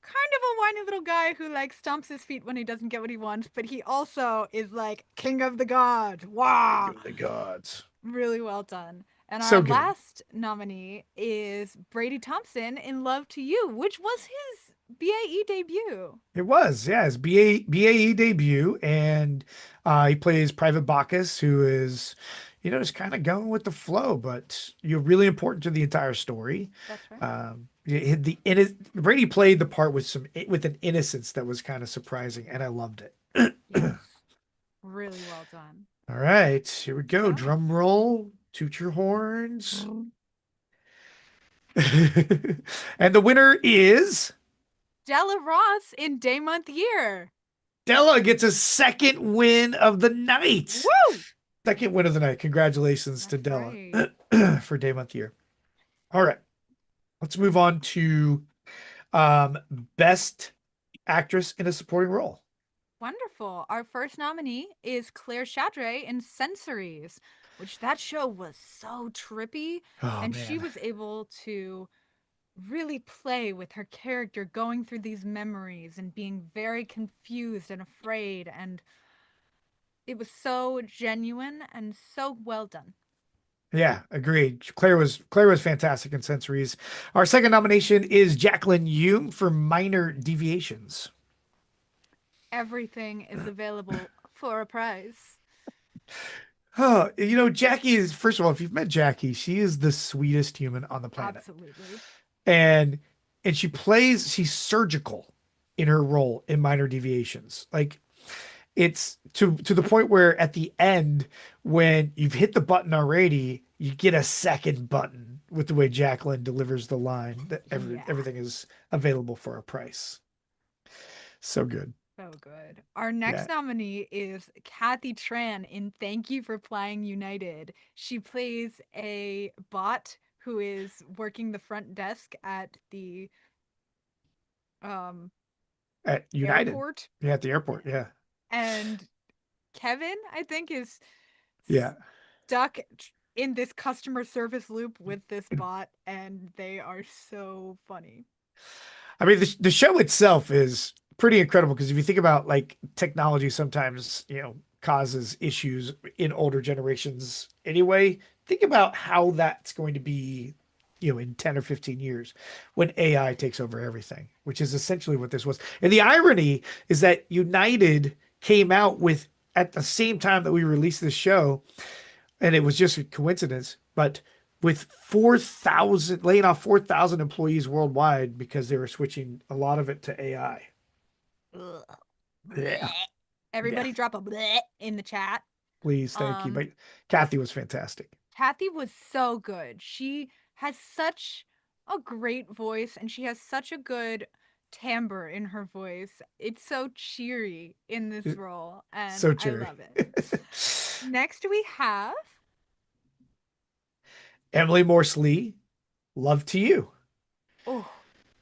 [SPEAKER 2] kind of a whiny little guy who like stomps his feet when he doesn't get what he wants, but he also is like king of the gods.
[SPEAKER 1] King
[SPEAKER 2] Wow.
[SPEAKER 1] of the gods.
[SPEAKER 2] Really well done. And our
[SPEAKER 1] So good.
[SPEAKER 2] last nominee is Brady Thompson in Love to You, which was his BAE debut.
[SPEAKER 1] It was, yeah, his BAE debut, and he plays Private Bacchus, who is, just kind of going with the flow, but you're really important to the entire story.
[SPEAKER 2] That's right.
[SPEAKER 1] Brady played the part with an innocence that was kind of surprising, and I loved it.
[SPEAKER 2] Yes. Really well done.
[SPEAKER 1] All right, here we go.
[SPEAKER 2] So,
[SPEAKER 1] Drum roll, toot your horns. And the winner is
[SPEAKER 2] Della Ross in Day Month Year.
[SPEAKER 1] Della gets a second win of the night.
[SPEAKER 2] Woo!
[SPEAKER 1] Second win of the night. Congratulations to
[SPEAKER 2] That's
[SPEAKER 1] Della
[SPEAKER 2] right.
[SPEAKER 1] for Day Month Year. All right, let's move on to um, Best Actress in a Supporting Role.
[SPEAKER 2] Wonderful. Our first nominee is Claire Chadre in Sensories, which that show was so trippy,
[SPEAKER 1] Oh
[SPEAKER 2] and she
[SPEAKER 1] man.
[SPEAKER 2] was able to really play with her character going through these memories and being very confused and afraid, and it was so genuine and so well done.
[SPEAKER 1] Yeah, agreed. Claire was fantastic in Sensories. Our second nomination is Jacqueline Hume for Minor Deviations.
[SPEAKER 2] Everything is available for a price.
[SPEAKER 1] Oh, Jackie is, first of all, if you've met Jackie, she is the sweetest human on the planet.
[SPEAKER 2] Absolutely.
[SPEAKER 1] And she's surgical in her role in Minor Deviations. Like it's to the point where at the end, when you've hit the button already, you get a second button with the way Jacqueline delivers the line that
[SPEAKER 2] Yeah.
[SPEAKER 1] everything is available for a price. So good.
[SPEAKER 2] So good. Our
[SPEAKER 1] Yeah.
[SPEAKER 2] next nominee is Kathy Tran in Thank You for Flying United. She plays a bot who is working the front desk at the um,
[SPEAKER 1] At United.
[SPEAKER 2] airport.
[SPEAKER 1] Yeah, at the airport. Yeah.
[SPEAKER 2] And Kevin, I think, is
[SPEAKER 1] Yeah.
[SPEAKER 2] stuck in this customer service loop with this bot, and they are so funny.
[SPEAKER 1] I mean, the show itself is pretty incredible because if you think about like technology, sometimes, causes issues in older generations anyway. Think about how that's going to be, in 10 or 15 years when AI takes over everything, which is essentially what this was. And the irony is that United came out with at the same time that we released this show, and it was just a coincidence, but with 4,000 laying off 4,000 employees worldwide because they were switching a lot of it to AI.
[SPEAKER 2] Ugh.
[SPEAKER 1] Yeah.
[SPEAKER 2] Blech.
[SPEAKER 1] Yeah.
[SPEAKER 2] Everybody drop a bleh in the chat.
[SPEAKER 1] Please, thank you.
[SPEAKER 2] Um,
[SPEAKER 1] But Kathy was fantastic.
[SPEAKER 2] Kathy was so good. She has such a great voice and she has such a good timbre in her voice. It's so cheery in this role and
[SPEAKER 1] So
[SPEAKER 2] I
[SPEAKER 1] cheery.
[SPEAKER 2] love it. Next we have
[SPEAKER 1] Emily Morse Lee Love to You.
[SPEAKER 2] Oh,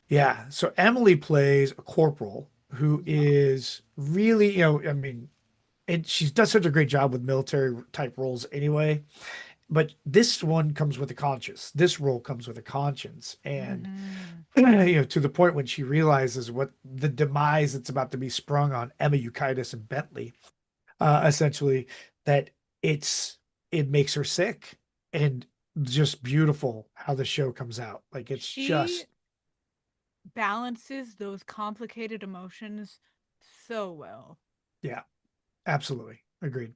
[SPEAKER 1] Yeah. So Emily plays a corporal who
[SPEAKER 2] yeah.
[SPEAKER 1] is really, I mean, and she does such a great job with military type roles anyway. But this one comes with a conscience. This role comes with a conscience. And,
[SPEAKER 2] Mm-hmm.
[SPEAKER 1] to the point when she realizes what the demise that's about to be sprung on Emma Euclides and Bentley, essentially, that it's, it makes her sick and just beautiful how the show comes out. Like it's
[SPEAKER 2] She
[SPEAKER 1] just,
[SPEAKER 2] balances those complicated emotions so well.
[SPEAKER 1] yeah, absolutely. Agreed.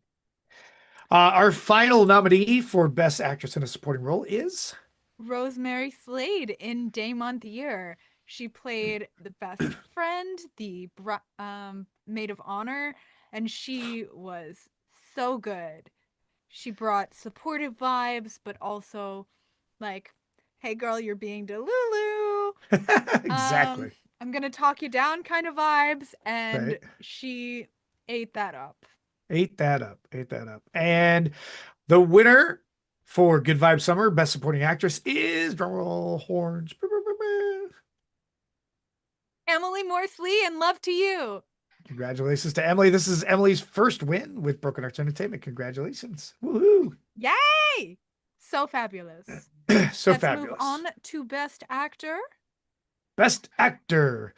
[SPEAKER 1] Our final nominee for Best Actress in a Supporting Role is
[SPEAKER 2] Rosemary Slade in Dame on the Year. She played the best friend, the maid of honor, and she was so good. She brought supportive vibes, but also like, "Hey girl, you're being delulu. Um,
[SPEAKER 1] exactly
[SPEAKER 2] I'm gonna talk you down" kind of vibes, and
[SPEAKER 1] right.
[SPEAKER 2] she ate that up.
[SPEAKER 1] Ate that up. Ate that up. And the winner for Good Vibe Summer, Best Supporting Actress, is drumroll horns.
[SPEAKER 2] Emily Morsley and Love to You.
[SPEAKER 1] Congratulations to Emily. This is Emily's first win with Broken Arts Entertainment. Congratulations. Woohoo.
[SPEAKER 2] Yay! So fabulous.
[SPEAKER 1] So
[SPEAKER 2] Let's move
[SPEAKER 1] fabulous.
[SPEAKER 2] on to Best Actor.
[SPEAKER 1] Best Actor.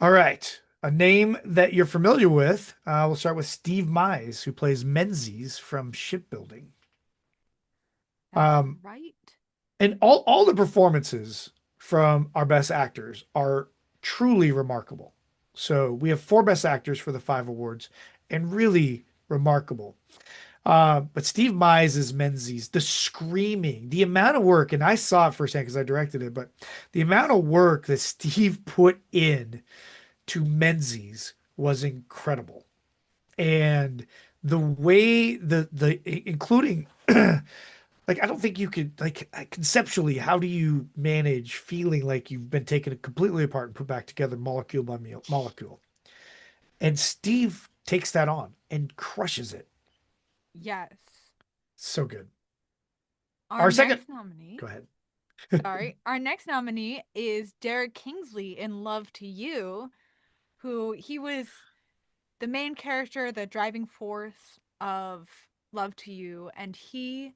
[SPEAKER 1] All right. A name that you're familiar with. We'll start with Steve Mize, who plays Menzies from Shipbuilding.
[SPEAKER 2] That's
[SPEAKER 1] Um,
[SPEAKER 2] right.
[SPEAKER 1] and all the performances from our best actors are truly remarkable. So we have four best actors for the five awards, and really remarkable. But Steve Mize is Menzies, the screaming, the amount of work, and I saw it firsthand because I directed it, but the amount of work that Steve put in to Menzies was incredible. And the way the including like I don't think you could like conceptually how do you manage feeling like you've been taken completely apart and put back together molecule by molecule. And Steve takes that on and crushes it.
[SPEAKER 2] Yes.
[SPEAKER 1] So good.
[SPEAKER 2] Our
[SPEAKER 1] Our second,
[SPEAKER 2] next nominee,
[SPEAKER 1] go ahead.
[SPEAKER 2] our next nominee is Derek Kingsley in Love to You, who he was the main character, the driving force of Love to You, and he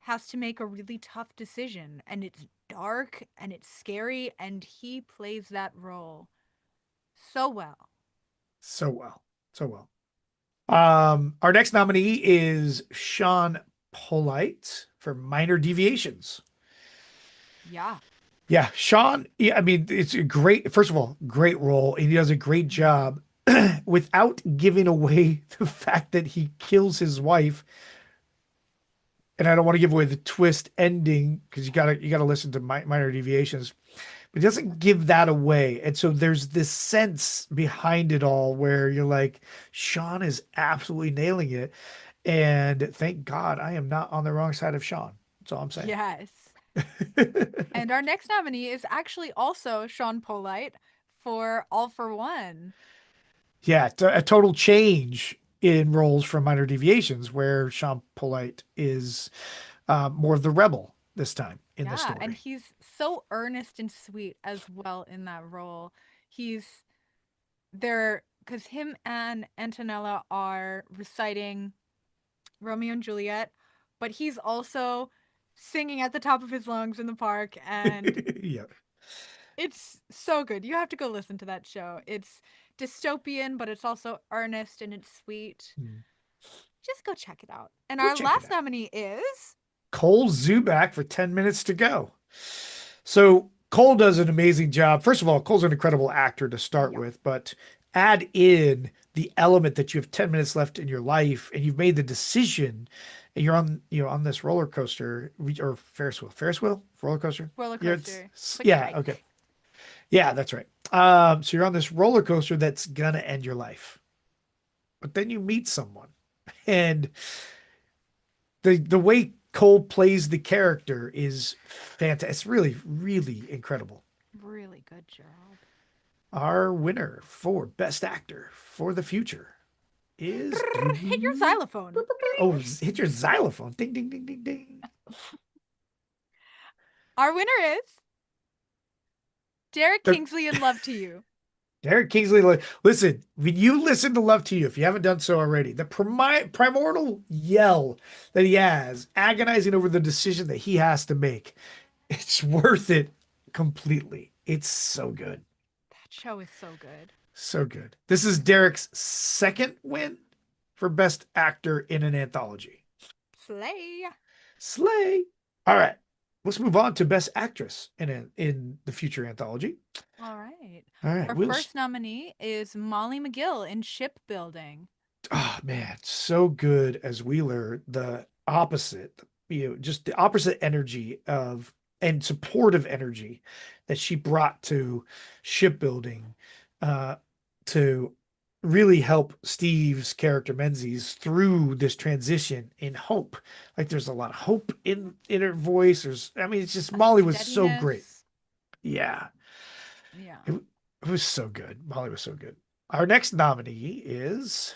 [SPEAKER 2] has to make a really tough decision, and it's dark and it's scary, and he plays that role so well.
[SPEAKER 1] So well. So well. Our next nominee is Sean Polite for Minor Deviations.
[SPEAKER 2] Yeah.
[SPEAKER 1] Yeah, Sean, yeah, I mean, it's a great, first of all, great role, and he does a great
[SPEAKER 2] Mm-hmm.
[SPEAKER 1] job without giving away the fact that he kills his wife. And I don't want to give away the twist ending because you gotta listen to Minor Deviations, but he doesn't give that away. And so there's this sense behind it all where you're like, Sean is absolutely nailing it. And thank God I am not on the wrong side of Sean. That's all I'm saying.
[SPEAKER 2] Yes. And our next nominee is actually also Sean Polite for All for One.
[SPEAKER 1] Yeah, a total change in roles from Minor Deviations, where Sean Polite is more of the rebel this time in the
[SPEAKER 2] Yeah, and
[SPEAKER 1] story.
[SPEAKER 2] he's so earnest and sweet as well in that role. He's there because him and Antonella are reciting Romeo and Juliet, but he's also singing at the top of his lungs in the park, and
[SPEAKER 1] Yeah.
[SPEAKER 2] it's so good. You have to go listen to that show. It's dystopian, but it's also earnest and it's sweet.
[SPEAKER 1] Hmm.
[SPEAKER 2] Just go check it out. And
[SPEAKER 1] Go
[SPEAKER 2] our
[SPEAKER 1] check it
[SPEAKER 2] last
[SPEAKER 1] out.
[SPEAKER 2] nominee is
[SPEAKER 1] Cole Zuback for 10 minutes to go. So Cole does an amazing job. First of all, Cole's an incredible actor to start
[SPEAKER 2] yeah,
[SPEAKER 1] with, but add in the element that you have 10 minutes left in your life and you've made the decision and you're on this roller coaster or Ferris wheel, roller coaster.
[SPEAKER 2] roller
[SPEAKER 1] Yeah,
[SPEAKER 2] coaster, quick
[SPEAKER 1] yeah, okay.
[SPEAKER 2] bike.
[SPEAKER 1] Yeah, that's right. So you're on this roller coaster that's gonna end your life. But then you meet someone and the way Cole plays the character is fantastic. It's really, really incredible.
[SPEAKER 2] Really good job.
[SPEAKER 1] Our winner for Best Actor for the future is
[SPEAKER 2] Hit your xylophone.
[SPEAKER 1] oh, hit your xylophone. Ding ding ding ding ding.
[SPEAKER 2] Our winner is Derek
[SPEAKER 1] The
[SPEAKER 2] Kingsley in Love to You.
[SPEAKER 1] Derek Kingsley, listen, when you listen to Love to You, if you haven't done so already, the primordial yell that he has, agonizing over the decision that he has to make, it's worth it completely. It's so good.
[SPEAKER 2] That show is so good.
[SPEAKER 1] So good. This is Derek's second win for Best Actor in an Anthology.
[SPEAKER 2] Slay.
[SPEAKER 1] Slay. All right. Let's move on to Best Actress in the future anthology.
[SPEAKER 2] All right.
[SPEAKER 1] All right.
[SPEAKER 2] Our first nominee is Molly McGill in Shipbuilding.
[SPEAKER 1] Oh man, so good as Wheeler, the opposite, just the opposite energy of and supportive energy that she brought to shipbuilding uh to really help Steve's character Menzies through this transition in hope. Like there's a lot of hope in her voice. I mean, it's just
[SPEAKER 2] A
[SPEAKER 1] Molly was so great.
[SPEAKER 2] steadiness.
[SPEAKER 1] Yeah.
[SPEAKER 2] Yeah.
[SPEAKER 1] It, it was so good. Molly was so good. Our next nominee is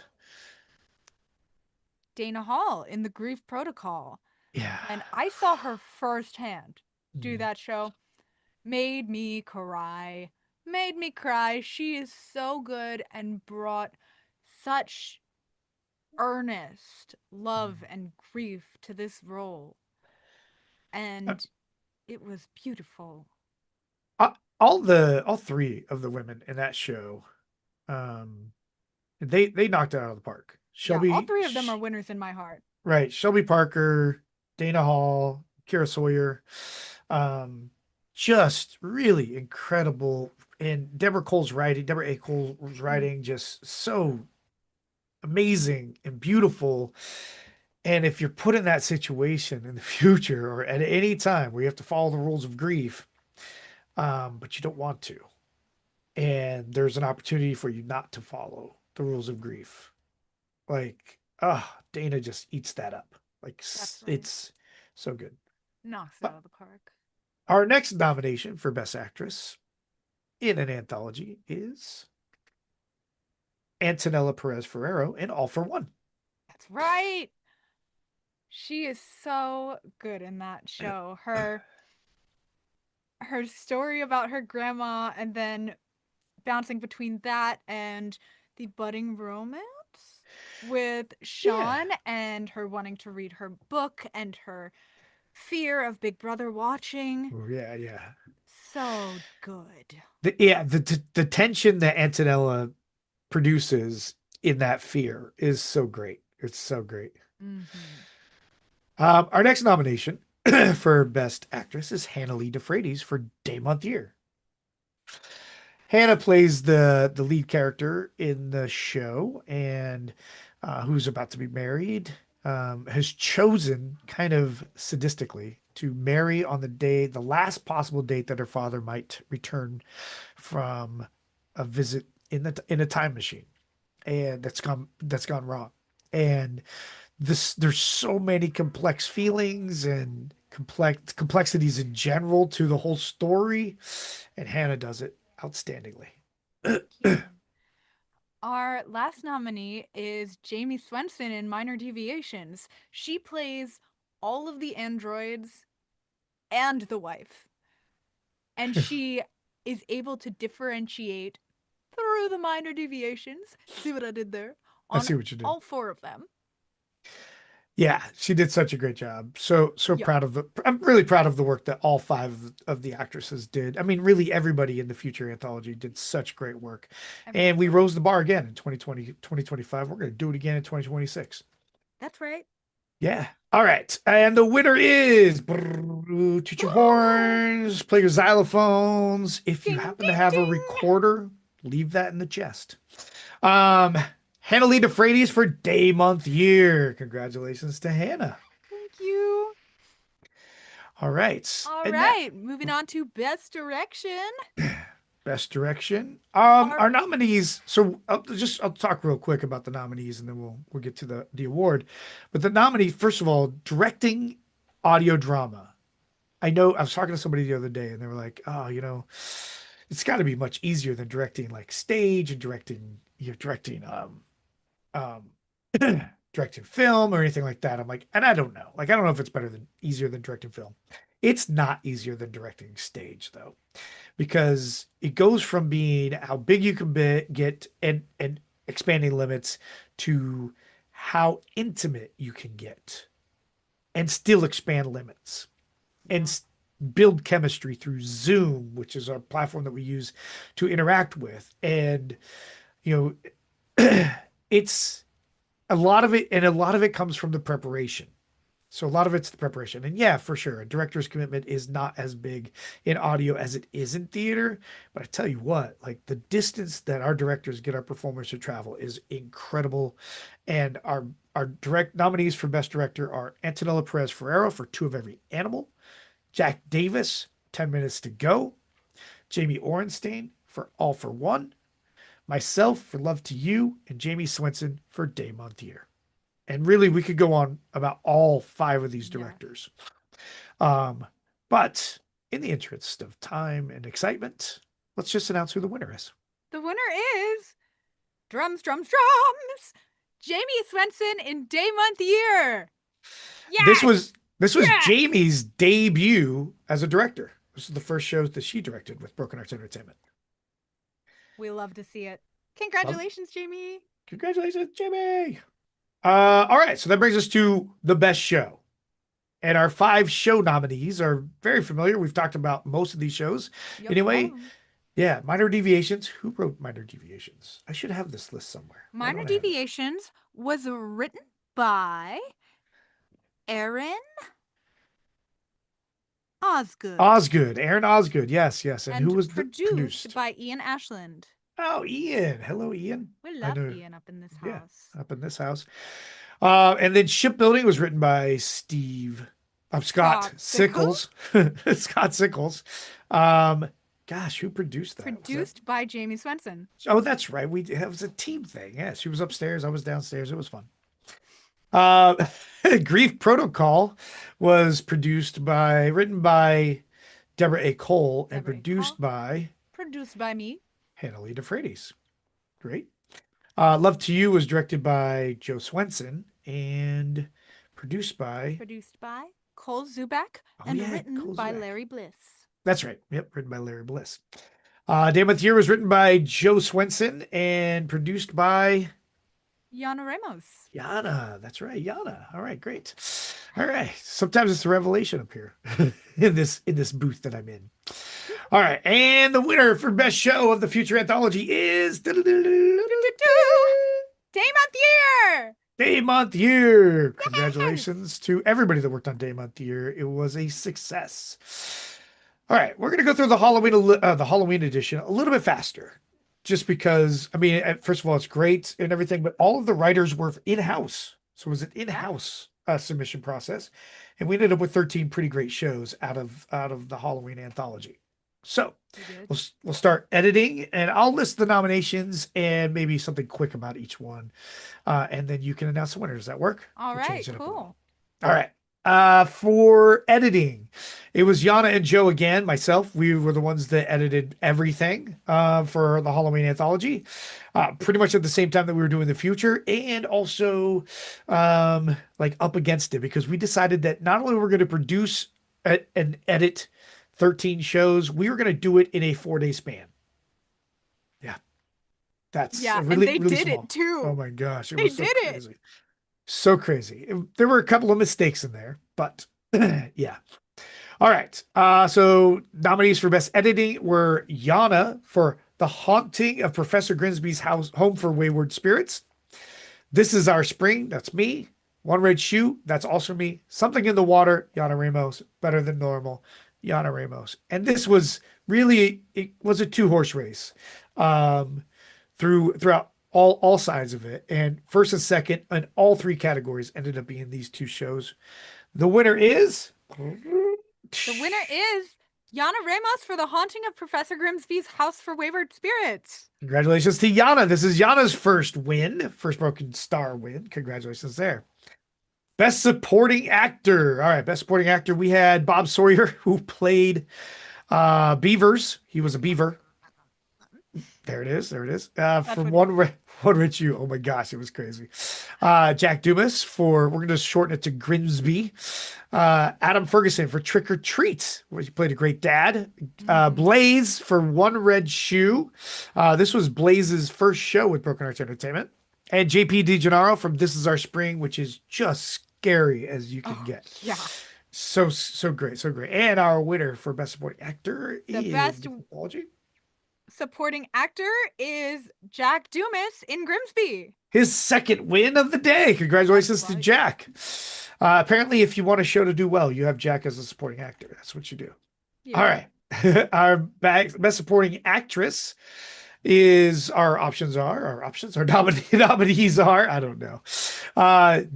[SPEAKER 2] Dana Hall in The Grief Protocol.
[SPEAKER 1] yeah.
[SPEAKER 2] When I saw her firsthand do
[SPEAKER 1] Mm.
[SPEAKER 2] that show, made me cry. Made me cry. She is so good and brought such earnest love and grief to this role.
[SPEAKER 1] Uh,
[SPEAKER 2] And it was beautiful.
[SPEAKER 1] all three of the women in that show, um, they knocked it out of the park.
[SPEAKER 2] Yeah, all three of them are winners in my heart.
[SPEAKER 1] Right, Shelby Parker, Dana Hall, Kira Sawyer, um, just really incredible. And Deborah A. Cole's
[SPEAKER 2] Mm,
[SPEAKER 1] writing, just so amazing and beautiful. And if you're put in that situation in the future or at any time where you have to follow the rules of grief, but you don't want to, and there's an opportunity for you not to follow the rules of grief. Like, Dana just eats that up. Like,
[SPEAKER 2] that's right.
[SPEAKER 1] it's so good.
[SPEAKER 2] Knocks it
[SPEAKER 1] Uh,
[SPEAKER 2] out of the park.
[SPEAKER 1] Our next nomination for Best Actress in an Anthology is Antonella Perez Ferrero in All for One.
[SPEAKER 2] That's right. She is so good in that show. Her story about her grandma and then bouncing between that and the budding romance with
[SPEAKER 1] Yeah.
[SPEAKER 2] Sean and her wanting to read her book and her fear of Big Brother watching.
[SPEAKER 1] Oh, yeah, yeah.
[SPEAKER 2] So good.
[SPEAKER 1] The tension that Antonella produces in that fear is so great. It's so great.
[SPEAKER 2] Mhm.
[SPEAKER 1] Our next nomination for Best Actress is Hannah Lee DeFreitas for Day Month Year. Hannah plays the lead character in the show, and who's about to be married, has chosen kind of sadistically to marry on the last possible date that her father might return from a visit in a time machine, and that's gone wrong. And there's so many complex feelings and complexities in general to the whole story, and Hannah does it outstandingly.
[SPEAKER 2] Thank you. Our last nominee is Jamie Swenson in Minor Deviations. She plays all of the androids and the wife, and she is able to differentiate through the minor deviations. See what I did there?
[SPEAKER 1] I
[SPEAKER 2] On
[SPEAKER 1] see what you did.
[SPEAKER 2] all four of them.
[SPEAKER 1] Yeah, she did such a great job. So
[SPEAKER 2] Yep,
[SPEAKER 1] proud of the. I'm really proud of the work that all five of the actresses did. I mean, really everybody in the Future Anthology did such great work, and
[SPEAKER 2] everyone
[SPEAKER 1] we
[SPEAKER 2] did.
[SPEAKER 1] rose the bar again in 2020, 2025. We're going to do it again in 2026.
[SPEAKER 2] That's right.
[SPEAKER 1] Yeah. All right. And the winner is toot your horns, play your xylophones. If you
[SPEAKER 2] Ding,
[SPEAKER 1] happen to
[SPEAKER 2] ding,
[SPEAKER 1] have a
[SPEAKER 2] ding.
[SPEAKER 1] recorder, leave that in the chest. Um, Hannah Lee DeFreitas for Day Month Year. Congratulations to Hannah.
[SPEAKER 2] Thank you.
[SPEAKER 1] All right.
[SPEAKER 2] All
[SPEAKER 1] And that
[SPEAKER 2] right, moving on to best direction.
[SPEAKER 1] best direction.
[SPEAKER 2] Our
[SPEAKER 1] Our nominees. So I'll talk real quick about the nominees and then we'll get to the award. But the nominee, first of all, directing audio drama. I know I was talking to somebody the other day and they were like, oh, it's got to be much easier than directing like stage and directing um directing film or anything like that. I'm like, and I don't know. Like I don't know if it's better than easier than directing film. It's not easier than directing stage though, because it goes from being how big you can get and expanding limits to how intimate you can get and still expand limits and
[SPEAKER 2] Yeah.
[SPEAKER 1] build chemistry through Zoom, which is our platform that we use to interact with. And, you know, it's a lot of it, and a lot of it comes from the preparation. So a lot of it's the preparation. And yeah, for sure, a director's commitment is not as big in audio as it is in theater. But I tell you what, like the distance that our directors get our performers to travel is incredible. And our direct nominees for best director are Antonella Perez Ferrero for Two of Every Animal, Jack Davis, 10 Minutes to Go, Jamie Orenstein for All for One, myself for Love to You, and Jamie Swenson for Day Month Year. And really, we could go on about all five of these
[SPEAKER 2] Yeah.
[SPEAKER 1] directors. Um, but in the interest of time and excitement, let's just announce who the winner is.
[SPEAKER 2] The winner is drums, drums, drums. Jamie Swenson in Day Month Year.
[SPEAKER 1] This
[SPEAKER 2] Yes.
[SPEAKER 1] was this was
[SPEAKER 2] Yes.
[SPEAKER 1] Jamie's debut as a director. This is the first show that she directed with Broken Arts Entertainment.
[SPEAKER 2] We love to see it.
[SPEAKER 1] Love,
[SPEAKER 2] Congratulations, Jamie.
[SPEAKER 1] congratulations, Jamie. All right, so that brings us to the best show. And our five show nominees are very familiar. We've talked about most of these shows.
[SPEAKER 2] Yep, all of
[SPEAKER 1] Anyway,
[SPEAKER 2] them.
[SPEAKER 1] yeah, Minor Deviations. Who wrote Minor Deviations? I should have this list somewhere. Why
[SPEAKER 2] Minor
[SPEAKER 1] don't I have it?
[SPEAKER 2] Deviations was written by Aaron Osgood
[SPEAKER 1] Osgood, Aaron Osgood. Yes, yes. And who
[SPEAKER 2] and
[SPEAKER 1] was the
[SPEAKER 2] produced
[SPEAKER 1] produced?
[SPEAKER 2] by Ian Ashland.
[SPEAKER 1] Oh, Ian. Hello, Ian.
[SPEAKER 2] We
[SPEAKER 1] I
[SPEAKER 2] love
[SPEAKER 1] know.
[SPEAKER 2] Ian up in this
[SPEAKER 1] Yeah,
[SPEAKER 2] house.
[SPEAKER 1] up in this house. And then Shipbuilding was written by Steve. I'm Scott
[SPEAKER 2] Scott Sickles,
[SPEAKER 1] Sickles. Scott Sickles. Um, gosh, who produced that? Was that?
[SPEAKER 2] produced by Jamie Swenson.
[SPEAKER 1] Oh, that's right. It was a team thing. Yeah, she was upstairs. I was downstairs. It was fun. Uh, Grief Protocol was written by Deborah A. Cole and
[SPEAKER 2] Deborah A.
[SPEAKER 1] produced
[SPEAKER 2] Call,
[SPEAKER 1] by
[SPEAKER 2] produced by me.
[SPEAKER 1] Hannah Lee DeFreitas. Great. Love to You was directed by Joe Swenson and produced by,
[SPEAKER 2] Produced by Cole Zubak
[SPEAKER 1] oh
[SPEAKER 2] and
[SPEAKER 1] yeah,
[SPEAKER 2] written
[SPEAKER 1] Cole
[SPEAKER 2] by
[SPEAKER 1] Zubak.
[SPEAKER 2] Larry Bliss.
[SPEAKER 1] That's right. Yep, written by Larry Bliss. Day of Year was written by Joe Swenson and produced by
[SPEAKER 2] Yana Ramos.
[SPEAKER 1] Yana. That's right, Yana. All right, great. All right. Sometimes it's a revelation up here in this booth that I'm in. All right, and the winner for best show of the future anthology is
[SPEAKER 2] Day Month Year!
[SPEAKER 1] Day Month Year.
[SPEAKER 2] Yes!
[SPEAKER 1] Congratulations to everybody that worked on Day Month Year. It was a success. All right, we're gonna go through the Halloween edition a little bit faster, just because I mean, first of all, it's great and everything, but all of the writers were in-house, so it was an
[SPEAKER 2] Yeah,
[SPEAKER 1] in-house submission process, and we ended up with 13 pretty great shows out of the Halloween anthology. So
[SPEAKER 2] we did.
[SPEAKER 1] we'll start editing, and I'll list the nominations and maybe something quick about each one, and then you can announce the winner. Does that work?
[SPEAKER 2] All
[SPEAKER 1] We'll
[SPEAKER 2] right,
[SPEAKER 1] change it up a little.
[SPEAKER 2] cool.
[SPEAKER 1] All right. For editing, it was Yana and Joe again. Myself, we were the ones that edited everything for the Halloween anthology, pretty much at the same time that we were doing the future, and also like up against it because we decided that not only we're going to produce and edit 13 shows, we were going to do it in a 4-day span. Yeah, that's
[SPEAKER 2] Yeah, and
[SPEAKER 1] really
[SPEAKER 2] they
[SPEAKER 1] really
[SPEAKER 2] did
[SPEAKER 1] small.
[SPEAKER 2] it too.
[SPEAKER 1] Oh my gosh, it
[SPEAKER 2] They
[SPEAKER 1] was so
[SPEAKER 2] did it.
[SPEAKER 1] crazy. So crazy. There were a couple of mistakes in there, but yeah. All right. So nominees for best editing were Yana for The Haunting of Professor Grimsby's House Home for Wayward Spirits. This Is Our Spring, that's me. One Red Shoe, that's also me. Something in the Water, Yana Ramos. Better Than Normal, Yana Ramos. And this was really, it was a two-horse race. Um, throughout all sides of it. And first and second in all three categories ended up being these two shows. The winner is
[SPEAKER 2] The winner is Yana Ramos for The Haunting of Professor Grimsby's House for Wayward Spirits.
[SPEAKER 1] congratulations to Yana. This is Yana's first win, first Broken Star win. Congratulations there. Best supporting actor. All right, best supporting actor. We had Bob Sawyer, who played Beavers. He was a beaver. There it is. There it is.
[SPEAKER 2] That's
[SPEAKER 1] From
[SPEAKER 2] what he is.
[SPEAKER 1] One Rich You. Oh my gosh, it was crazy. Jack Dumas for, we're going to shorten it to Grimsby. Adam Ferguson for Trick or Treat, where he played a great dad.
[SPEAKER 2] Mm-hmm.
[SPEAKER 1] Blaze for One Red Shoe. This was Blaze's first show with Broken Arts Entertainment. And JP DiGennaro from This Is Our Spring, which is just scary as you can
[SPEAKER 2] Oh,
[SPEAKER 1] get.
[SPEAKER 2] yeah.
[SPEAKER 1] So great, so great. And our winner for Best Supporting Actor
[SPEAKER 2] The
[SPEAKER 1] in
[SPEAKER 2] best
[SPEAKER 1] Mythology.
[SPEAKER 2] supporting actor is Jack Dumas in Grimsby.
[SPEAKER 1] His second win of the day.
[SPEAKER 2] That's
[SPEAKER 1] Congratulations to
[SPEAKER 2] right.
[SPEAKER 1] Jack. Apparently, if you want a show to do well, you have Jack as a supporting actor. That's what you do. All
[SPEAKER 2] Yeah.
[SPEAKER 1] right. Our best supporting actress is our nominees are, I don't know.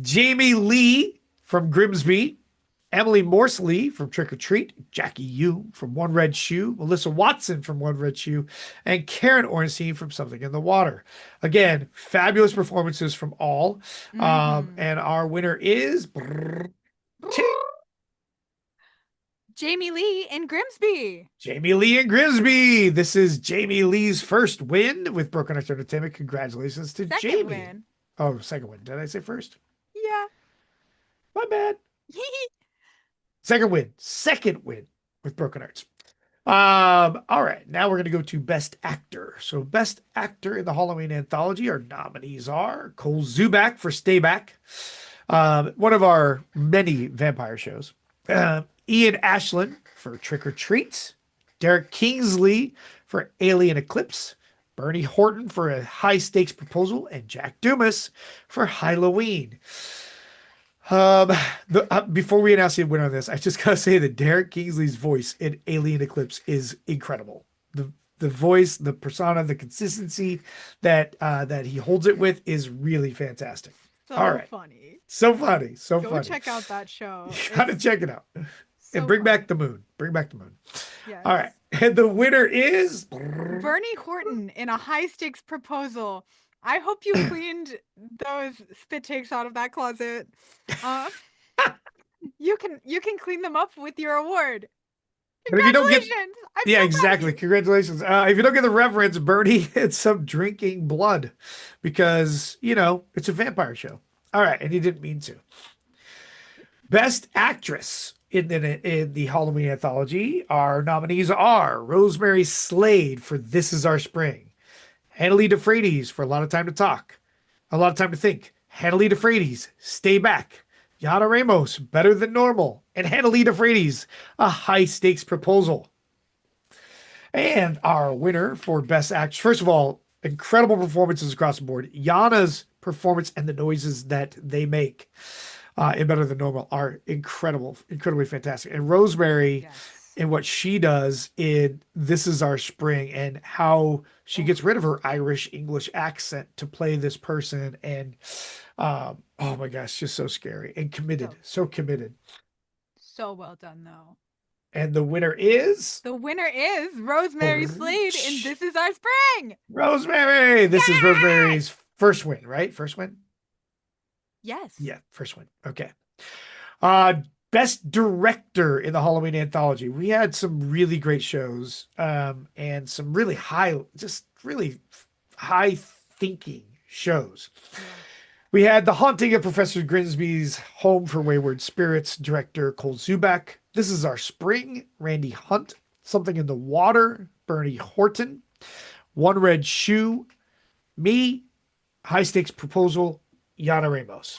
[SPEAKER 1] Jamie Lee from Grimsby, Emily Morsley from Trick or Treat, Jackie Yu from One Red Shoe, Melissa Watson from One Red Shoe, and Karen Ornstein from Something in the Water. Again, fabulous performances from all.
[SPEAKER 2] Mm-hmm.
[SPEAKER 1] And our winner is
[SPEAKER 2] Jamie Lee in Grimsby.
[SPEAKER 1] Jamie Lee and Grimsby. This is Jamie Lee's first win with Broken Arts Entertainment. Congratulations to
[SPEAKER 2] Second
[SPEAKER 1] Jamie.
[SPEAKER 2] win.
[SPEAKER 1] Oh, second win. Did I say first?
[SPEAKER 2] Yeah.
[SPEAKER 1] My bad. Second win. Second win with Broken Arts. All right, now we're gonna go to Best Actor. So, Best Actor in the Halloween anthology, our nominees are Cole Zuback for Stay Back, one of our many vampire shows. Ian Ashland for Trick or Treat, Derek Kingsley for Alien Eclipse, Bernie Horton for A High Stakes Proposal, and Jack Dumas for Halloween. Um, Before we announce the winner on this, I just gotta say that Derek Kingsley's voice in Alien Eclipse is incredible. The voice, the persona, the consistency that he holds it with is really fantastic. All
[SPEAKER 2] So
[SPEAKER 1] right,
[SPEAKER 2] funny.
[SPEAKER 1] so funny, so
[SPEAKER 2] Go
[SPEAKER 1] funny.
[SPEAKER 2] check out that
[SPEAKER 1] You
[SPEAKER 2] show.
[SPEAKER 1] gotta
[SPEAKER 2] It's
[SPEAKER 1] check it out and
[SPEAKER 2] so
[SPEAKER 1] bring back
[SPEAKER 2] funny.
[SPEAKER 1] the moon. Bring back the moon.
[SPEAKER 2] Yes.
[SPEAKER 1] All right, and the winner is
[SPEAKER 2] Bernie Horton in A High Stakes Proposal. I hope you cleaned those spit takes out of that closet. Uh, you can clean them up with your award.
[SPEAKER 1] But if you don't get,
[SPEAKER 2] Congratulations! I'm
[SPEAKER 1] yeah,
[SPEAKER 2] so proud of
[SPEAKER 1] exactly.
[SPEAKER 2] you.
[SPEAKER 1] Congratulations. If you don't get the reference, Bernie, it's some drinking blood because, it's a vampire show. All right. And he didn't mean to. Best actress in the Halloween anthology, our nominees are Rosemary Slade for This Is Our Spring, Hanley DeFreitas for A Lot of Time to Talk, A Lot of Time to Think, Hanley DeFreitas, Stay Back, Yana Ramos, Better Than Normal, and Hanley DeFreitas, A High Stakes Proposal. And our winner for Best Actress, first of all, incredible performances across the board. Yana's performance and the noises that they make in Better Than Normal are incredible, incredibly fantastic. And Rosemary
[SPEAKER 2] Yes.
[SPEAKER 1] and what she does in This Is Our Spring and how she gets rid of her Irish English accent to play this person. And oh my gosh, just so scary and committed,
[SPEAKER 2] So
[SPEAKER 1] so committed.
[SPEAKER 2] so well done though.
[SPEAKER 1] And the winner is
[SPEAKER 2] The winner is Rosemary Slade in This Is Our Spring.
[SPEAKER 1] Rosemary. This is
[SPEAKER 2] Yay!
[SPEAKER 1] Rosemary's first win, right? First win?
[SPEAKER 2] Yes.
[SPEAKER 1] Yeah, first win. Okay. Uh Best director in the Halloween anthology. We had some really great shows, and some really just really high thinking shows.
[SPEAKER 2] Yeah.
[SPEAKER 1] We had The Haunting of Professor Grimsby's Home for Wayward Spirits, director Cole Zuback. This Is Our Spring, Randy Hunt. Something in the Water, Bernie Horton. One Red Shoe, me. High Stakes Proposal, Yana Ramos.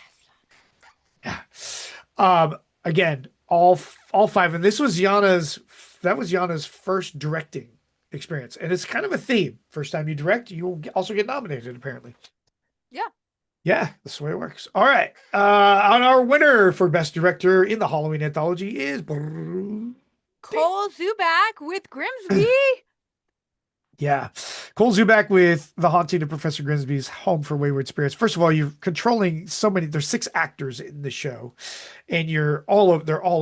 [SPEAKER 1] Yeah. Again, all five, and that was Yana's first directing experience, and it's kind of a theme. First time you direct, you'll also get nominated, apparently.
[SPEAKER 2] Yeah.
[SPEAKER 1] Yeah, that's the way it works. All right. And our winner for Best Director in the Halloween anthology is
[SPEAKER 2] Cole Zuback with Grimsby.
[SPEAKER 1] yeah, Cole Zuback with The Haunting of Professor Grimsby's Home for Wayward Spirits. First of all, you're controlling so many. There's 6 actors in the show, and they're all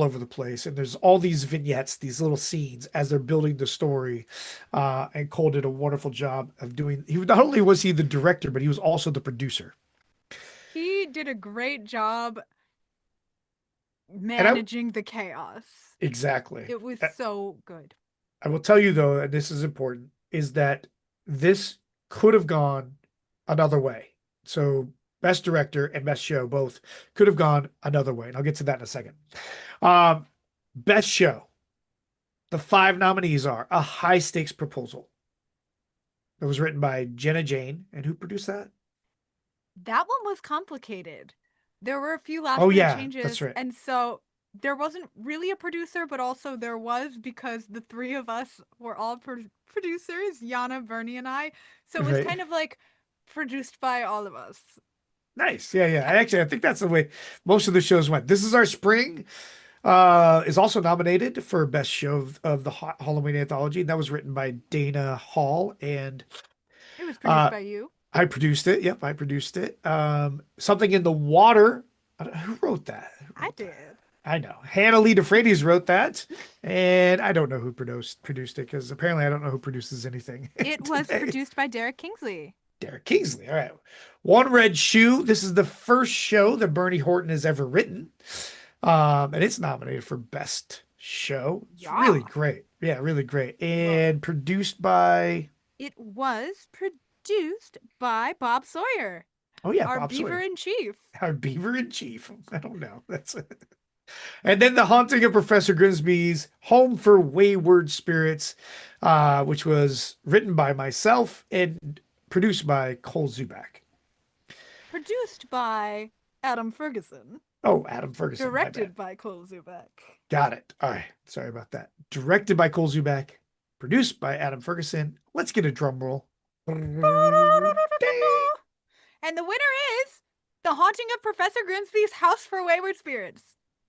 [SPEAKER 1] over the place. And there's all these vignettes, these little scenes as they're building the story. And Cole did a wonderful job of doing. He not only was he the director, but he was also the producer.
[SPEAKER 2] He did a great job
[SPEAKER 1] And
[SPEAKER 2] managing the chaos.
[SPEAKER 1] exactly.
[SPEAKER 2] It was so good.
[SPEAKER 1] I will tell you though, and this is important, is that this could have gone another way. So best director and best show both could have gone another way. And I'll get to that in a second. Um, best show. The five nominees are A High Stakes Proposal. That was written by Jenna Jane. And who produced that?
[SPEAKER 2] That one was complicated. There were a few last
[SPEAKER 1] Oh,
[SPEAKER 2] minute
[SPEAKER 1] yeah, that's
[SPEAKER 2] changes,
[SPEAKER 1] right.
[SPEAKER 2] and so there wasn't really a producer, but also there was because the three of us were all producers, Yana, Bernie, and I. So it was
[SPEAKER 1] Right.
[SPEAKER 2] kind of like produced by all of us.
[SPEAKER 1] Nice. Yeah, yeah.
[SPEAKER 2] Yeah,
[SPEAKER 1] Actually, I think that's the way most of the shows went. This Is Our Spring is also nominated for Best Show of the Halloween Anthology. And that was written by Dana Hall. And
[SPEAKER 2] it was produced
[SPEAKER 1] uh,
[SPEAKER 2] by you.
[SPEAKER 1] I produced it. Yep, I produced it. Something in the Water. Who wrote that? Who
[SPEAKER 2] I
[SPEAKER 1] wrote that?
[SPEAKER 2] did.
[SPEAKER 1] I know. Hannah Lee DeFreitas wrote that. And I don't know who produced it because apparently I don't know who produces anything
[SPEAKER 2] It was
[SPEAKER 1] today.
[SPEAKER 2] produced by Derek Kingsley.
[SPEAKER 1] Derek Kingsley. All right. One Red Shoe. This is the first show that Bernie Horton has ever written. And it's nominated for Best Show. It's really
[SPEAKER 2] Yeah.
[SPEAKER 1] great. Yeah, really great.
[SPEAKER 2] Love it.
[SPEAKER 1] And produced by,
[SPEAKER 2] It was produced by Bob Sawyer,
[SPEAKER 1] oh yeah,
[SPEAKER 2] our
[SPEAKER 1] Bob
[SPEAKER 2] beaver
[SPEAKER 1] Sawyer,
[SPEAKER 2] in chief.
[SPEAKER 1] our beaver in chief. I don't know. That's it. And then The Haunting of Professor Grimsby's Home for Wayward Spirits, which was written by myself and produced by Cole Zubak.
[SPEAKER 2] Produced by Adam Ferguson.
[SPEAKER 1] Oh, Adam Ferguson, my bad.
[SPEAKER 2] Directed by Cole Zubek.
[SPEAKER 1] Got it. All right. Sorry about that. Directed by Cole Zubak, produced by Adam Ferguson. Let's get a drum roll. Ding.
[SPEAKER 2] And the winner is The Haunting of Professor Grimsby's House for Wayward Spirits.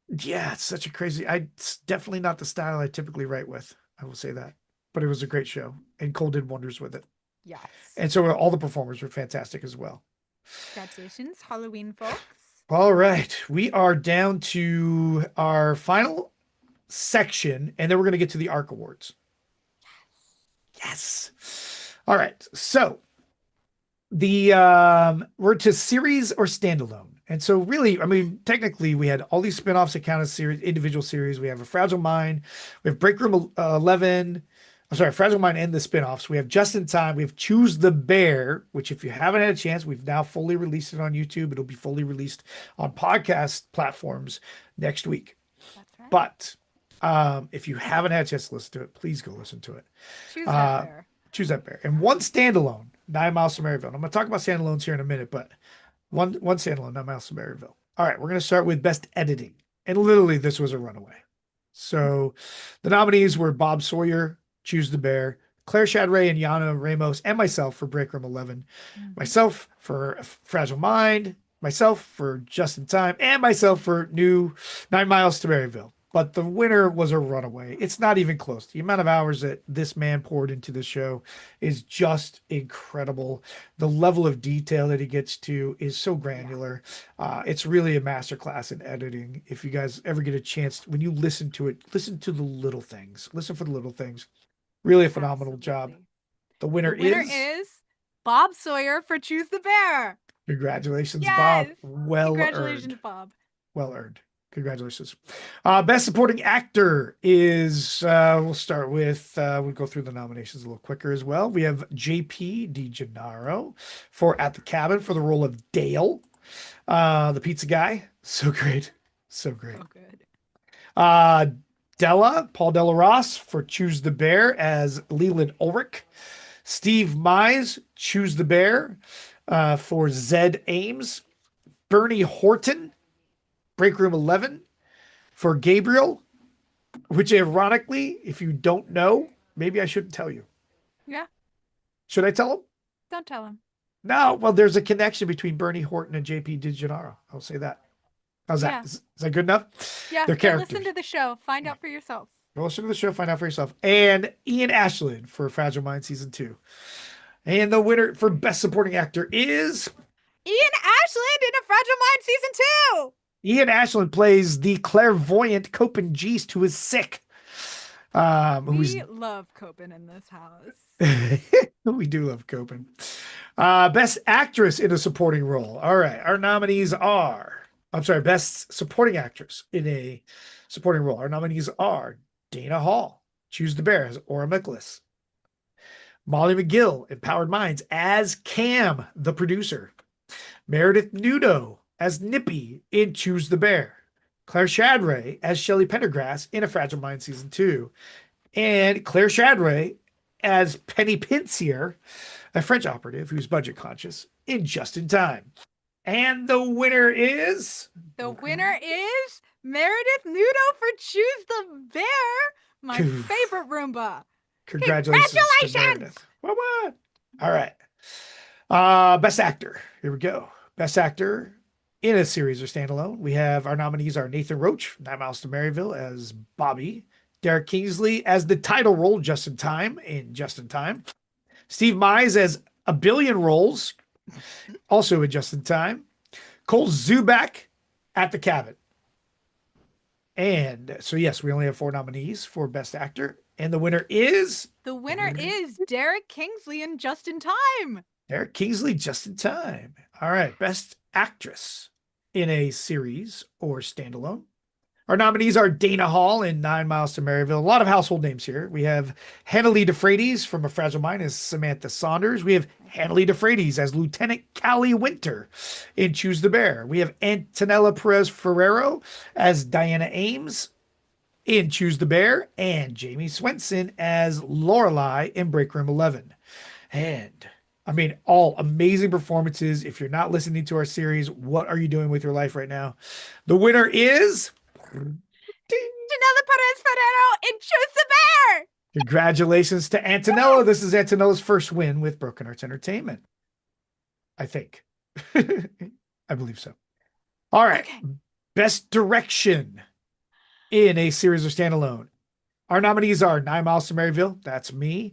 [SPEAKER 1] Yeah, it's such a crazy. It's definitely not the style I typically write with. I will say that. But it was a great show, and Cole did wonders with it.
[SPEAKER 2] Yes.
[SPEAKER 1] And so all the performers were fantastic as well.
[SPEAKER 2] Congratulations, Halloween folks.
[SPEAKER 1] All right, we are down to our final section, and then we're going to get to the ARC Awards. Yes. All right, so the we're to series or standalone. And so really, I mean, technically we had all these spin-offs that count as series, individual series. We have A Fragile Mind, we have Break Room 11. I'm sorry, Fragile Mind and the spin-offs. We have Just in Time, we have Choose the Bear, which if you haven't had a chance, we've now fully released it on YouTube. It'll be fully released on podcast platforms next week.
[SPEAKER 2] That's right.
[SPEAKER 1] But if you haven't had a chance to listen to it, please go listen to it.
[SPEAKER 2] Choose that
[SPEAKER 1] Uh,
[SPEAKER 2] bear.
[SPEAKER 1] Choose that bear. And one standalone, 9 Miles from Maryville. And I'm going to talk about standalones here in a minute, but one standalone, 9 Miles from Maryville. All right, we're going to start with best editing. And literally, this was a runaway. So the nominees were Bob Sawyer, Choose the Bear, Claire Shadray and Yana Ramos, and myself for Break Room 11, myself for Fragile Mind, myself for Just in Time, and myself for new 9 Miles to Maryville. But the winner was a runaway. It's not even close. The amount of hours that this man poured into the show is just incredible. The level of detail that he gets to is so granular. It's really a masterclass in editing. If you guys ever get a chance, when you listen to it, listen to the little things. Listen for the little things. Really a phenomenal job.
[SPEAKER 2] Absolutely.
[SPEAKER 1] The winner
[SPEAKER 2] The winner
[SPEAKER 1] is
[SPEAKER 2] is Bob Sawyer for Choose the Bear.
[SPEAKER 1] congratulations, Bob.
[SPEAKER 2] Yes.
[SPEAKER 1] Well
[SPEAKER 2] Congratulations,
[SPEAKER 1] earned.
[SPEAKER 2] Bob.
[SPEAKER 1] Well earned. Congratulations. Best supporting actor is we'll start with we'll go through the nominations a little quicker as well. We have JP DiGennaro for At the Cabin for the role of Dale, the pizza guy. So great. So great.
[SPEAKER 2] So good.
[SPEAKER 1] Uh Paul Della Ross for Choose the Bear as Leland Ulrich. Steve Mize, Choose the Bear for Zed Ames. Bernie Horton, Break Room 11 for Gabriel, which ironically, if you don't know, maybe I shouldn't tell you.
[SPEAKER 2] Yeah.
[SPEAKER 1] Should I tell him?
[SPEAKER 2] Don't tell him.
[SPEAKER 1] No. Well, there's a connection between Bernie Horton and JP DiGennaro. I'll say that. How's that?
[SPEAKER 2] Yeah.
[SPEAKER 1] Is that good enough?
[SPEAKER 2] Yeah.
[SPEAKER 1] They're
[SPEAKER 2] Go
[SPEAKER 1] characters.
[SPEAKER 2] listen to the show. Find out for yourself.
[SPEAKER 1] Go listen to the show, find out for yourself. And Ian Ashland for Fragile Mind Season 2. And the winner for Best Supporting Actor is
[SPEAKER 2] Ian Ashland in A Fragile Mind Season 2.
[SPEAKER 1] Ian Ashland plays the clairvoyant Copen Geese who is sick.
[SPEAKER 2] We love Copen in this house.
[SPEAKER 1] We do love Copen. Best actress in a supporting role. All right, our nominees are, I'm sorry, best supporting actress in a supporting role. Our nominees are Dana Hall, Choose the Bear as Aura Miklas, Molly McGill, Empowered Minds, as Cam, the producer. Meredith Nudo as Nippy in Choose the Bear. Claire Shadray as Shelley Pendergrass in A Fragile Mind Season 2. And Claire Shadray as Penny Pincier, a French operative who's budget conscious, in Just in Time. And the winner is.
[SPEAKER 2] The winner is Meredith Nudo for Choose the Bear, my favorite Roomba.
[SPEAKER 1] Congratulations to Meredith. What? All right. Best actor. Here we go. Best actor in a series or standalone. We have our nominees are Nathan Roach, 9 Miles to Maryville as Bobby, Derek Kingsley as the title role Just in Time in Just in Time, Steve Mize as A Billion Roles, also in Just in Time, Cole Zubak at The Cabin. And so, yes, we only have 4 nominees for Best Actor. And the winner is.
[SPEAKER 2] The winner is Derek Kingsley in Just in Time.
[SPEAKER 1] Derek Kingsley, Just in Time. All right. Best Actress in a series or standalone. Our nominees are Dana Hall in 9 Miles to Maryville. A lot of household names here. We have Hannalee DeFreitas from A Fragile Mind as Samantha Saunders. We have Hannalee DeFreitas as Lieutenant Callie Winter in Choose the Bear. We have Antonella Perez Ferrero as Diana Ames in Choose the Bear. And Jamie Swenson as Lorelai in Break Room 11. And I mean, all amazing performances. If you're not listening to our series, what are you doing with your life right now? The winner is.
[SPEAKER 2] Antonella Perez Ferrero in Choose the Bear.
[SPEAKER 1] Congratulations to Antonella. This is Antonella's first win with Broken Arts Entertainment. I think. I believe so. All right. Okay. Best direction in a series or standalone. Our nominees are 9 Miles to Maryville. That's me.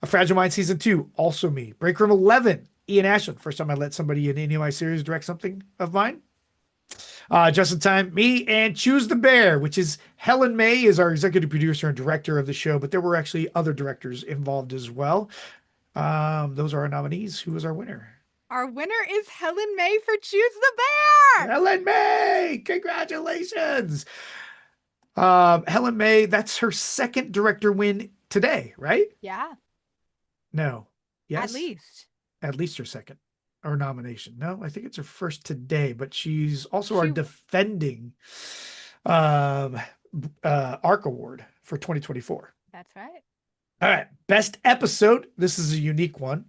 [SPEAKER 1] A Fragile Mind Season 2. Also me. Break Room 11. Ian Ashland. First time I let somebody in any of my series direct something of mine. Just in Time, me, and Choose the Bear, which is Helen May is our executive producer and director of the show, but there were actually other directors involved as well. Those are our nominees. Who is our winner?
[SPEAKER 2] Our winner is Helen May for Choose the Bear.
[SPEAKER 1] Helen May! Congratulations! Helen May, that's her second director win today, right?
[SPEAKER 2] Yeah.
[SPEAKER 1] No. Yes?
[SPEAKER 2] At
[SPEAKER 1] least her second. Or nomination. No, I think it's her first today, but she's also our defending ARC award for 2024.
[SPEAKER 2] That's right.
[SPEAKER 1] All right. Best episode. This is a unique one.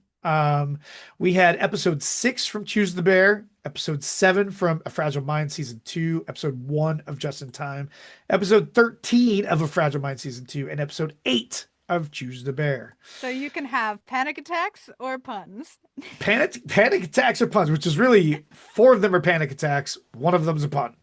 [SPEAKER 1] We had episode 6 from Choose the Bear, episode 7 from A Fragile Mind Season 2, episode 1 of Just in Time, episode 13 of A Fragile Mind Season 2, and episode 8 of Choose the Bear.
[SPEAKER 2] So you can have panic attacks or puns.
[SPEAKER 1] Panic attacks or puns, which is really 4 of them are panic attacks. 1 of them's a pun.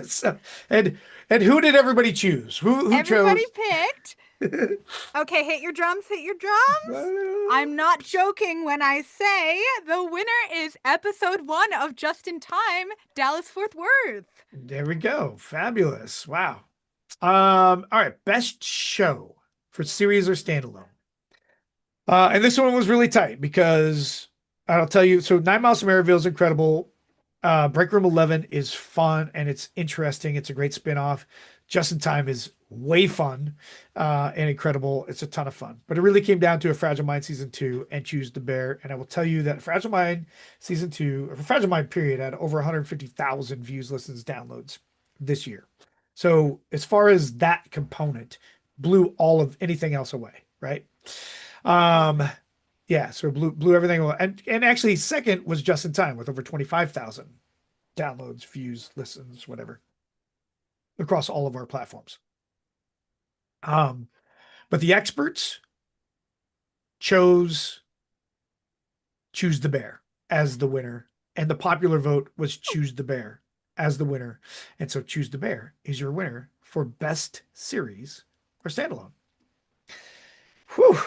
[SPEAKER 1] So, and who did everybody choose? Who
[SPEAKER 2] everybody
[SPEAKER 1] chose?
[SPEAKER 2] Picked. Okay, hit your drums, hit your drums. I'm not joking when I say the winner is episode 1 of Just in Time, Dallas Fort Worth.
[SPEAKER 1] There we go. Fabulous. Wow. All right. Best show for series or standalone. And this one was really tight because I'll tell you, so 9 Miles to Maryville is incredible. Break Room 11 is fun and it's interesting. It's a great spinoff. Just in Time is way fun and incredible. It's a ton of fun. But it really came down to A Fragile Mind Season 2 and Choose the Bear. And I will tell you that Fragile Mind Season 2, or Fragile Mind period, had over 150,000 views, listens, downloads this year. So as far as that component, blew all of anything else away, right? Yeah, so blew everything away. And actually second was Just in Time with over 25,000 downloads, views, listens, whatever, across all of our platforms. But the experts chose Choose the Bear as the winner, and the popular vote was Choose the Bear as the winner. And so Choose the Bear is your winner for best series or standalone. Whew.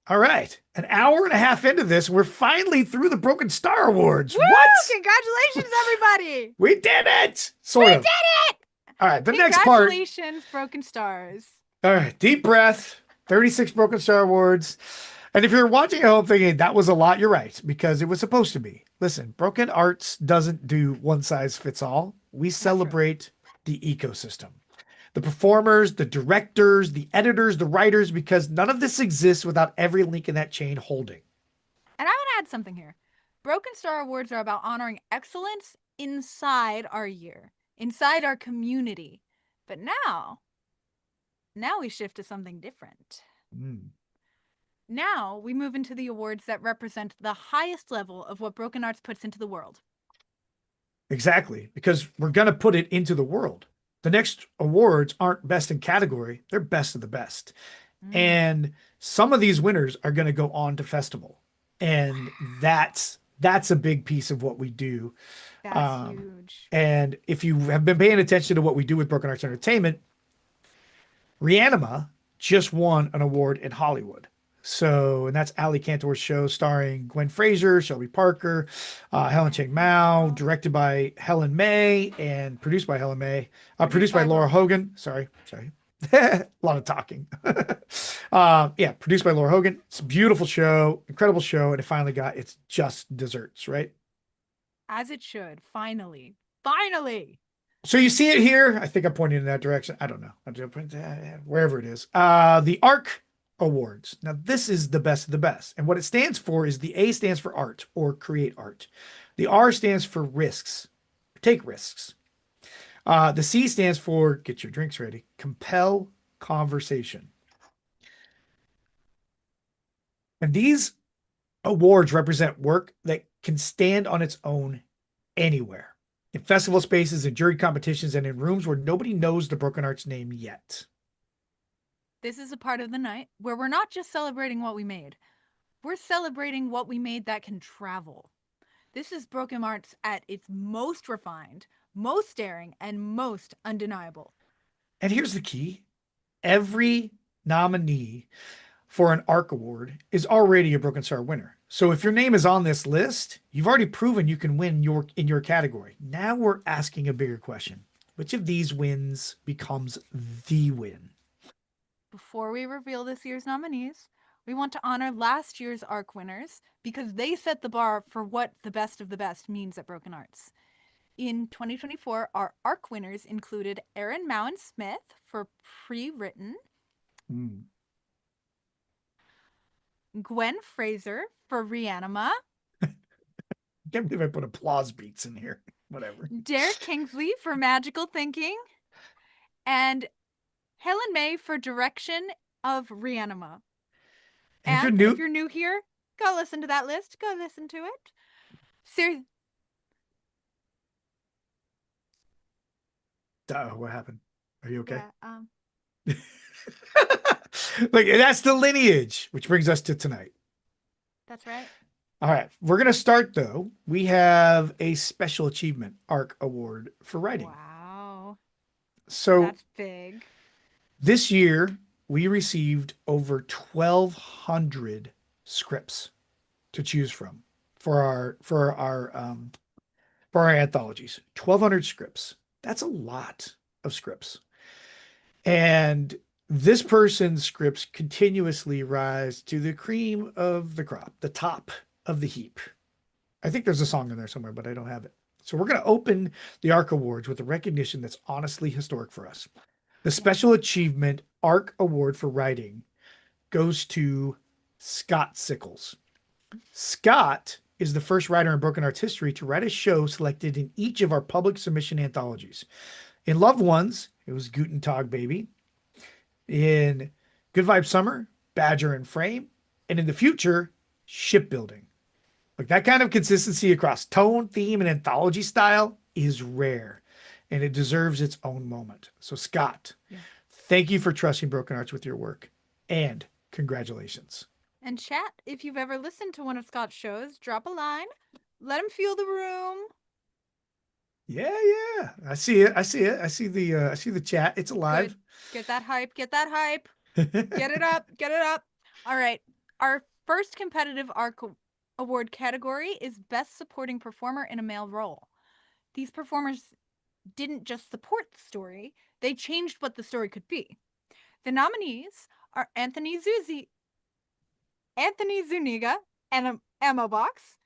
[SPEAKER 1] All right. An hour and a half into this, we're finally through the Broken Star Awards.
[SPEAKER 2] Woo!
[SPEAKER 1] What?
[SPEAKER 2] Congratulations, everybody.
[SPEAKER 1] We did it. Sort of.
[SPEAKER 2] We did it.
[SPEAKER 1] All right. The next part.
[SPEAKER 2] Congratulations, Broken Stars.
[SPEAKER 1] All right. Deep breath. 36 Broken Star Awards. And if you're watching at home thinking that was a lot, you're right, because it was supposed to be. Listen, Broken Arts doesn't do one size fits all. We celebrate the ecosystem. the performers, the directors, the editors, the writers, because none of this exists without every link in that chain holding.
[SPEAKER 2] And I want to add something here. Broken Star Awards are about honoring excellence inside our year, inside our community. But now we shift to something different.
[SPEAKER 1] Mm.
[SPEAKER 2] Now we move into the awards that represent the highest level of what Broken Arts puts into the world.
[SPEAKER 1] Exactly, because we're going to put it into the world. The next awards aren't best in category, they're best of the best.
[SPEAKER 2] Mm,
[SPEAKER 1] And some of these winners are going to go on to festival. And that's a big piece of what we do.
[SPEAKER 2] that's
[SPEAKER 1] Um,
[SPEAKER 2] huge.
[SPEAKER 1] and if you have been paying attention to what we do with Broken Arts Entertainment, Reanima just won an award in Hollywood. So, and that's Ali Cantor's show starring Gwen Fraser, Shelby Parker, Helen
[SPEAKER 2] Yeah,
[SPEAKER 1] Chang Mao,
[SPEAKER 2] wow.
[SPEAKER 1] directed by Helen May and produced by Helen May,
[SPEAKER 2] Produced
[SPEAKER 1] produced by
[SPEAKER 2] by
[SPEAKER 1] Laura
[SPEAKER 2] Laura Hogan.
[SPEAKER 1] Hogan. Sorry. A lot of talking. Yeah, produced by Laura Hogan. It's a beautiful show, incredible show, and it finally got its just desserts, right?
[SPEAKER 2] As it should. Finally. Finally.
[SPEAKER 1] So you see it here. I think I'm pointing in that direction. I don't know. I'm just wherever it is. The ARC Awards. Now, this is the best of the best. And what it stands for is the A stands for art or create art. The R stands for risks, take risks. The C stands for get your drinks ready, compel conversation. And these awards represent work that can stand on its own anywhere in festival spaces, in jury competitions, and in rooms where nobody knows the Broken Arts name yet.
[SPEAKER 2] This is a part of the night where we're not just celebrating what we made, we're celebrating what we made that can travel. This is Broken Arts at its most refined, most daring, and most undeniable.
[SPEAKER 1] And here's the key: every nominee for an ARC award is already a Broken Star winner. So if your name is on this list, you've already proven you can win in your category. Now we're asking a bigger question. Which of these wins becomes the win?
[SPEAKER 2] Before we reveal this year's nominees, we want to honor last year's ARC winners because they set the bar for what the best of the best means at Broken Arts. In 2024, our ARC winners included Erin Mowen Smith for Pre Written,
[SPEAKER 1] Mm.
[SPEAKER 2] Gwen Fraser for Reanima,
[SPEAKER 1] I can't believe I put applause beats in here. Whatever.
[SPEAKER 2] Derek Kingsley for Magical Thinking, and Helen May for Direction of Reanima.
[SPEAKER 1] And if you're
[SPEAKER 2] And if
[SPEAKER 1] new,
[SPEAKER 2] you're new here, go listen to that list. Go listen to it. Seriously.
[SPEAKER 1] what happened? Are you okay?
[SPEAKER 2] Yeah,
[SPEAKER 1] Like that's the lineage, which brings us to tonight.
[SPEAKER 2] that's right.
[SPEAKER 1] All right, we're gonna start though. We have a special achievement ARC award for writing.
[SPEAKER 2] Wow.
[SPEAKER 1] So
[SPEAKER 2] That's big.
[SPEAKER 1] this year we received over 1,200 scripts to choose from for our anthologies. 1,200 scripts. That's a lot of scripts. And this person's scripts continuously rise to the cream of the crop, the top of the heap. I think there's a song in there somewhere, but I don't have it. So we're going to open the ARC Awards with a recognition that's honestly historic for us. The
[SPEAKER 2] Yeah.
[SPEAKER 1] Special Achievement ARC Award for Writing goes to Scott Sickles. Scott is the first writer in Broken Arts history to write a show selected in each of our public submission anthologies. In Loved Ones, it was Guten Tag Baby. In Good Vibe Summer, Badger and Frame. And in the future, Shipbuilding. Like that kind of consistency across tone, theme, and anthology style is rare, and it deserves its own moment. So, Scott,
[SPEAKER 2] Yeah.
[SPEAKER 1] thank you for trusting Broken Arts with your work, and congratulations.
[SPEAKER 2] And chat, if you've ever listened to one of Scott's shows, drop a line. Let him feel the room.
[SPEAKER 1] Yeah. I see it. I see it. I see the chat. It's alive.
[SPEAKER 2] Good. Get that hype. Get that hype. Get it up. Get it up. All right. Our first competitive ARC award category is Best Supporting Performer in a Male Role. These performers didn't just support the story, they changed what the story could be. The nominees are Anthony Zuniga, and Emma Box,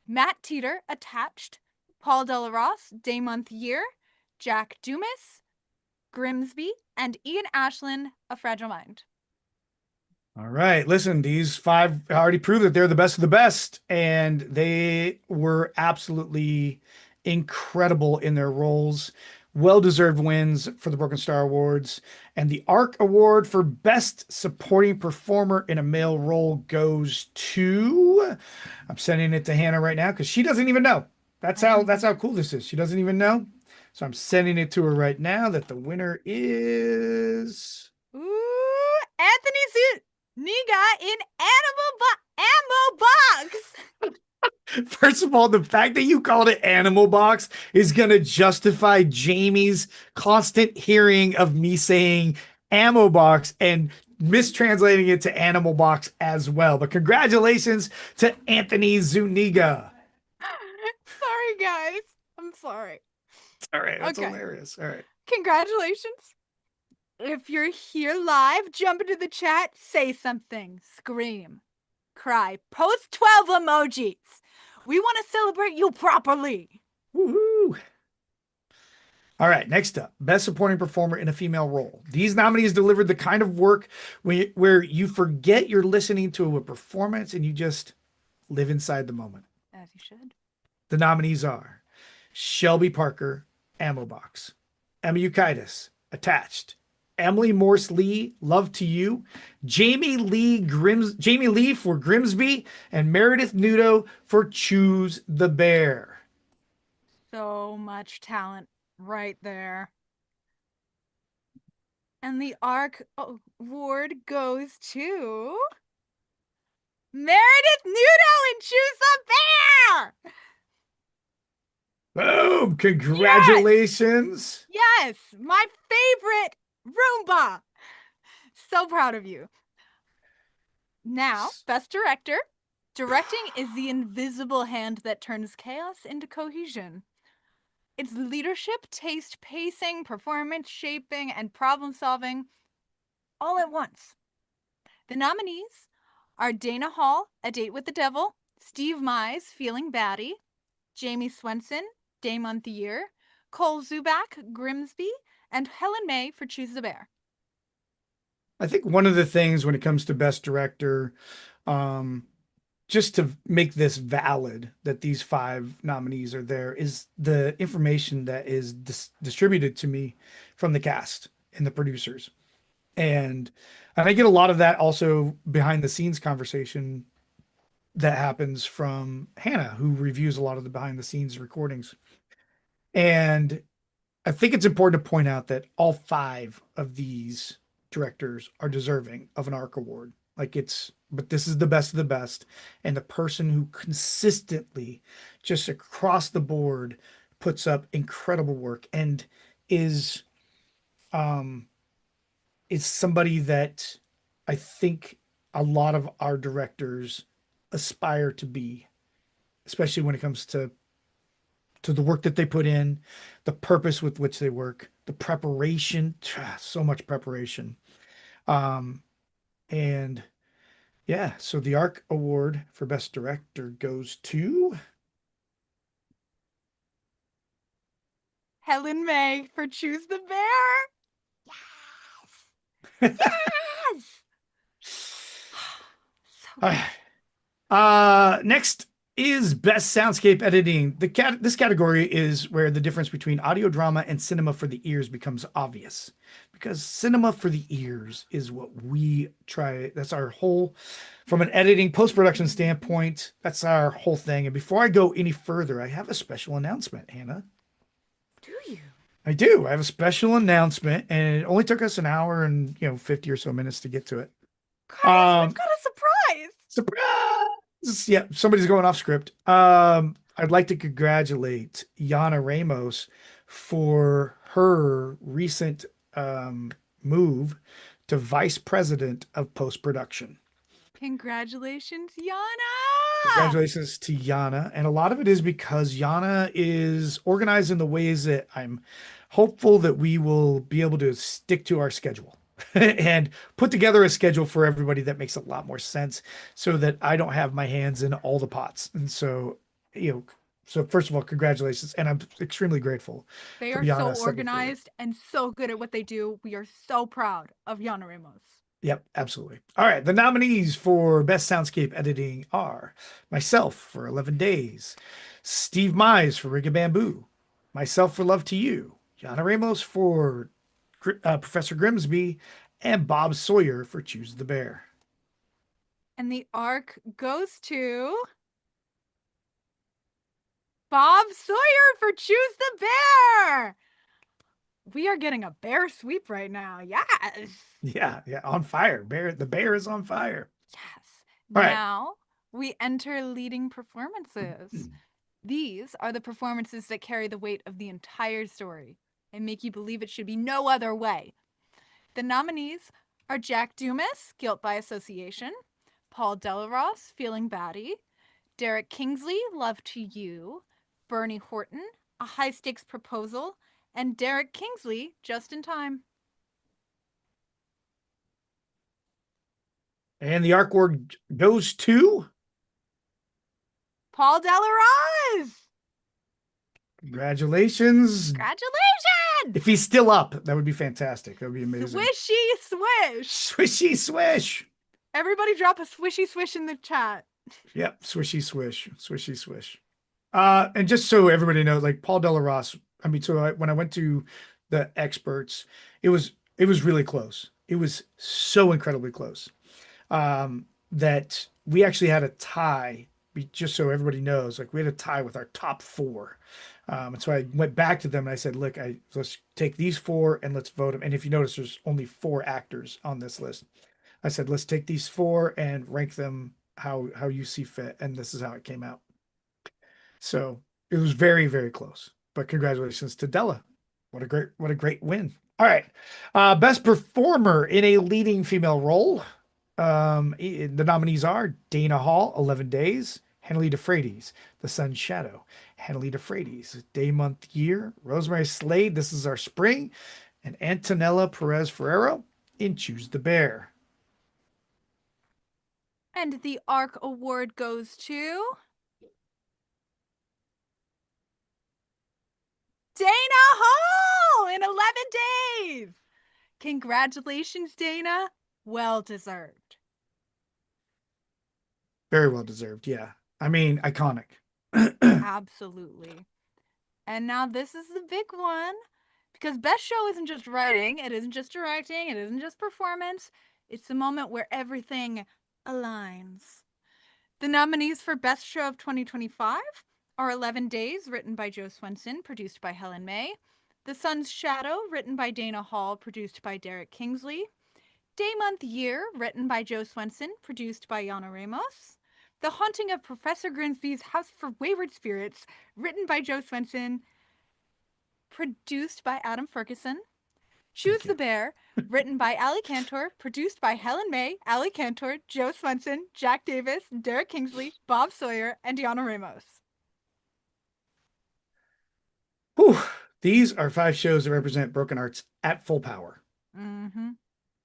[SPEAKER 2] Matt Teeter, Attached, Paul Delarosse, Damon Thier, Jack Dumas, Grimsby, and Ian Ashland, A Fragile Mind.
[SPEAKER 1] All right. Listen, these five already proved that they're the best of the best, and they were absolutely incredible in their roles. Well-deserved wins for the Broken Star Awards. And the ARC Award for Best Supporting Performer in a Male Role goes to. I'm sending it to Hannah right now because she doesn't even know. That's how cool this is. She doesn't even know. So I'm sending it to her right now that the winner is.
[SPEAKER 2] Ooh, Anthony Zuniga in Ammo Box.
[SPEAKER 1] First of all, the fact that you called it Animal Box is going to justify Jamie's constant hearing of me saying Ammo Box and mistranslating it to Animal Box as well. But congratulations to Anthony Zuniga.
[SPEAKER 2] Sorry, guys. I'm sorry.
[SPEAKER 1] All right, that's
[SPEAKER 2] Okay.
[SPEAKER 1] hilarious. All right.
[SPEAKER 2] Congratulations. If you're here live, jump into the chat, say something, scream, cry, post 12 emojis. We want to celebrate you properly.
[SPEAKER 1] Woohoo. All right, next up, Best Supporting Performer in a Female Role. These nominees delivered the kind of work where you forget you're listening to a performance and you just live inside the moment.
[SPEAKER 2] As you should.
[SPEAKER 1] The nominees are Shelby Parker, Ammo Box, Emma Euclides, Attached, Emily Morse Lee, Love to You, Jamie Lee for Grimsby, and Meredith Nudo for Choose the Bear.
[SPEAKER 2] So much talent right there. And the ARC award goes to Meredith Nudo and Choose the Bear.
[SPEAKER 1] Boom! Congratulations.
[SPEAKER 2] Yes, my favorite Roomba. So proud of you. Now, Best Director. Directing is the invisible hand that turns chaos into cohesion. It's leadership, taste, pacing, performance shaping, and problem solving all at once. The nominees are Dana Hall, A Date with the Devil, Steve Mize, Feeling Batty, Jamie Swenson, Dame on the Year, Cole Zuback, Grimsby, and Helen May for Choose the Bear.
[SPEAKER 1] I think one of the things when it comes to Best Director, um, just to make this valid that these five nominees are there, is the information that is distributed to me from the cast and the producers. And I get a lot of that also behind the scenes conversation that happens from Hannah, who reviews a lot of the behind the scenes recordings. And I think it's important to point out that all five of these directors are deserving of an ARC award. But this is the best of the best. And the person who consistently, just across the board, puts up incredible work and is, um, is somebody that I think a lot of our directors aspire to be, especially when it comes to the work that they put in, the purpose with which they work, the preparation, so much preparation. Um, and yeah, so the ARC award for Best Director goes to
[SPEAKER 2] Helen May for Choose the Bear. Yes! Yes! So good.
[SPEAKER 1] Next is Best Soundscape Editing. This category is where the difference between audio drama and cinema for the ears becomes obvious. Because cinema for the ears is what we try. That's our whole, from an editing, post-production standpoint, that's our whole thing. And before I go any further, I have a special announcement, Hannah.
[SPEAKER 2] Do you?
[SPEAKER 1] I do. I have a special announcement, and it only took us an hour and 50 or so minutes to get to it.
[SPEAKER 2] Guys, we've got a surprise.
[SPEAKER 1] Surprise! Yeah, somebody's going off script. I'd like to congratulate Yana Ramos for her recent move to vice president of post production.
[SPEAKER 2] Congratulations, Yana!
[SPEAKER 1] Congratulations to Yana. And a lot of it is because Yana is organized in the ways that I'm hopeful that we will be able to stick to our schedule and put together a schedule for everybody that makes a lot more sense so that I don't have my hands in all the pots. And so, So first of all, congratulations, and I'm extremely grateful
[SPEAKER 2] They
[SPEAKER 1] for
[SPEAKER 2] are so
[SPEAKER 1] Yana stepping forward.
[SPEAKER 2] organized and so good at what they do. We are so proud of Yana Ramos.
[SPEAKER 1] Yep, absolutely. All right, the nominees for Best Soundscape Editing are myself for 11 Days, Steve Mize for Rig of Bamboo, myself for Love to You, Yana Ramos for Professor Grimsby, and Bob Sawyer for Choose the Bear.
[SPEAKER 2] And the arc goes to Bob Sawyer for Choose the Bear. We are getting a bear sweep right now. Yes.
[SPEAKER 1] Yeah, yeah, on fire. The bear is on fire.
[SPEAKER 2] Yes.
[SPEAKER 1] All right.
[SPEAKER 2] Now we enter leading performances. These are the performances that carry the weight of the entire story and make you believe it should be no other way. The nominees are Jack Dumas, Guilt by Association, Paul Delarosse, Feeling Batty, Derek Kingsley, Love to You, Bernie Horton, A High Stakes Proposal, and Derek Kingsley, Just in Time.
[SPEAKER 1] And the arc word goes to
[SPEAKER 2] Paul Delarosse!
[SPEAKER 1] congratulations. If
[SPEAKER 2] Congratulations!
[SPEAKER 1] he's still up, that would be fantastic. That would be amazing.
[SPEAKER 2] Swishy swish!
[SPEAKER 1] Swishy swish.
[SPEAKER 2] Everybody drop a swishy swish in the chat.
[SPEAKER 1] Yep, swishy swish, swishy swish. And just so everybody knows, like Paul Delarosse, I mean, when I went to the experts, it was really close. It was so incredibly close. That we actually had a tie. Just so everybody knows, like we had a tie with our top four. And so I went back to them and I said, look, let's take these four and let's vote them. And if you notice, there's only four actors on this list. I said, let's take these four and rank them how you see fit. And this is how it came out. So it was very, very close. But congratulations to Della. What a great win. All right. Best performer in a leading female role. The nominees are Dana Hall, 11 Days, Henley DeFreitas, The Sun's Shadow, Henley DeFreitas, Day, Month, Year, Rosemary Slade, This Is Our Spring, and Antonella Perez Ferrero in Choose the Bear.
[SPEAKER 2] And the ARC award goes to Dana Hall in 11 days. Congratulations, Dana. Well deserved.
[SPEAKER 1] Very well deserved. Yeah. I mean, iconic.
[SPEAKER 2] Absolutely. And now this is the big one because Best Show isn't just writing, it isn't just directing, it isn't just performance. It's the moment where everything aligns. The nominees for Best Show of 2025 are 11 Days, written by Joe Swenson, produced by Helen May, The Sun's Shadow, written by Dana Hall, produced by Derek Kingsley, Day, Month, Year, written by Joe Swenson, produced by Yana Ramos, The Haunting of Professor Grimsby's House for Wayward Spirits, written by Joe Swenson, produced by Adam Ferguson, Choose the Bear, written by Ali Cantor, produced by Helen May, Ali Cantor, Joe Swenson, Jack Davis, Derek Kingsley, Bob Sawyer, and Deanna Ramos.
[SPEAKER 1] Whew. These are 5 shows that represent Broken Arts at full power.
[SPEAKER 2] Mm-hmm.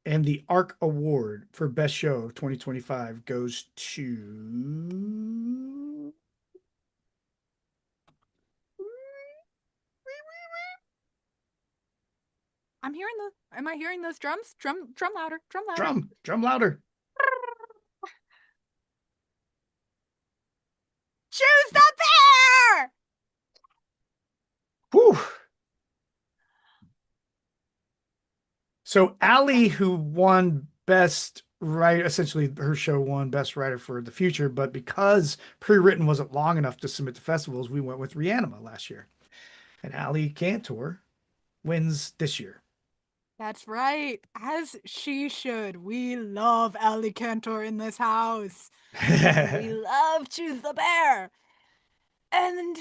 [SPEAKER 1] And the ARC Award for Best Show of 2025 goes to.
[SPEAKER 2] Am I hearing those drums? Drum louder, drum louder.
[SPEAKER 1] Drum louder.
[SPEAKER 2] Choose the bear!
[SPEAKER 1] Whew. So Allie, who won Best Writer, essentially her show won Best Writer for the Future, but because pre-written wasn't long enough to submit to festivals, we went with Reanima last year. And Ali Cantor wins this year.
[SPEAKER 2] That's right, as she should. We love Ali Cantor in this house. We love Choose the Bear. And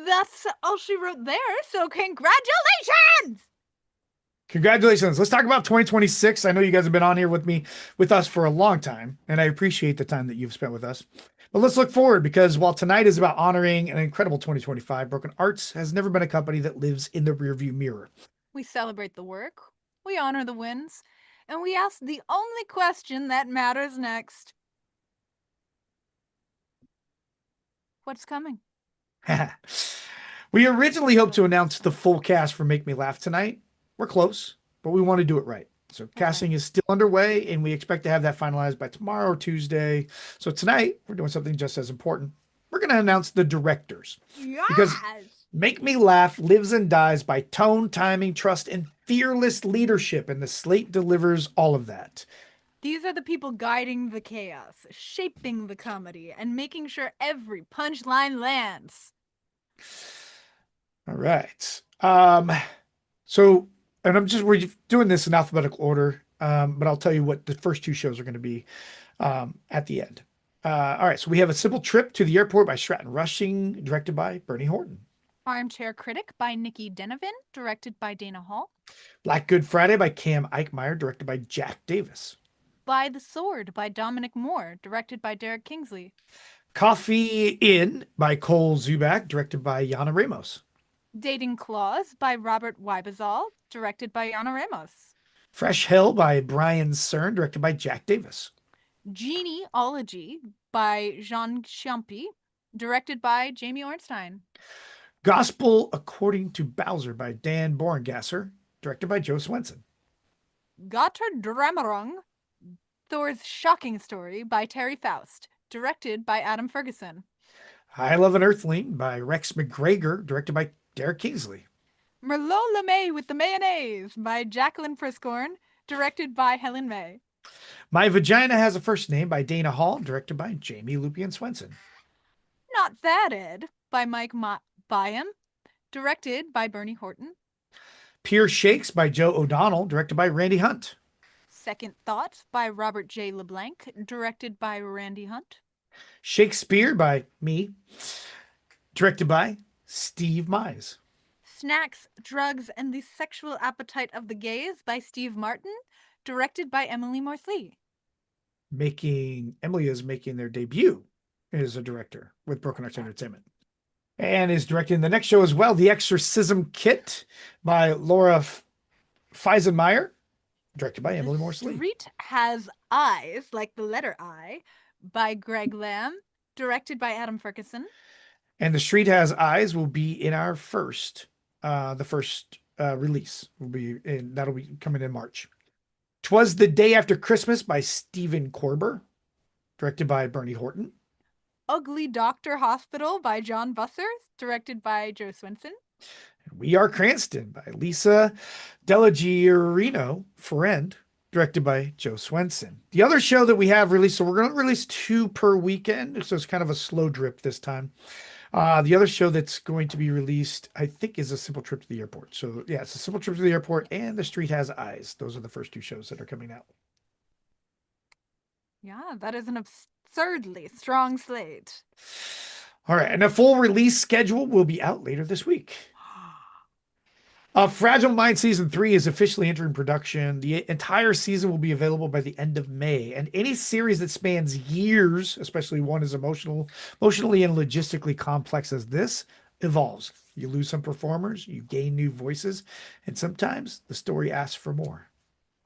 [SPEAKER 2] that's all she wrote there, so congratulations!
[SPEAKER 1] Congratulations. Let's talk about 2026. I know you guys have been on here with us for a long time, and I appreciate the time that you've spent with us. But let's look forward because while tonight is about honoring an incredible 2025, Broken Arts has never been a company that lives in the rearview mirror.
[SPEAKER 2] We celebrate the work, we honor the wins, and we ask the only question that matters next. What's coming?
[SPEAKER 1] We originally hoped to announce the full cast for Make Me Laugh tonight. We're close, but we want to do it right. So
[SPEAKER 2] Okay.
[SPEAKER 1] casting is still underway, and we expect to have that finalized by tomorrow or Tuesday. So tonight we're doing something just as important. We're going to announce the directors because
[SPEAKER 2] Yes.
[SPEAKER 1] Make Me Laugh lives and dies by tone, timing, trust, and fearless leadership, and the slate delivers all of that.
[SPEAKER 2] These are the people guiding the chaos, shaping the comedy, and making sure every punchline lands.
[SPEAKER 1] All right. So, and we're doing this in alphabetical order, but I'll tell you what the first two shows are going to be at the end. All right. So we have A Simple Trip to the Airport by Stratton Rushing, directed by Bernie Horton.
[SPEAKER 2] Armchair Critic by Nikki Denovan, directed by Dana Hall.
[SPEAKER 1] Black Good Friday by Cam Eichmeyer, directed by Jack Davis.
[SPEAKER 2] By the Sword by Dominic Moore, directed by Derek Kingsley.
[SPEAKER 1] Coffee In by Cole Zubak, directed by Yana Ramos.
[SPEAKER 2] Dating Clause by Robert Wybazal, directed by Yana Ramos.
[SPEAKER 1] Fresh Hell by Brian Cern, directed by Jack Davis.
[SPEAKER 2] Genealogy by Jean Chiampi, directed by Jamie Ornstein.
[SPEAKER 1] Gospel According to Bowser by Dan Borengasser, directed by Joe Swenson.
[SPEAKER 2] Götterdämmerung, Thor's Shocking Story by Terry Faust, directed by Adam Ferguson.
[SPEAKER 1] I Love an Earthling by Rex McGregor, directed by Derek Kingsley.
[SPEAKER 2] Merlot LeMay with the Mayonnaise by Jacqueline Friscorn, directed by Helen May.
[SPEAKER 1] My Vagina Has a First Name by Dana Hall, directed by Jamie Lupien Swenson.
[SPEAKER 2] Not That Ed by Mike Byam, directed by Bernie Horton.
[SPEAKER 1] Pure Shakes by Joe O'Donnell, directed by Randy Hunt.
[SPEAKER 2] Second Thoughts by Robert J. LeBlanc, directed by Randy Hunt.
[SPEAKER 1] Shakespeare by me, directed by Steve Mize.
[SPEAKER 2] Snacks, Drugs, and the Sexual Appetite of the Gays by Steve Martin, directed by Emily Morsley.
[SPEAKER 1] Emily is making their debut as a director with Broken Arts Entertainment. And is directing the next show as well, The Exorcism Kit by Laura Feisenmeyer, directed by Emily
[SPEAKER 2] The
[SPEAKER 1] Morsley.
[SPEAKER 2] Street Has Eyes, like the letter I, by Greg Lamb, directed by Adam Ferguson.
[SPEAKER 1] And The Street Has Eyes will be in our the first release that'll be coming in March. 'Twas the Day After Christmas by Stephen Korber, directed by Bernie Horton.
[SPEAKER 2] Ugly Doctor Hospital by John Busser, directed by Joe Swenson.
[SPEAKER 1] We Are Cranston by Lisa Delagiorino Friend, directed by Joe Swenson. The other show that we have released, so we're going to release two per weekend, so it's kind of a slow drip this time. The other show that's going to be released, I think, is A Simple Trip to the Airport. So yeah, it's A Simple Trip to the Airport and The Street Has Eyes. Those are the first two shows that are coming out.
[SPEAKER 2] Yeah, that is an absurdly strong slate.
[SPEAKER 1] All right, and a full release schedule will be out later this week. Fragile Mind Season 3 is officially entering production. The entire season will be available by the end of May. And any series that spans years, especially one as emotionally and logistically complex as this, evolves. You lose some performers, you gain new voices, and sometimes the story asks for more.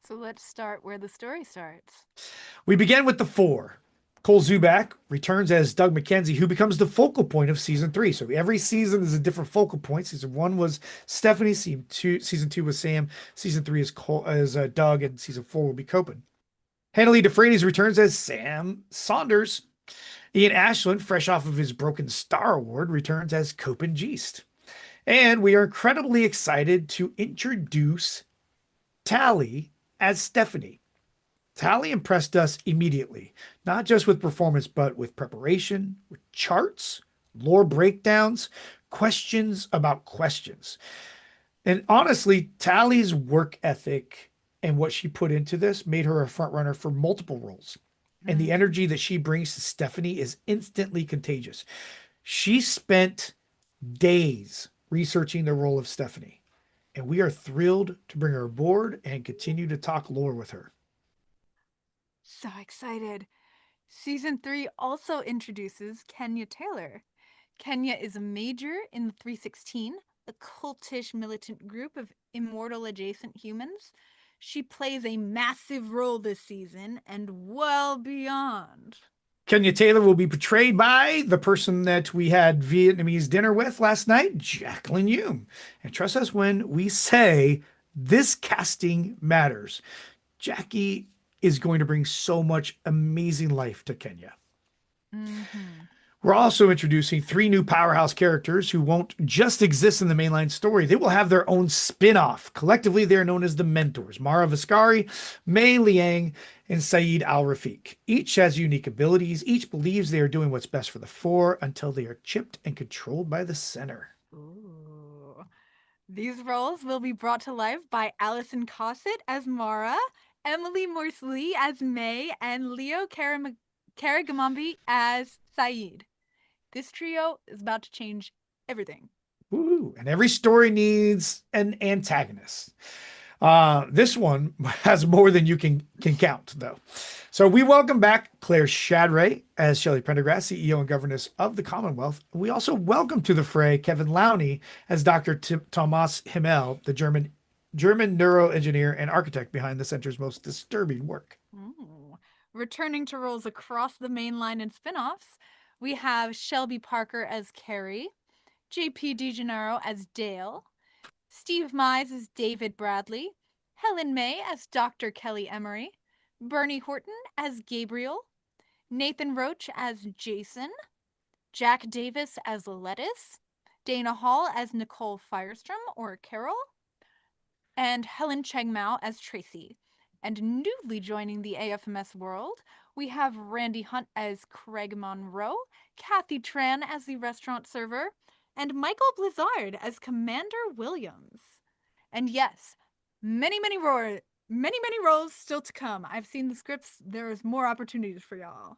[SPEAKER 2] So let's start where the story starts.
[SPEAKER 1] We begin with the four. Cole Zubak returns as Doug McKenzie, who becomes the focal point of season 3. So every season is a different focal point. Season 1 was Stephanie, season 2 was Sam, season 3 is Doug, and season 4 will be Copen. Hanley DeFreitas returns as Sam Saunders. Ian Ashland, fresh off of his Broken Star Award, returns as Copen Geist. And we are incredibly excited to introduce Tally as Stephanie. Tally impressed us immediately, not just with performance, but with preparation, with charts, lore breakdowns, questions about questions. And honestly, Tally's work ethic and what she put into this made her a front runner for multiple roles. And the energy that she brings to Stephanie is instantly contagious. She spent days researching the role of Stephanie, and we are thrilled to bring her aboard and continue to talk lore with her.
[SPEAKER 2] So excited. Season 3 also introduces Kenya Taylor. Kenya is a major in the 316, a cultish militant group of immortal adjacent humans. She plays a massive role this season and well beyond.
[SPEAKER 1] Kenya Taylor will be portrayed by the person that we had Vietnamese dinner with last night, Jacqueline Hume. And trust us when we say this casting matters. Jackie is going to bring so much amazing life to Kenya.
[SPEAKER 2] Hmm.
[SPEAKER 1] We're also introducing three new powerhouse characters who won't just exist in the mainline story. They will have their own spin off. Collectively, they are known as the Mentors Mara Viscari, Mei Liang, and Saeed Al Rafiq. Each has unique abilities. Each believes they are doing what's best for the Four until they are chipped and controlled by the center.
[SPEAKER 2] Ooh. These roles will be brought to life by Alison Cossett as Mara, Emily Morse Lee as May, and Leo Karagamambi as Saeed. This trio is about to change everything.
[SPEAKER 1] Woo. And every story needs an antagonist. This one has more than you can count, though. So we welcome back Claire Shadray as Shelley Prendergast, CEO and governess of the Commonwealth. We also welcome to the fray Kevin Lowney as Dr. Thomas Himmel, the German neuroengineer and architect behind the center's most disturbing work.
[SPEAKER 2] Ooh. Returning to roles across the main line and spin-offs, we have Shelby Parker as Carrie, JP DeGennaro as Dale, Steve Mize as David Bradley, Helen May as Dr. Kelly Emery, Bernie Horton as Gabriel, Nathan Roach as Jason, Jack Davis as Lettuce, Dana Hall as Nicole Firestrom or Carol, and Helen Cheng Mao as Tracy. And newly joining the AFMS world, we have Randy Hunt as Craig Monroe, Kathy Tran as the restaurant server, and Michael Blizzard as Commander Williams. And yes, many roles still to come. I've seen the scripts. There's more opportunities for y'all.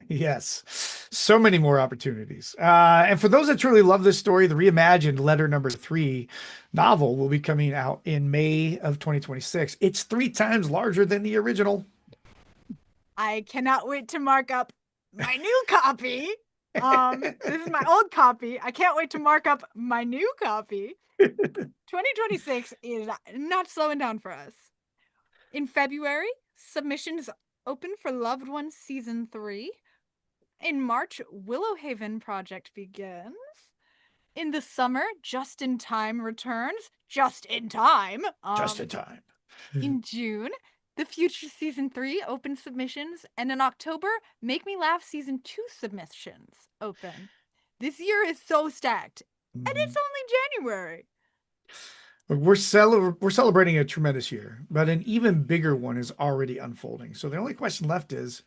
[SPEAKER 1] Yes, so many more opportunities. And for those that truly love this story, the reimagined Letter Number Three novel will be coming out in May of 2026. It's three times larger than the original.
[SPEAKER 2] I cannot wait to mark up my new copy. This is my old copy. I can't wait to mark up my new copy. 2026 is not slowing down for us. In February, submissions open for Loved Ones Season 3. In March, Willowhaven Project begins. In the summer, Just in Time returns. Just in time.
[SPEAKER 1] Just in time.
[SPEAKER 2] In June, The Future Season 3 open submissions, and in October, Make Me Laugh Season 2 submissions open. This year is so stacked, and it's
[SPEAKER 1] Mhm.
[SPEAKER 2] only January.
[SPEAKER 1] We're celebrating a tremendous year, but an even bigger one is already unfolding. So the only question left is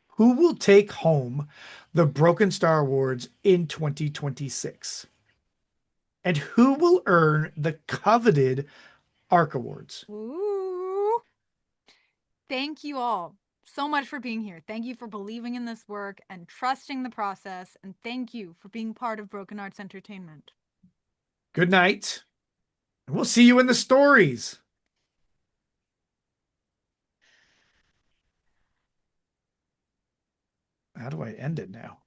[SPEAKER 1] who will take home the Broken Star Awards in 2026? And who will earn the coveted ARC Awards?
[SPEAKER 2] Ooh. Thank you all so much for being here. Thank you for believing in this work and trusting the process. And thank you for being part of Broken Arts Entertainment.
[SPEAKER 1] Good night. And we'll see you in the stories. How do I end it now?